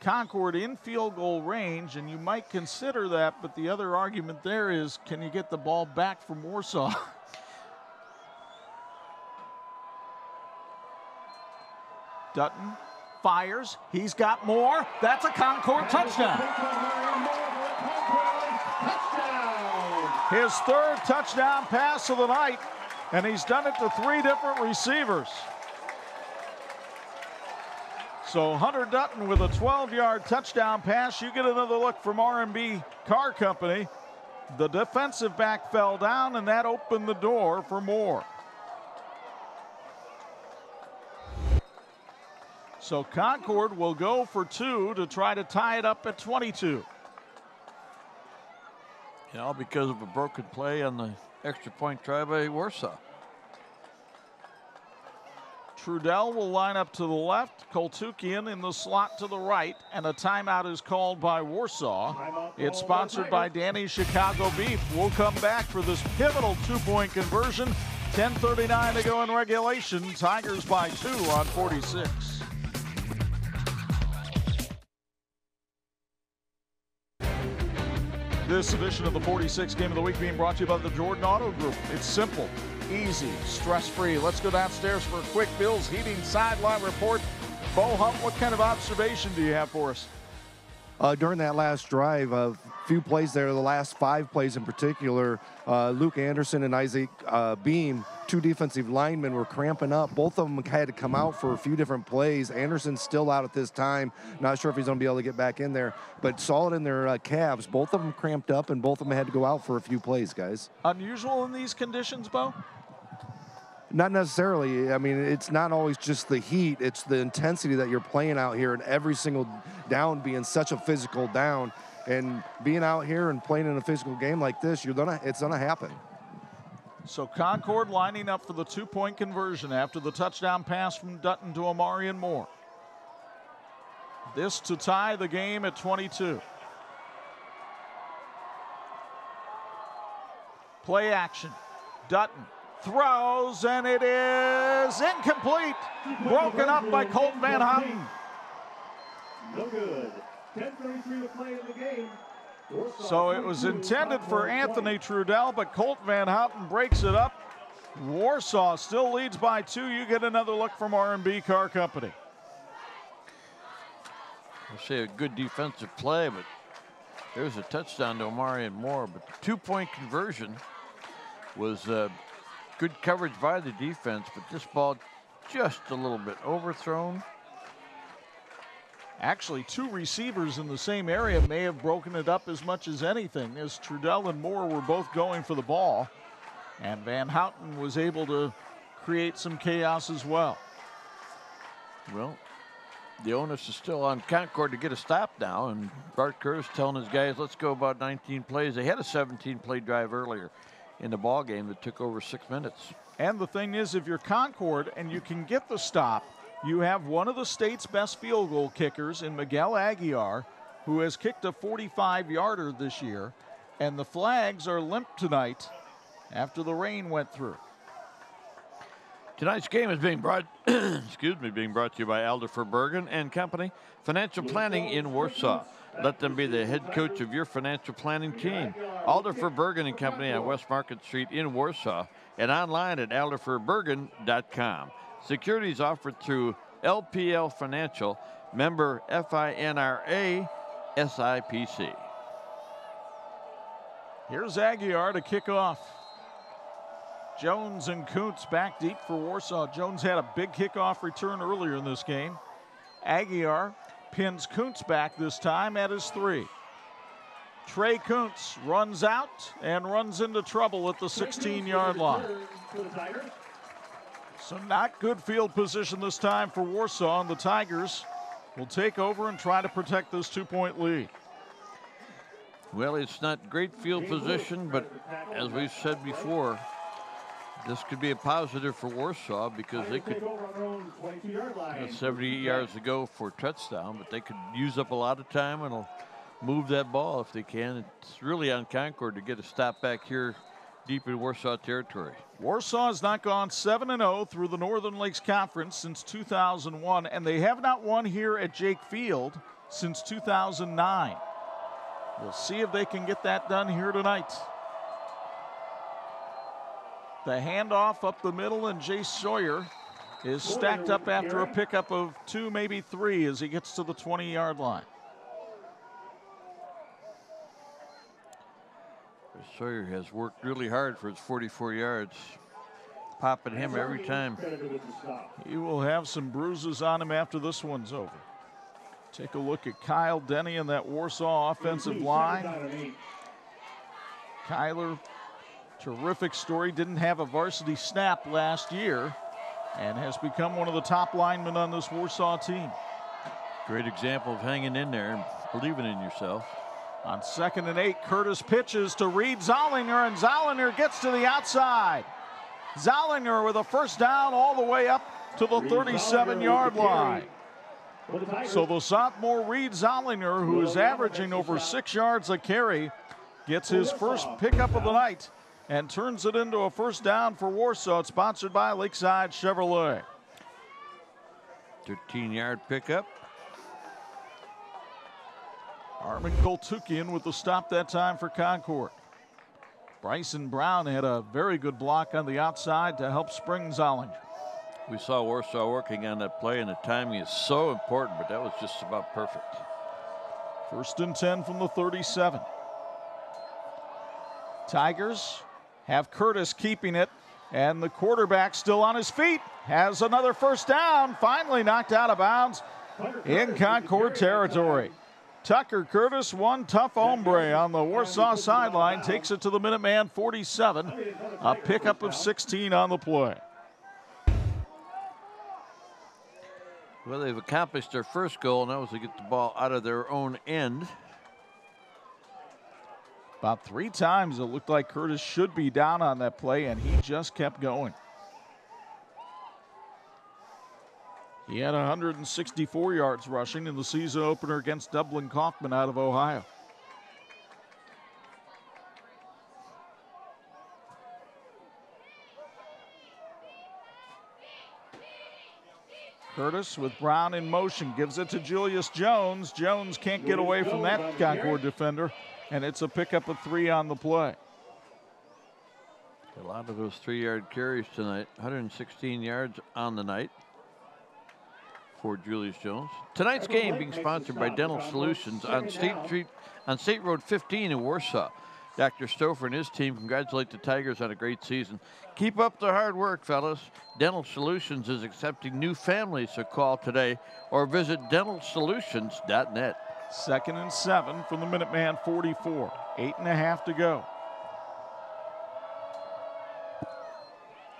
Concord in field goal range, and you might consider that, but the other argument there is, can you get the ball back from Warsaw? Dutton fires. He's got more. That's a Concord touchdown. His third touchdown pass of the night, and he's done it to 3 different receivers. So Hunter Dutton with a 12-yard touchdown pass. You get another look from R&B Car Company. The defensive back fell down, and that opened the door for more. So Concord will go for 2 to try to tie it up at 22. All because of a broken play on the extra point try by Warsaw. Trudell will line up to the left, Koltukian in the slot to the right, and a timeout is called by Warsaw. It's sponsored by Danny's Chicago Beef. We'll come back for this pivotal 2-point conversion. 10:39 to go in regulation. Tigers by 2 on 46. This edition of the 46 Game of the Week being brought to you by the Jordan Auto Group. It's simple, easy, stress-free. Let's go downstairs for a quick Bills Heating sideline report. Bo Hunt, what kind of observation do you have for us? During that last drive, a few plays there, the last 5 plays in particular, Luke Anderson and Isaac Beam, 2 defensive linemen, were cramping up. Both of them had to come out for a few different plays. Anderson's still out at this time. Not sure if he's going to be able to get back in there, but solid in their calves. Both of them cramped up, and both of them had to go out for a few plays, guys. Unusual in these conditions, Bo? Not necessarily. I mean, it's not always just the heat. It's the intensity that you're playing out here, and every single down being such a physical down. And being out here and playing in a physical game like this, it's gonna happen. So Concord lining up for the 2-point conversion after the touchdown pass from Dutton to Amarian Moore. This to tie the game at 22. Play action. Dutton throws, and it is incomplete. Broken up by Colt Van Houten. No good. 10:33 to play in the game. So it was intended for Anthony Trudell, but Colt Van Houten breaks it up. Warsaw still leads by 2. You get another look from R&B Car Company. I'll say a good defensive play, but there's a touchdown to Amarian Moore. But the 2-point conversion was good coverage by the defense, but this ball just a little bit overthrown. Actually, 2 receivers in the same area may have broken it up as much as anything, as Trudell and Moore were both going for the ball. And Van Houten was able to create some chaos as well. Well, the onus is still on Concord to get a stop now, and Bart Curtis telling his guys, let's go about 19 plays. They had a 17-play drive earlier in the ball game that took over 6 minutes. And the thing is, if you're Concord and you can get the stop, you have one of the state's best field goal kickers in Miguel Aguiar, who has kicked a 45-yarder this year, and the flags are limp tonight after the rain went through. Tonight's game is being brought, being brought to you by Alderfer Bergen and Company, Financial Planning in Warsaw. Let them be the head coach of your financial planning team. Alderfer Bergen and Company on West Market Street in Warsaw and online at alderferbergen.com. Securities offered through LPL Financial, member FINRA, SIPC. Here's Aguiar to kick off. Jones and Kuntz back deep for Warsaw. Jones had a big kickoff return earlier in this game. Aguiar pins Kuntz back this time at his 3. Trey Kuntz runs out and runs into trouble at the 16-yard line. So not good field position this time for Warsaw, and the Tigers will take over and try to protect this 2-point lead. Well, it's not great field position, but as we've said before, this could be a positive for Warsaw because they could 78 yards to go for a touchdown, but they could use up a lot of time and move that ball if they can. It's really on Concord to get a stop back here deep in Warsaw territory. Warsaw has not gone 7-0 through the Northern Lakes Conference since 2001, and they have not won here at Jake Field since 2009. We'll see if they can get that done here tonight. The handoff up the middle, and Jace Sawyer is stacked up after a pickup of 2, maybe 3 as he gets to the 20-yard line. Sawyer has worked really hard for his 44 yards. Popping him every time. He will have some bruises on him after this one's over. Take a look at Kyle Denny and that Warsaw offensive line. Kyler, terrific story, didn't have a varsity snap last year and has become one of the top linemen on this Warsaw team. Great example of hanging in there and believing in yourself. On 2nd and 8, Curtis pitches to Reed Zollinger, and Zollinger gets to the outside. Zollinger with a first down all the way up to the 37-yard line. So the sophomore Reed Zollinger, who is averaging over 6 yards a carry, gets his first pickup of the night and turns it into a first down for Warsaw. It's sponsored by Lakeside Chevrolet. 13-yard pickup. Armin Koltukian with the stop that time for Concord. Bryson Brown had a very good block on the outside to help spring Zollinger. We saw Warsaw working on that play, and the timing is so important, but that was just about perfect. 1st and 10 from the 37. Tigers have Curtis keeping it, and the quarterback still on his feet. Has another first down, finally knocked out of bounds in Concord territory. Tucker Curtis, one tough hombre on the Warsaw sideline, takes it to the Minuteman 47. A pickup of 16 on the play. Well, they've accomplished their first goal, and that was to get the ball out of their own end. About 3 times it looked like Curtis should be down on that play, and he just kept going. He had 164 yards rushing in the season opener against Dublin Kaufman out of Ohio. Curtis with Brown in motion, gives it to Julius Jones. Jones can't get away from that Concord defender, and it's a pickup of 3 on the play. A lot of those 3-yard carries tonight, 116 yards on the night for Julius Jones. Tonight's game being sponsored by Dental Solutions on State Road 15 in Warsaw. Dr. Stouffer and his team congratulate the Tigers on a great season. Keep up the hard work, fellas. Dental Solutions is accepting new families, so call today or visit dentalsolutions.net. 2nd and 7 from the Minuteman 44. 8.5 to go.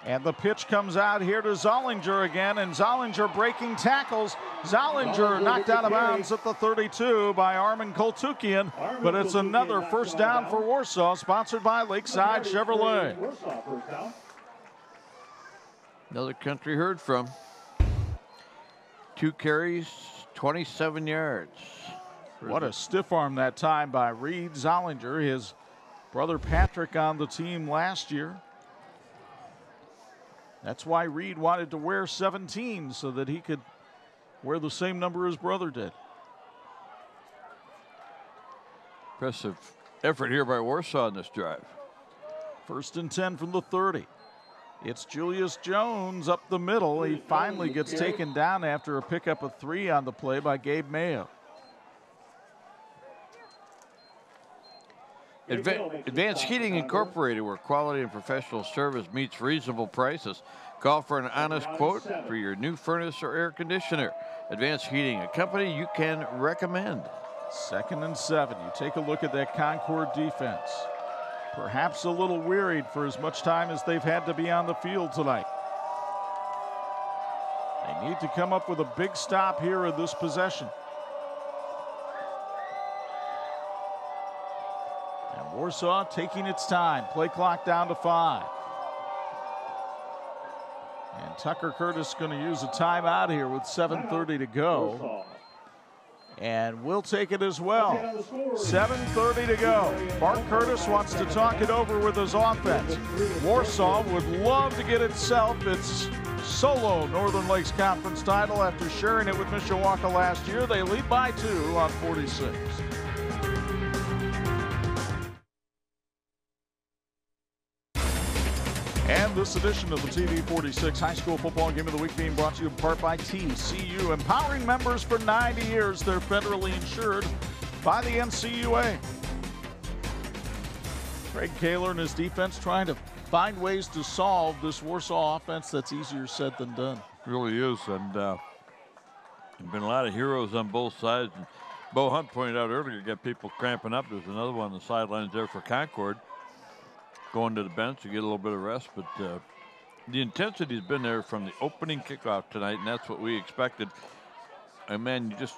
And the pitch comes out here to Zollinger again, and Zollinger breaking tackles. Zollinger knocked out of bounds at the 32 by Armin Koltukian, but it's another first down for Warsaw, sponsored by Lakeside Chevrolet. Another country heard from. 2 carries, 27 yards. What a stiff arm that time by Reed Zollinger, his brother Patrick on the team last year. That's why Reed wanted to wear 17, so that he could wear the same number his brother did. Impressive effort here by Warsaw in this drive. 1st and 10 from the 30. It's Julius Jones up the middle. He finally gets taken down after a pickup of 3 on the play by Gabe Mayo. Advanced Heating Incorporated, where quality and professional service meets reasonable prices. Call for an honest quote for your new furnace or air conditioner. Advanced Heating, a company you can recommend. 2nd and 7. You take a look at that Concord defense. Perhaps a little wearied for as much time as they've had to be on the field tonight. They need to come up with a big stop here in this possession. Warsaw taking its time. Play clock down to 5. And Tucker Curtis going to use a timeout here with 7:30 to go. And we'll take it as well. 7:30 to go. Bart Curtis wants to talk it over with his offense. Warsaw would love to get itself its solo Northern Lakes Conference title after sharing it with Mishawaka last year. They lead by 2 on 46. And this edition of the TV46 High School Football Game of the Week being brought to you in part by TCU, empowering members for 90 years. They're federally insured by the NCUA. Craig Kaler and his defense trying to find ways to solve this Warsaw offense that's easier said than done. It really is, and there's been a lot of heroes on both sides. And Bo Hunt pointed out earlier, you got people cramping up. There's another one on the sidelines there for Concord. Going to the bench to get a little bit of rest, but the intensity has been there from the opening kickoff tonight, and that's what we expected. And man, you just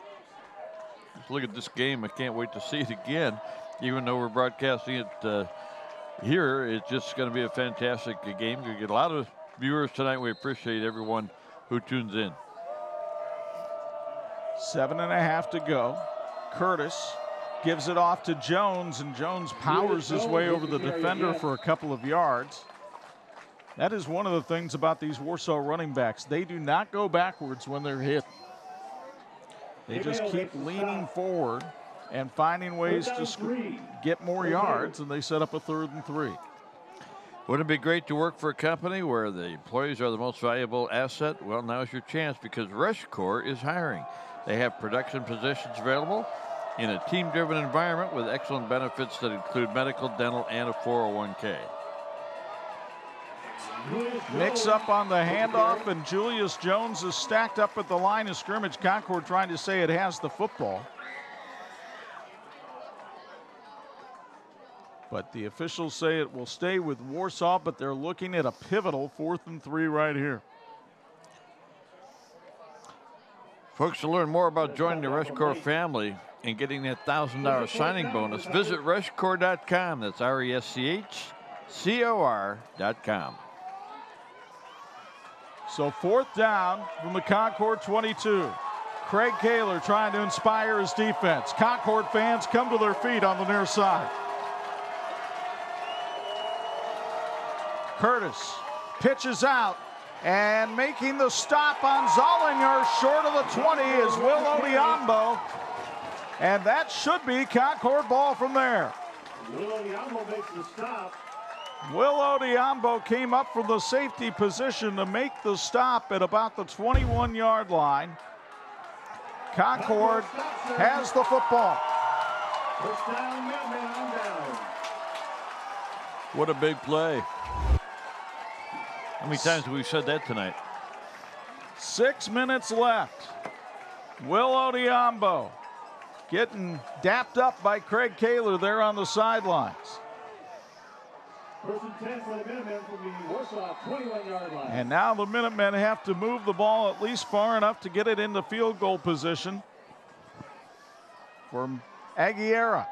look at this game. I can't wait to see it again. Even though we're broadcasting it here, it's just going to be a fantastic game. You're going to get a lot of viewers tonight. We appreciate everyone who tunes in. 7.5 to go. Curtis gives it off to Jones, and Jones powers his way over the defender for a couple of yards. That is one of the things about these Warsaw running backs. They do not go backwards when they're hit. They just keep leaning forward and finding ways to get more yards, and they set up a 3rd and 3. Wouldn't it be great to work for a company where the employees are the most valuable asset? Well, now's your chance, because RushCore is hiring. They have production positions available in a team-driven environment with excellent benefits that include medical, dental, and a 401k. Mix up on the handoff, and Julius Jones is stacked up at the line of scrimmage. Concord trying to say it has the football. But the officials say it will stay with Warsaw, but they're looking at a pivotal 4th and 3 right here. Folks, to learn more about joining the RushCore family and getting that $1,000 signing bonus, visit rushcore.com. That's RESCHCOR.com. So 4th down from the Concord 22. Craig Kaler trying to inspire his defense. Concord fans come to their feet on the near side. Curtis pitches out, and making the stop on Zollinger short of the 20 is Will Odiambo. And that should be Concord ball from there. Will Odiambo makes the stop. Will Odiambo came up from the safety position to make the stop at about the 21-yard line. Concord has the football. First down, Minutemen on down. What a big play. How many times have we said that tonight? 6 minutes left. Will Odiambo getting dapped up by Craig Kaler there on the sidelines. 1st and 10 for the Minutemen from the Warsaw 21-yard line. And now the Minutemen have to move the ball at least far enough to get it into field goal position for Aguilera.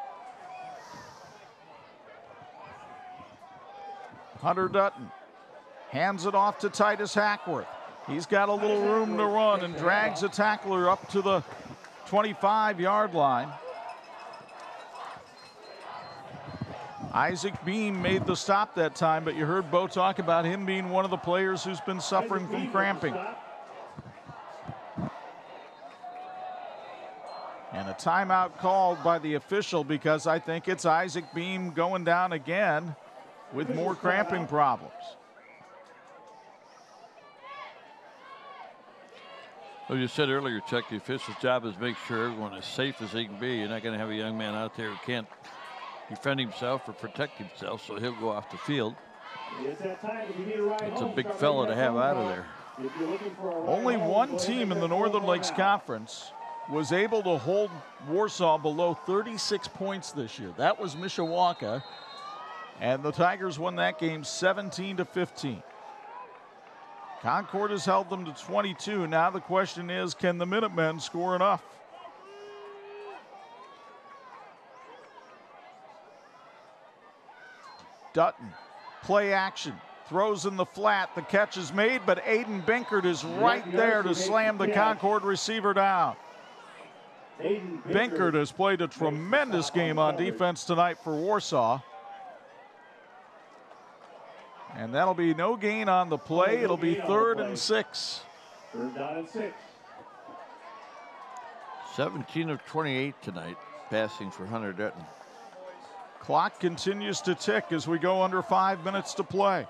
Hunter Dutton hands it off to Titus Hackworth. He's got a little room to run and drags a tackler up to the 25-yard line. Isaac Beam made the stop that time, but you heard Bo talk about him being one of the players who's been suffering from cramping. And a timeout called by the official, because I think it's Isaac Beam going down again with more cramping problems. Well, you said earlier, Chuck, the official's job is make sure everyone is safe as they can be. You're not going to have a young man out there who can't defend himself or protect himself, so he'll go off the field. It's a big fella to have out of there. Only one team in the Northern Lakes Conference was able to hold Warsaw below 36 points this year. That was Mishawaka, and the Tigers won that game 17-15. Concord has held them to 22. Now the question is, can the Minutemen score enough? Dutton, play action, throws in the flat. The catch is made, but Aiden Binkert is right there to slam the Concord receiver down. Binkert has played a tremendous game on defense tonight for Warsaw. And that'll be no gain on the play. It'll be 3rd and 6. 3rd down and 6. 17 of 28 tonight, passing for Hunter Dutton. Clock continues to tick as we go under 5 minutes to play.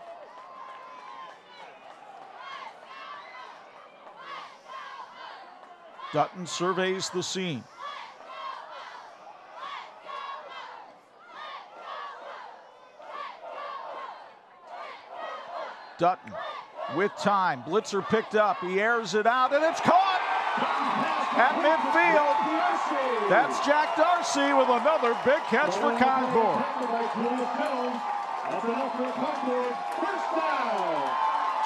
Dutton surveys the scene. Dutton with time. Blitzer picked up. He airs it out, and it's caught at midfield. That's Jack Darcy with another big catch for Concord.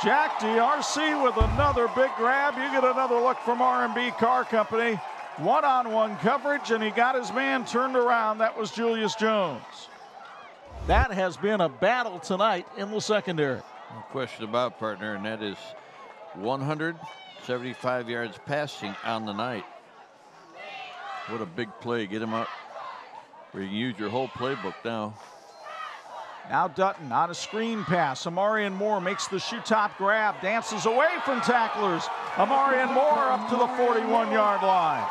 Jack DRC with another big grab. You get another look from R&B Car Company. One-on-one coverage, and he got his man turned around. That was Julius Jones. That has been a battle tonight in the secondary. No question about, partner, and that is 175 yards passing on the night. What a big play. Get him up where you can use your whole playbook now. Now Dutton on a screen pass. Amarian Moore makes the shoe top grab, dances away from tacklers. Amarian Moore up to the 41-yard line.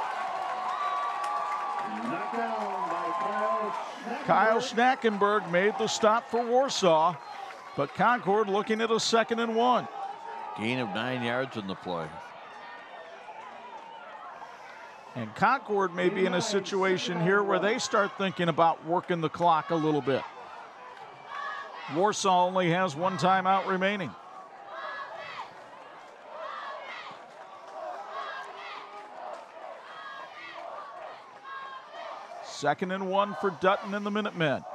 Kyle Schnackenberg made the stop for Warsaw, but Concord looking at a 2nd and 1. Gain of 9 yards in the play. And Concord may be in a situation here where they start thinking about working the clock a little bit. Warsaw only has 1 timeout remaining. Second and 1 for Dutton and the Minutemen.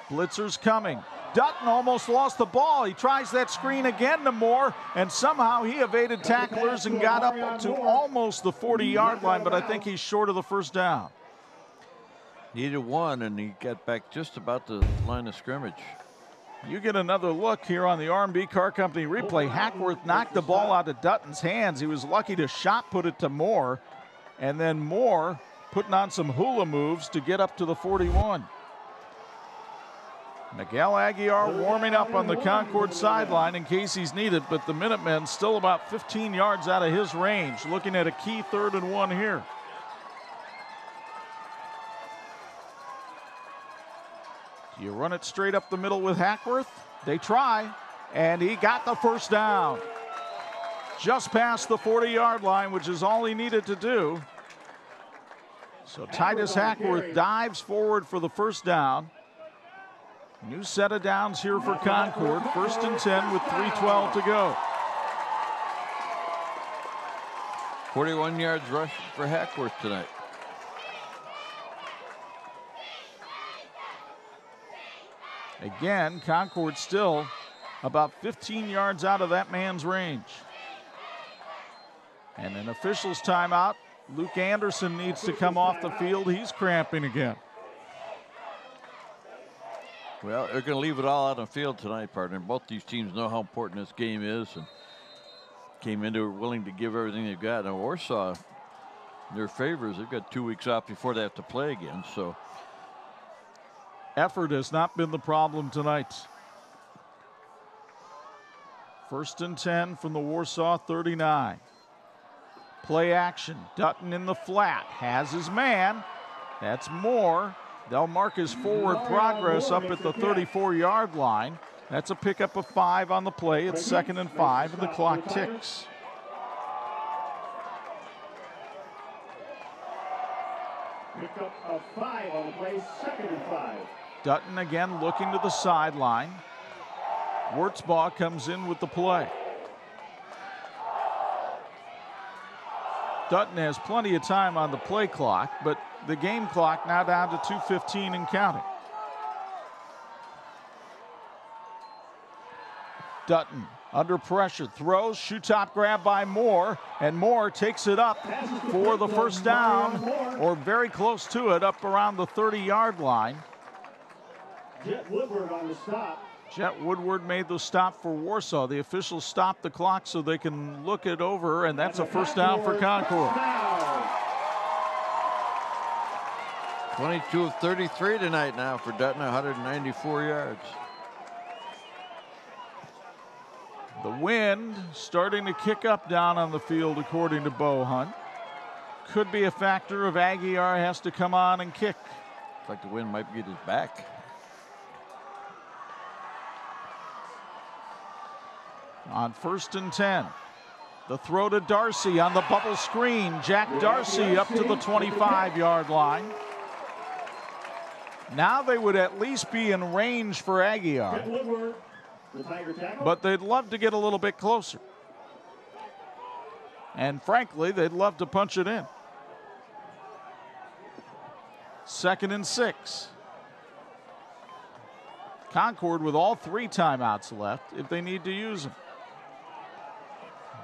Blitzer's coming. Dutton almost lost the ball. He tries that screen again to Moore, and somehow he evaded tacklers and got up to almost the 40-yard line, but I think he's short of the first down. Needed 1, and he got back just about the line of scrimmage. You get another look here on the R&B Car Company replay. Hackworth knocked the ball out of Dutton's hands. He was lucky to shot put it to Moore, and then Moore putting on some hula moves to get up to the 41. Miguel Aguiar warming up on the Concord sideline in case he's needed, but the Minutemen still about 15 yards out of his range, looking at a key 3rd and 1 here. Do you run it straight up the middle with Hackworth? They try, and he got the first down. Just past the 40-yard line, which is all he needed to do. So Titus Hackworth dives forward for the first down. New set of downs here for Concord. 1st and 10 with 3:12 to go. 41 yards rush for Hackworth tonight. Again, Concord still about 15 yards out of that man's range. And an official's timeout. Luke Anderson needs to come off the field. He's cramping again. Well, they're going to leave it all out on the field tonight, partner. Both these teams know how important this game is and came into it willing to give everything they've got. Now, Warsaw, their favors, they've got 2 weeks off before they have to play again. So effort has not been the problem tonight. 1st and 10 from the Warsaw 39. Play action. Dutton in the flat. Has his man. That's Moore. They'll mark his forward progress up at the 34-yard line. That's a pickup of 5 on the play. It's 2nd and 5, and the clock ticks. Pickup of 5 on the play, 2nd and 5. Dutton again looking to the sideline. Wurtzbaugh comes in with the play. Dutton has plenty of time on the play clock, but the game clock now down to 2:15 and counting. Dutton under pressure, throws, shoe top grab by Moore, and Moore takes it up for the first down, or very close to it, up around the 30-yard line. Jet Woodward on the stop. Jet Woodward made the stop for Warsaw. The officials stopped the clock so they can look it over, and that's a first down for Concord. 22 of 33 tonight now for Dutton, 194 yards. The wind starting to kick up down on the field, according to Bo Hunt. Could be a factor if Aguiar has to come on and kick. Looks like the wind might get his back. On 1st and 10, The throw to Darcy on the bubble screen. Jack Darcy up to the 25-yard line. Now they would at least be in range for Aguiar, but they'd love to get a little bit closer. And frankly, they'd love to punch it in. 2nd and 6. Concord with all 3 timeouts left if they need to use them.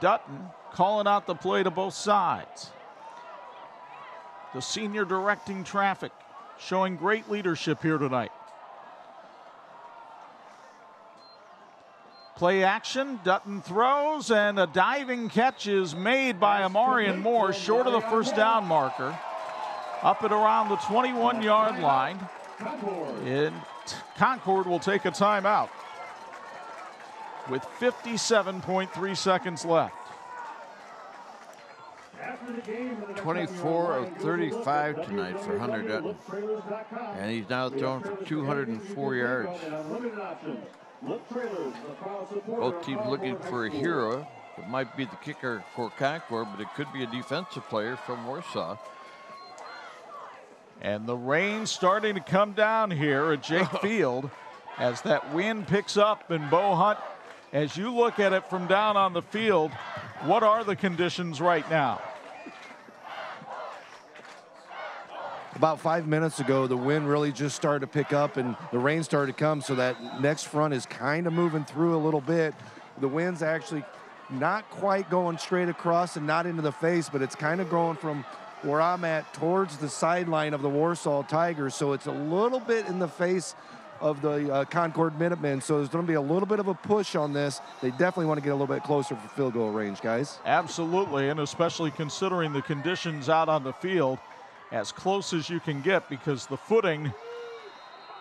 Dutton calling out the play to both sides. The senior directing traffic, showing great leadership here tonight. Play action, Dutton throws, and a diving catch is made by Amarian Moore, short of the first down marker. Up at around the 21-yard line. And Concord will take a timeout with 57.3 seconds left. 24 of 35 tonight for Hunter Dutton. And he's now thrown for 204 yards. Both teams looking for a hero. It might be the kicker for Concord, but it could be a defensive player from Warsaw. And the rain starting to come down here at Jake Field as that wind picks up. And Bo Hunt, as you look at it from down on the field, what are the conditions right now? About 5 minutes ago, the wind really just started to pick up and the rain started to come, so that next front is kind of moving through a little bit. The wind's actually not quite going straight across and not into the face, but it's kind of going from where I'm at towards the sideline of the Warsaw Tigers, so it's a little bit in the face of the Concord Minutemen, so there's going to be a little bit of a push on this. They definitely want to get a little bit closer for field goal range, guys. Absolutely, and especially considering the conditions out on the field, as close as you can get, because the footing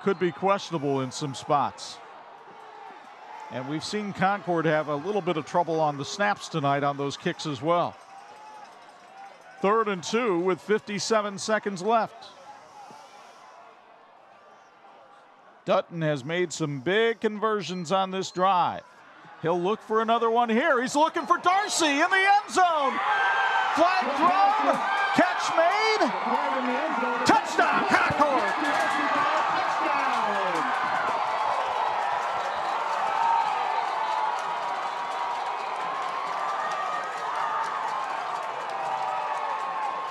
could be questionable in some spots. And we've seen Concord have a little bit of trouble on the snaps tonight on those kicks as well. 3rd and 2 with 57 seconds left. Dutton has made some big conversions on this drive. He'll look for another one here. He's looking for Darcy in the end zone. Flag thrown, catch made, touchdown Concord.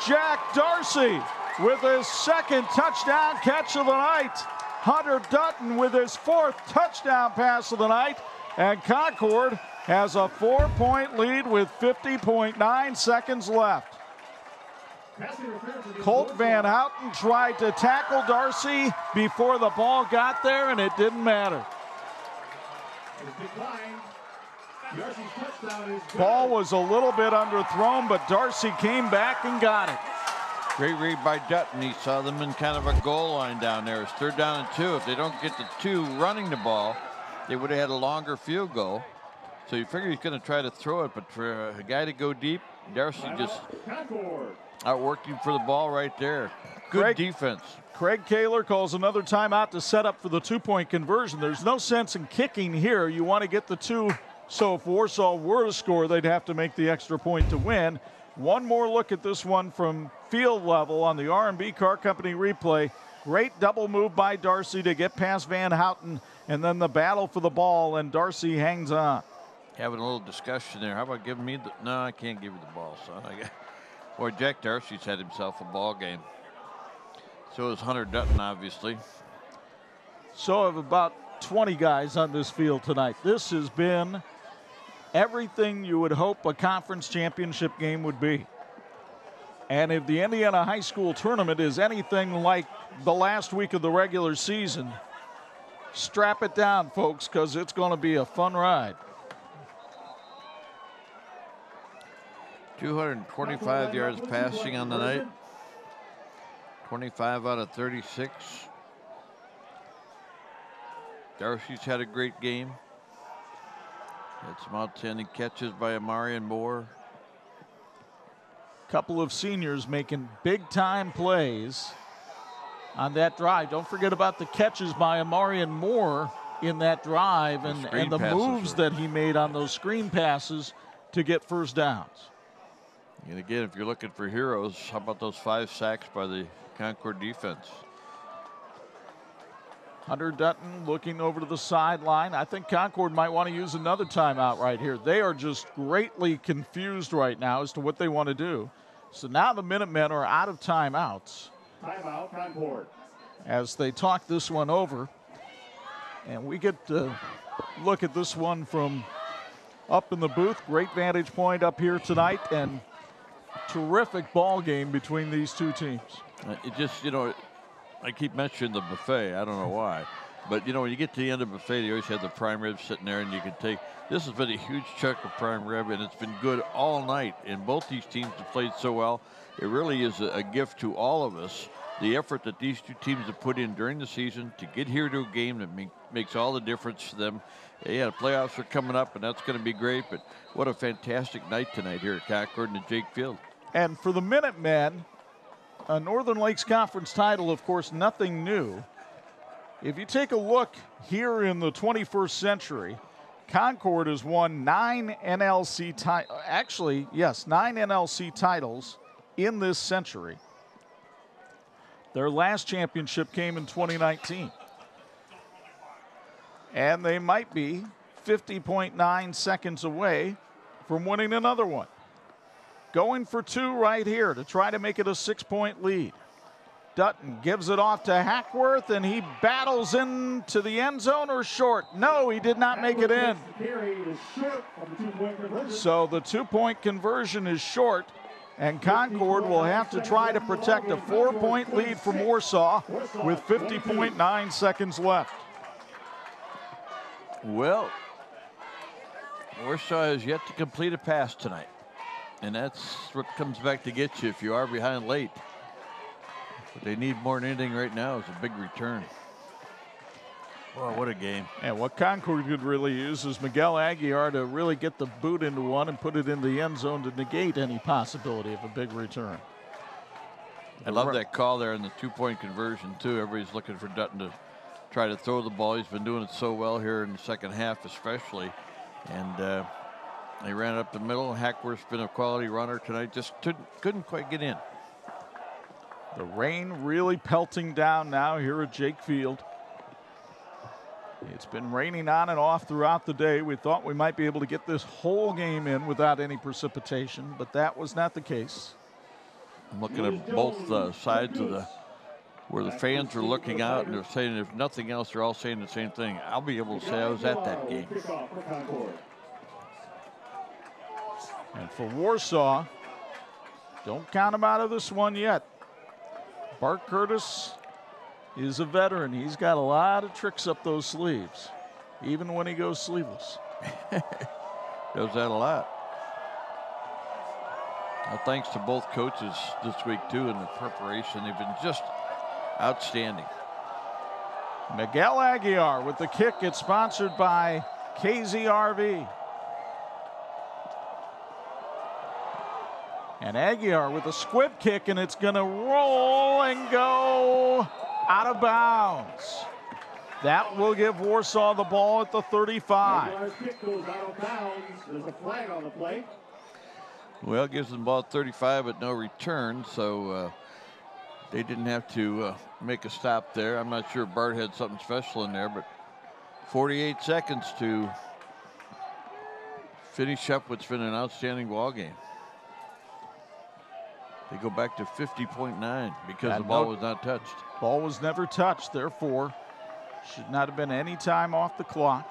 Jack Darcy with his 2nd touchdown catch of the night. Hunter Dutton with his 4th touchdown pass of the night. And Concord has a 4-point lead with 50.9 seconds left. Colt Van Houten tried to tackle Darcy before the ball got there, and it didn't matter. Ball was a little bit underthrown, but Darcy came back and got it. Great read by Dutton. He saw them in kind of a goal line down there. It's 3rd down and 2. If they don't get the 2 running the ball, they would have had a longer field goal. So you figure he's going to try to throw it, but for a guy to go deep, Darcy just outworked him for the ball right there. Good defense. Craig Kaler calls another timeout to set up for the 2-point conversion. There's no sense in kicking here. You want to get the 2, so if Warsaw were to score, they'd have to make the extra point to win. One more look at this one from field level on the R&B Car Company replay. Great double move by Darcy to get past Van Houten, and then the battle for the ball, and Darcy hangs on. Having a little discussion there. How about giving me the... No, I can't give you the ball, son. Boy, Jack Darcy's had himself a ball game. So is Hunter Dutton, obviously. So have about 20 guys on this field tonight. This has been everything you would hope a conference championship game would be. And if the Indiana High School tournament is anything like the last week of the regular season, strap it down, folks, because it's going to be a fun ride. 225 yards passing on the night. 25 out of 36. Darcy's had a great game. Had some outstanding catches by Amarian Moore. Couple of seniors making big-time plays on that drive. Don't forget about the catches by Amarian Moore in that drive and the moves that he made on those screen passes to get first downs. And again, if you're looking for heroes, how about those 5 sacks by the Concord defense? Hunter Dutton looking over to the sideline. I think Concord might want to use another timeout right here. They are just greatly confused right now as to what they want to do. So now the Minutemen are out of timeouts. Timeout, Concord. As they talk this one over. And we get to look at this one from up in the booth. Great vantage point up here tonight, and terrific ball game between these two teams. It just, you know, I keep mentioning the buffet. I don't know why. But, you know, when you get to the end of the buffet, you always have the prime rib sitting there, and you can take. This has been a huge chunk of prime rib, and it's been good all night. And both these teams have played so well. It really is a gift to all of us, the effort that these two teams have put in during the season to get here to a game that makes all the difference to them. Yeah, the playoffs are coming up, and that's going to be great. But what a fantastic night tonight here at Concord and at Jake Field. And for the Minutemen, a Northern Lakes Conference title, of course, nothing new. If you take a look here in the 21st century, Concord has won 9 NLC titles in this century. Their last championship came in 2019. And they might be 50.9 seconds away from winning another one. Going for 2 right here to try to make it a 6-point lead. Dutton gives it off to Hackworth, and he battles into the end zone or short. No, he did not make it in. So the 2-point conversion is short, and Concord will have to try to protect a 4-point lead from Warsaw with 50.9 seconds left. Well, Warsaw has yet to complete a pass tonight. And that's what comes back to get you if you are behind late. What they need more than anything right now is a big return. Well, what a game. And what Concord could really use is Miguel Aguiar to really get the boot into one and put it in the end zone to negate any possibility of a big return. I love that call there in the 2-point conversion, too. Everybody's looking for Dutton to try to throw the ball. He's been doing it so well here in the second half especially. And they ran up the middle. Hackworth's been a quality runner tonight. Just couldn't quite get in. The rain really pelting down now here at Jake Field. It's been raining on and off throughout the day. We thought we might be able to get this whole game in without any precipitation, but that was not the case. I'm looking at both sides of where the fans are looking out, and they're saying, if nothing else, they're all saying the same thing. I'll be able to say I was at that game. And for Warsaw, don't count him out of this one yet. Bart Curtis is a veteran. He's got a lot of tricks up those sleeves, even when he goes sleeveless. Does that a lot. Well, thanks to both coaches this week, too, in the preparation. They've been just outstanding. Miguel Aguiar with the kick. It's sponsored by KZRV. And Aguiar with a squib kick, and it's going to roll and go out of bounds. That will give Warsaw the ball at the 35. Aguiar's kick goes out of bounds. There's a flag on the play. Well, it gives them the ball at 35, but no return, so they didn't have to make a stop there. I'm not sure Bart had something special in there, but 48 seconds to finish up what's been an outstanding ball game. They go back to 50.9 because the ball was not touched. Ball was never touched, therefore should not have been any time off the clock.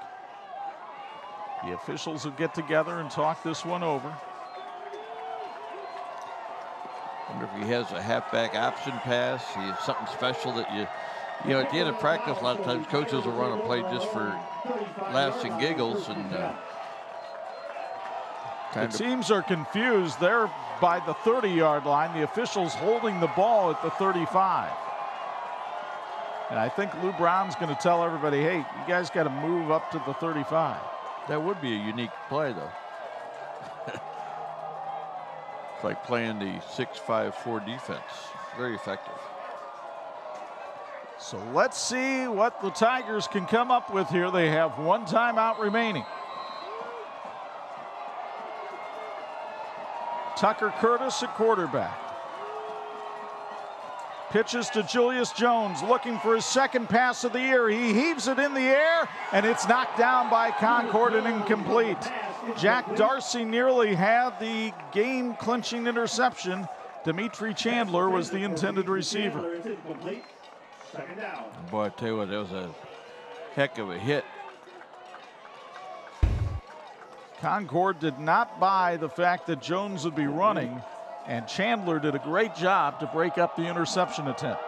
The officials will get together and talk this one over. Wonder if he has a halfback option pass. He has something special that you know, at the end of practice, a lot of times coaches will run a play just for laughs and giggles. And the teams are confused. They're by the 30-yard line. The officials holding the ball at the 35. And I think Lou Brown's going to tell everybody, hey, you guys got to move up to the 35. That would be a unique play, though. It's like playing the 6-5-4 defense. Very effective. So let's see what the Tigers can come up with here. They have one timeout remaining. Tucker Curtis at quarterback. Pitches to Julius Jones, looking for his second pass of the year. He heaves it in the air, and it's knocked down by Concord and incomplete. Jack Darcy nearly had the game-clinching interception. Dimitri Chandler was the intended receiver. Boy, I tell you what, that was a heck of a hit. Concord did not buy the fact that Jones would be running, and Chandler did a great job to break up the interception attempt.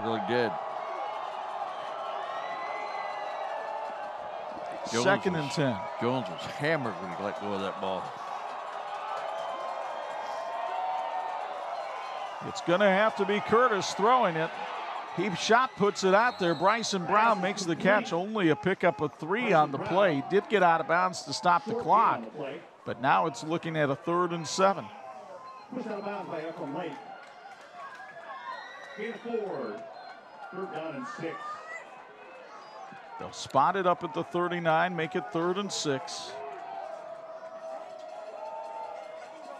Really did. Second and 10. Jones was hammered when he let go of that ball. It's going to have to be Curtis throwing it. He shot puts it out there. Bryson Brown makes the catch. Only a pickup of 3 on the play. Did get out of bounds to stop the clock. But now it's looking at a 3rd and 7. Pushed out of bounds by Ephraim Lake. Gain of 4. 3rd down and 6. They'll spot it up at the 39, make it 3rd and 6.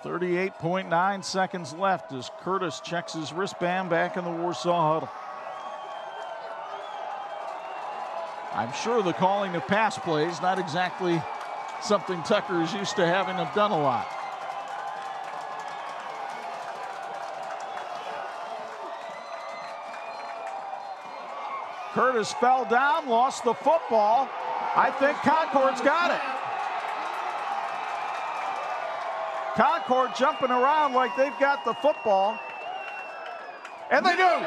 38.9 seconds left as Curtis checks his wristband back in the Warsaw huddle. I'm sure the calling of pass plays, not exactly something Tucker is used to having done a lot. Curtis fell down, lost the football. I think Concord's got it. Concord jumping around like they've got the football. And they do.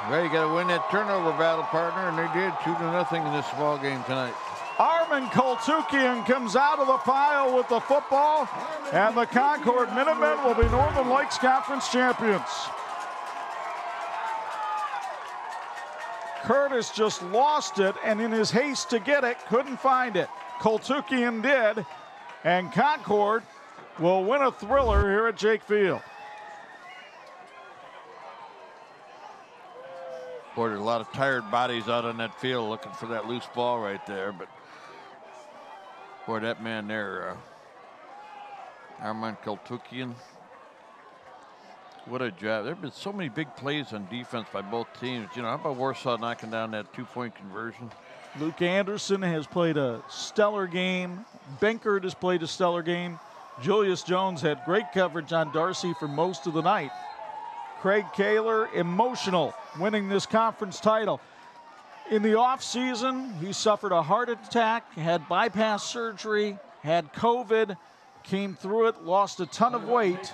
Well, you got to win that turnover battle, partner, and they did 2-0 in this ball game tonight. Armin Koltukian comes out of the pile with the football, and the Concord Minutemen will be Northern Lakes Conference champions. Curtis just lost it, and in his haste to get it, couldn't find it. Koltukian did, and Concord will win a thriller here at Jake Field. Boy, there's a lot of tired bodies out on that field looking for that loose ball right there, but boy, that man there, Armand Koltukian, what a job. There have been so many big plays on defense by both teams. You know, how about Warsaw knocking down that 2-point conversion? Luke Anderson has played a stellar game. Benkert has played a stellar game. Julius Jones had great coverage on Darcy for most of the night. Craig Kaler, emotional, winning this conference title. In the offseason, he suffered a heart attack, had bypass surgery, had COVID, came through it, lost a ton of weight.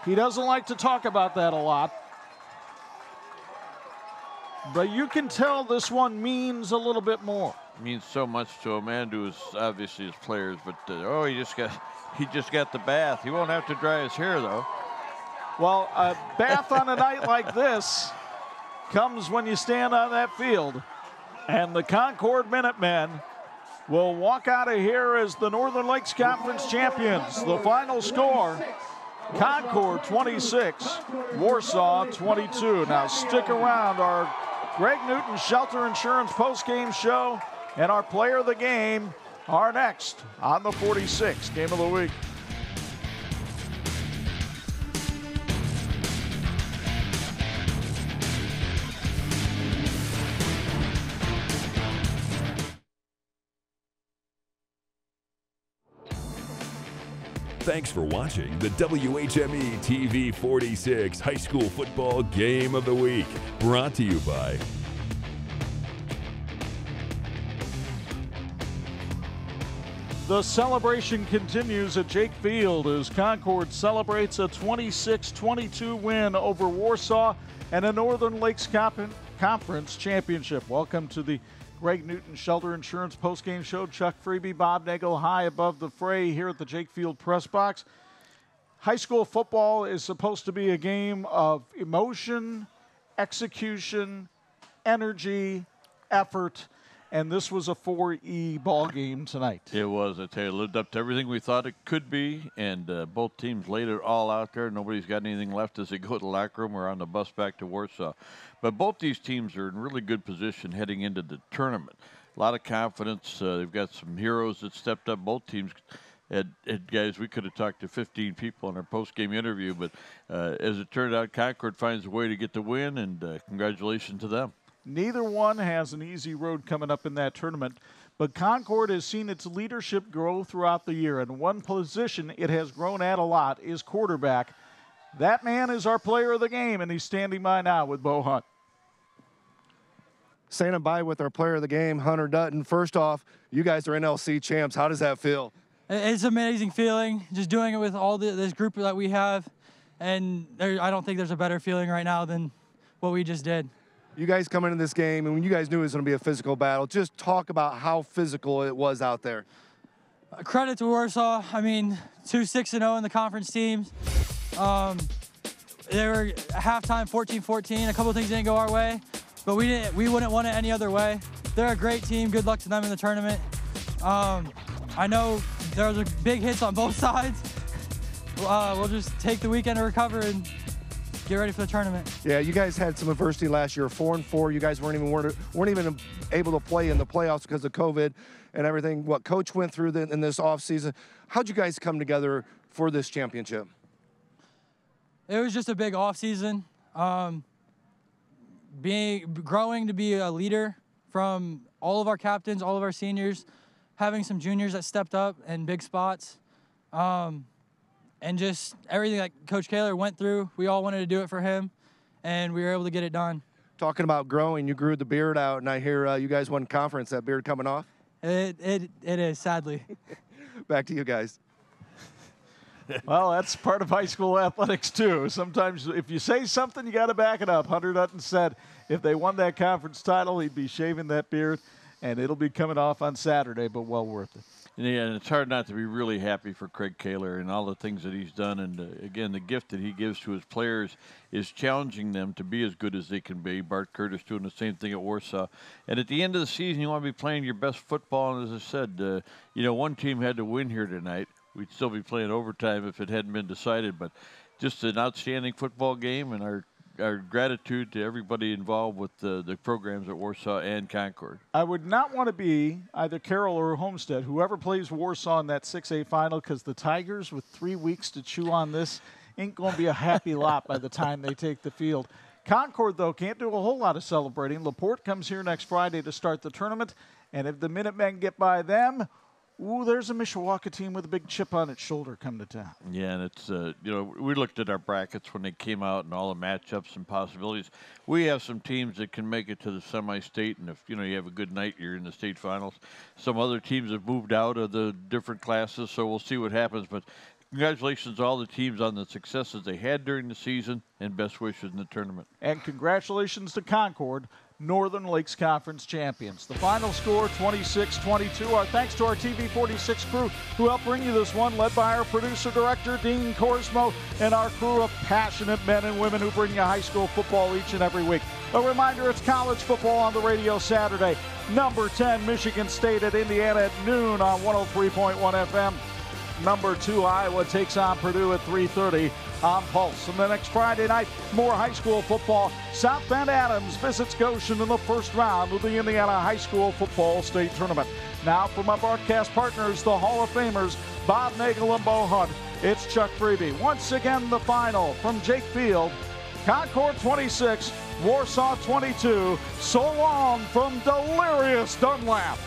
He doesn't like to talk about that a lot. But you can tell this one means a little bit more. It means so much to him and to his, obviously his players, but he just got the bath. He won't have to dry his hair though. Well, a bath on a night like this comes when you stand on that field. And the Concord Minutemen will walk out of here as the Northern Lakes Conference champions. The final score, Concord 26, Warsaw 22. Now stick around. Our Greg Newton Shelter Insurance postgame show and our player of the game are next on the 46 Game of the Week. Thanks for watching the WHME TV 46 High School Football Game of the Week, brought to you by The celebration continues at Jake Field as Concord celebrates a 26-22 win over Warsaw and a Northern Lakes Conference championship. Welcome to the Greg Newton Shelter Insurance postgame show. Chuck Freeby, Bob Nagel high above the fray here at the Jake Field press box. High school football is supposed to be a game of emotion, execution, energy, effort, and this was a 4E ball game tonight. It was. I tell you, it lived up to everything we thought it could be, and both teams laid it all out there. Nobody's got anything left as they go to the locker room or on the bus back to Warsaw. But both these teams are in really good position heading into the tournament. a lot of confidence. They've got some heroes that stepped up. Both teams had guys, we could have talked to 15 people in our post-game interview, but as it turned out, Concord finds a way to get the win, and congratulations to them. Neither one has an easy road coming up in that tournament, but Concord has seen its leadership grow throughout the year, and one position it has grown at a lot is quarterback. That man is our player of the game, and he's standing by now with Bo Hunt. Standing by with our player of the game, Hunter Dutton. First off, you guys are NLC champs. How does that feel? It's an amazing feeling, just doing it with all this group that we have, and I don't think there's a better feeling right now than what we just did. You guys come into this game, and when you guys knew it was going to be a physical battle, just talk about how physical it was out there. Credit to Warsaw. I mean, 2-6-0 in the conference teams. They were at halftime 14-14. A couple of things didn't go our way, but we wouldn't want it any other way. They're a great team. Good luck to them in the tournament. I know there was big hits on both sides. We'll just take the weekend to recover and get ready for the tournament. Yeah, you guys had some adversity last year, 4-4. You guys weren't even able to play in the playoffs because of COVID and everything. What Coach went through in this offseason. How'd you guys come together for this championship? It was just a big offseason. Growing to be a leader from all of our captains, all of our seniors, having some juniors that stepped up in big spots, and just everything that Coach Kaler went through. We all wanted to do it for him, and we were able to get it done. Talking about growing, you grew the beard out, and I hear you guys won conference. That beard coming off? It is, sadly. Back to you guys. Well, that's part of high school athletics, too. Sometimes if you say something, you got to back it up. Hunter Dutton said if they won that conference title, he'd be shaving that beard, and it'll be coming off on Saturday, but well worth it. Yeah, and it's hard not to be really happy for Craig Kaler and all the things that he's done. And, again, the gift that he gives to his players is challenging them to be as good as they can be. Bart Curtis doing the same thing at Warsaw. And at the end of the season, you want to be playing your best football. And as I said, one team had to win here tonight. We'd still be playing overtime if it hadn't been decided. But just an outstanding football game, and our gratitude to everybody involved with the programs at Warsaw and Concord. I would not want to be either Carroll or Homestead, whoever plays Warsaw in that 6A final, because the Tigers, with 3 weeks to chew on this, ain't going to be a happy lot by the time they take the field. Concord, though, can't do a whole lot of celebrating. LaPorte comes here next Friday to start the tournament, and if the Minutemen get by them, ooh, there's a Mishawaka team with a big chip on its shoulder come to town. Yeah, and it's, we looked at our brackets when they came out and all the matchups and possibilities. We have some teams that can make it to the semi-state, and if, you have a good night, you're in the state finals. Some other teams have moved out of the different classes, so we'll see what happens. But congratulations to all the teams on the successes they had during the season, and best wishes in the tournament. And congratulations to Concord, Northern Lakes Conference champions. The final score, 26-22. Our thanks to our TV 46 crew who helped bring you this one, led by our producer-director, Dean Korsmo, and our crew of passionate men and women who bring you high school football each and every week. A reminder, it's college football on the radio Saturday. Number 10, Michigan State at Indiana at noon on 103.1 FM. Number 2, Iowa takes on Purdue at 3:30 on Pulse. And the next Friday night, more high school football. South Bend Adams visits Goshen in the first round of the Indiana High School Football State Tournament. Now from our broadcast partners, the Hall of Famers, Bob Nagel and Bo Hunt, it's Chuck Freeby. Once again, the final from Jake Field. Concord 26, Warsaw 22. So long from Delirious Dunlap.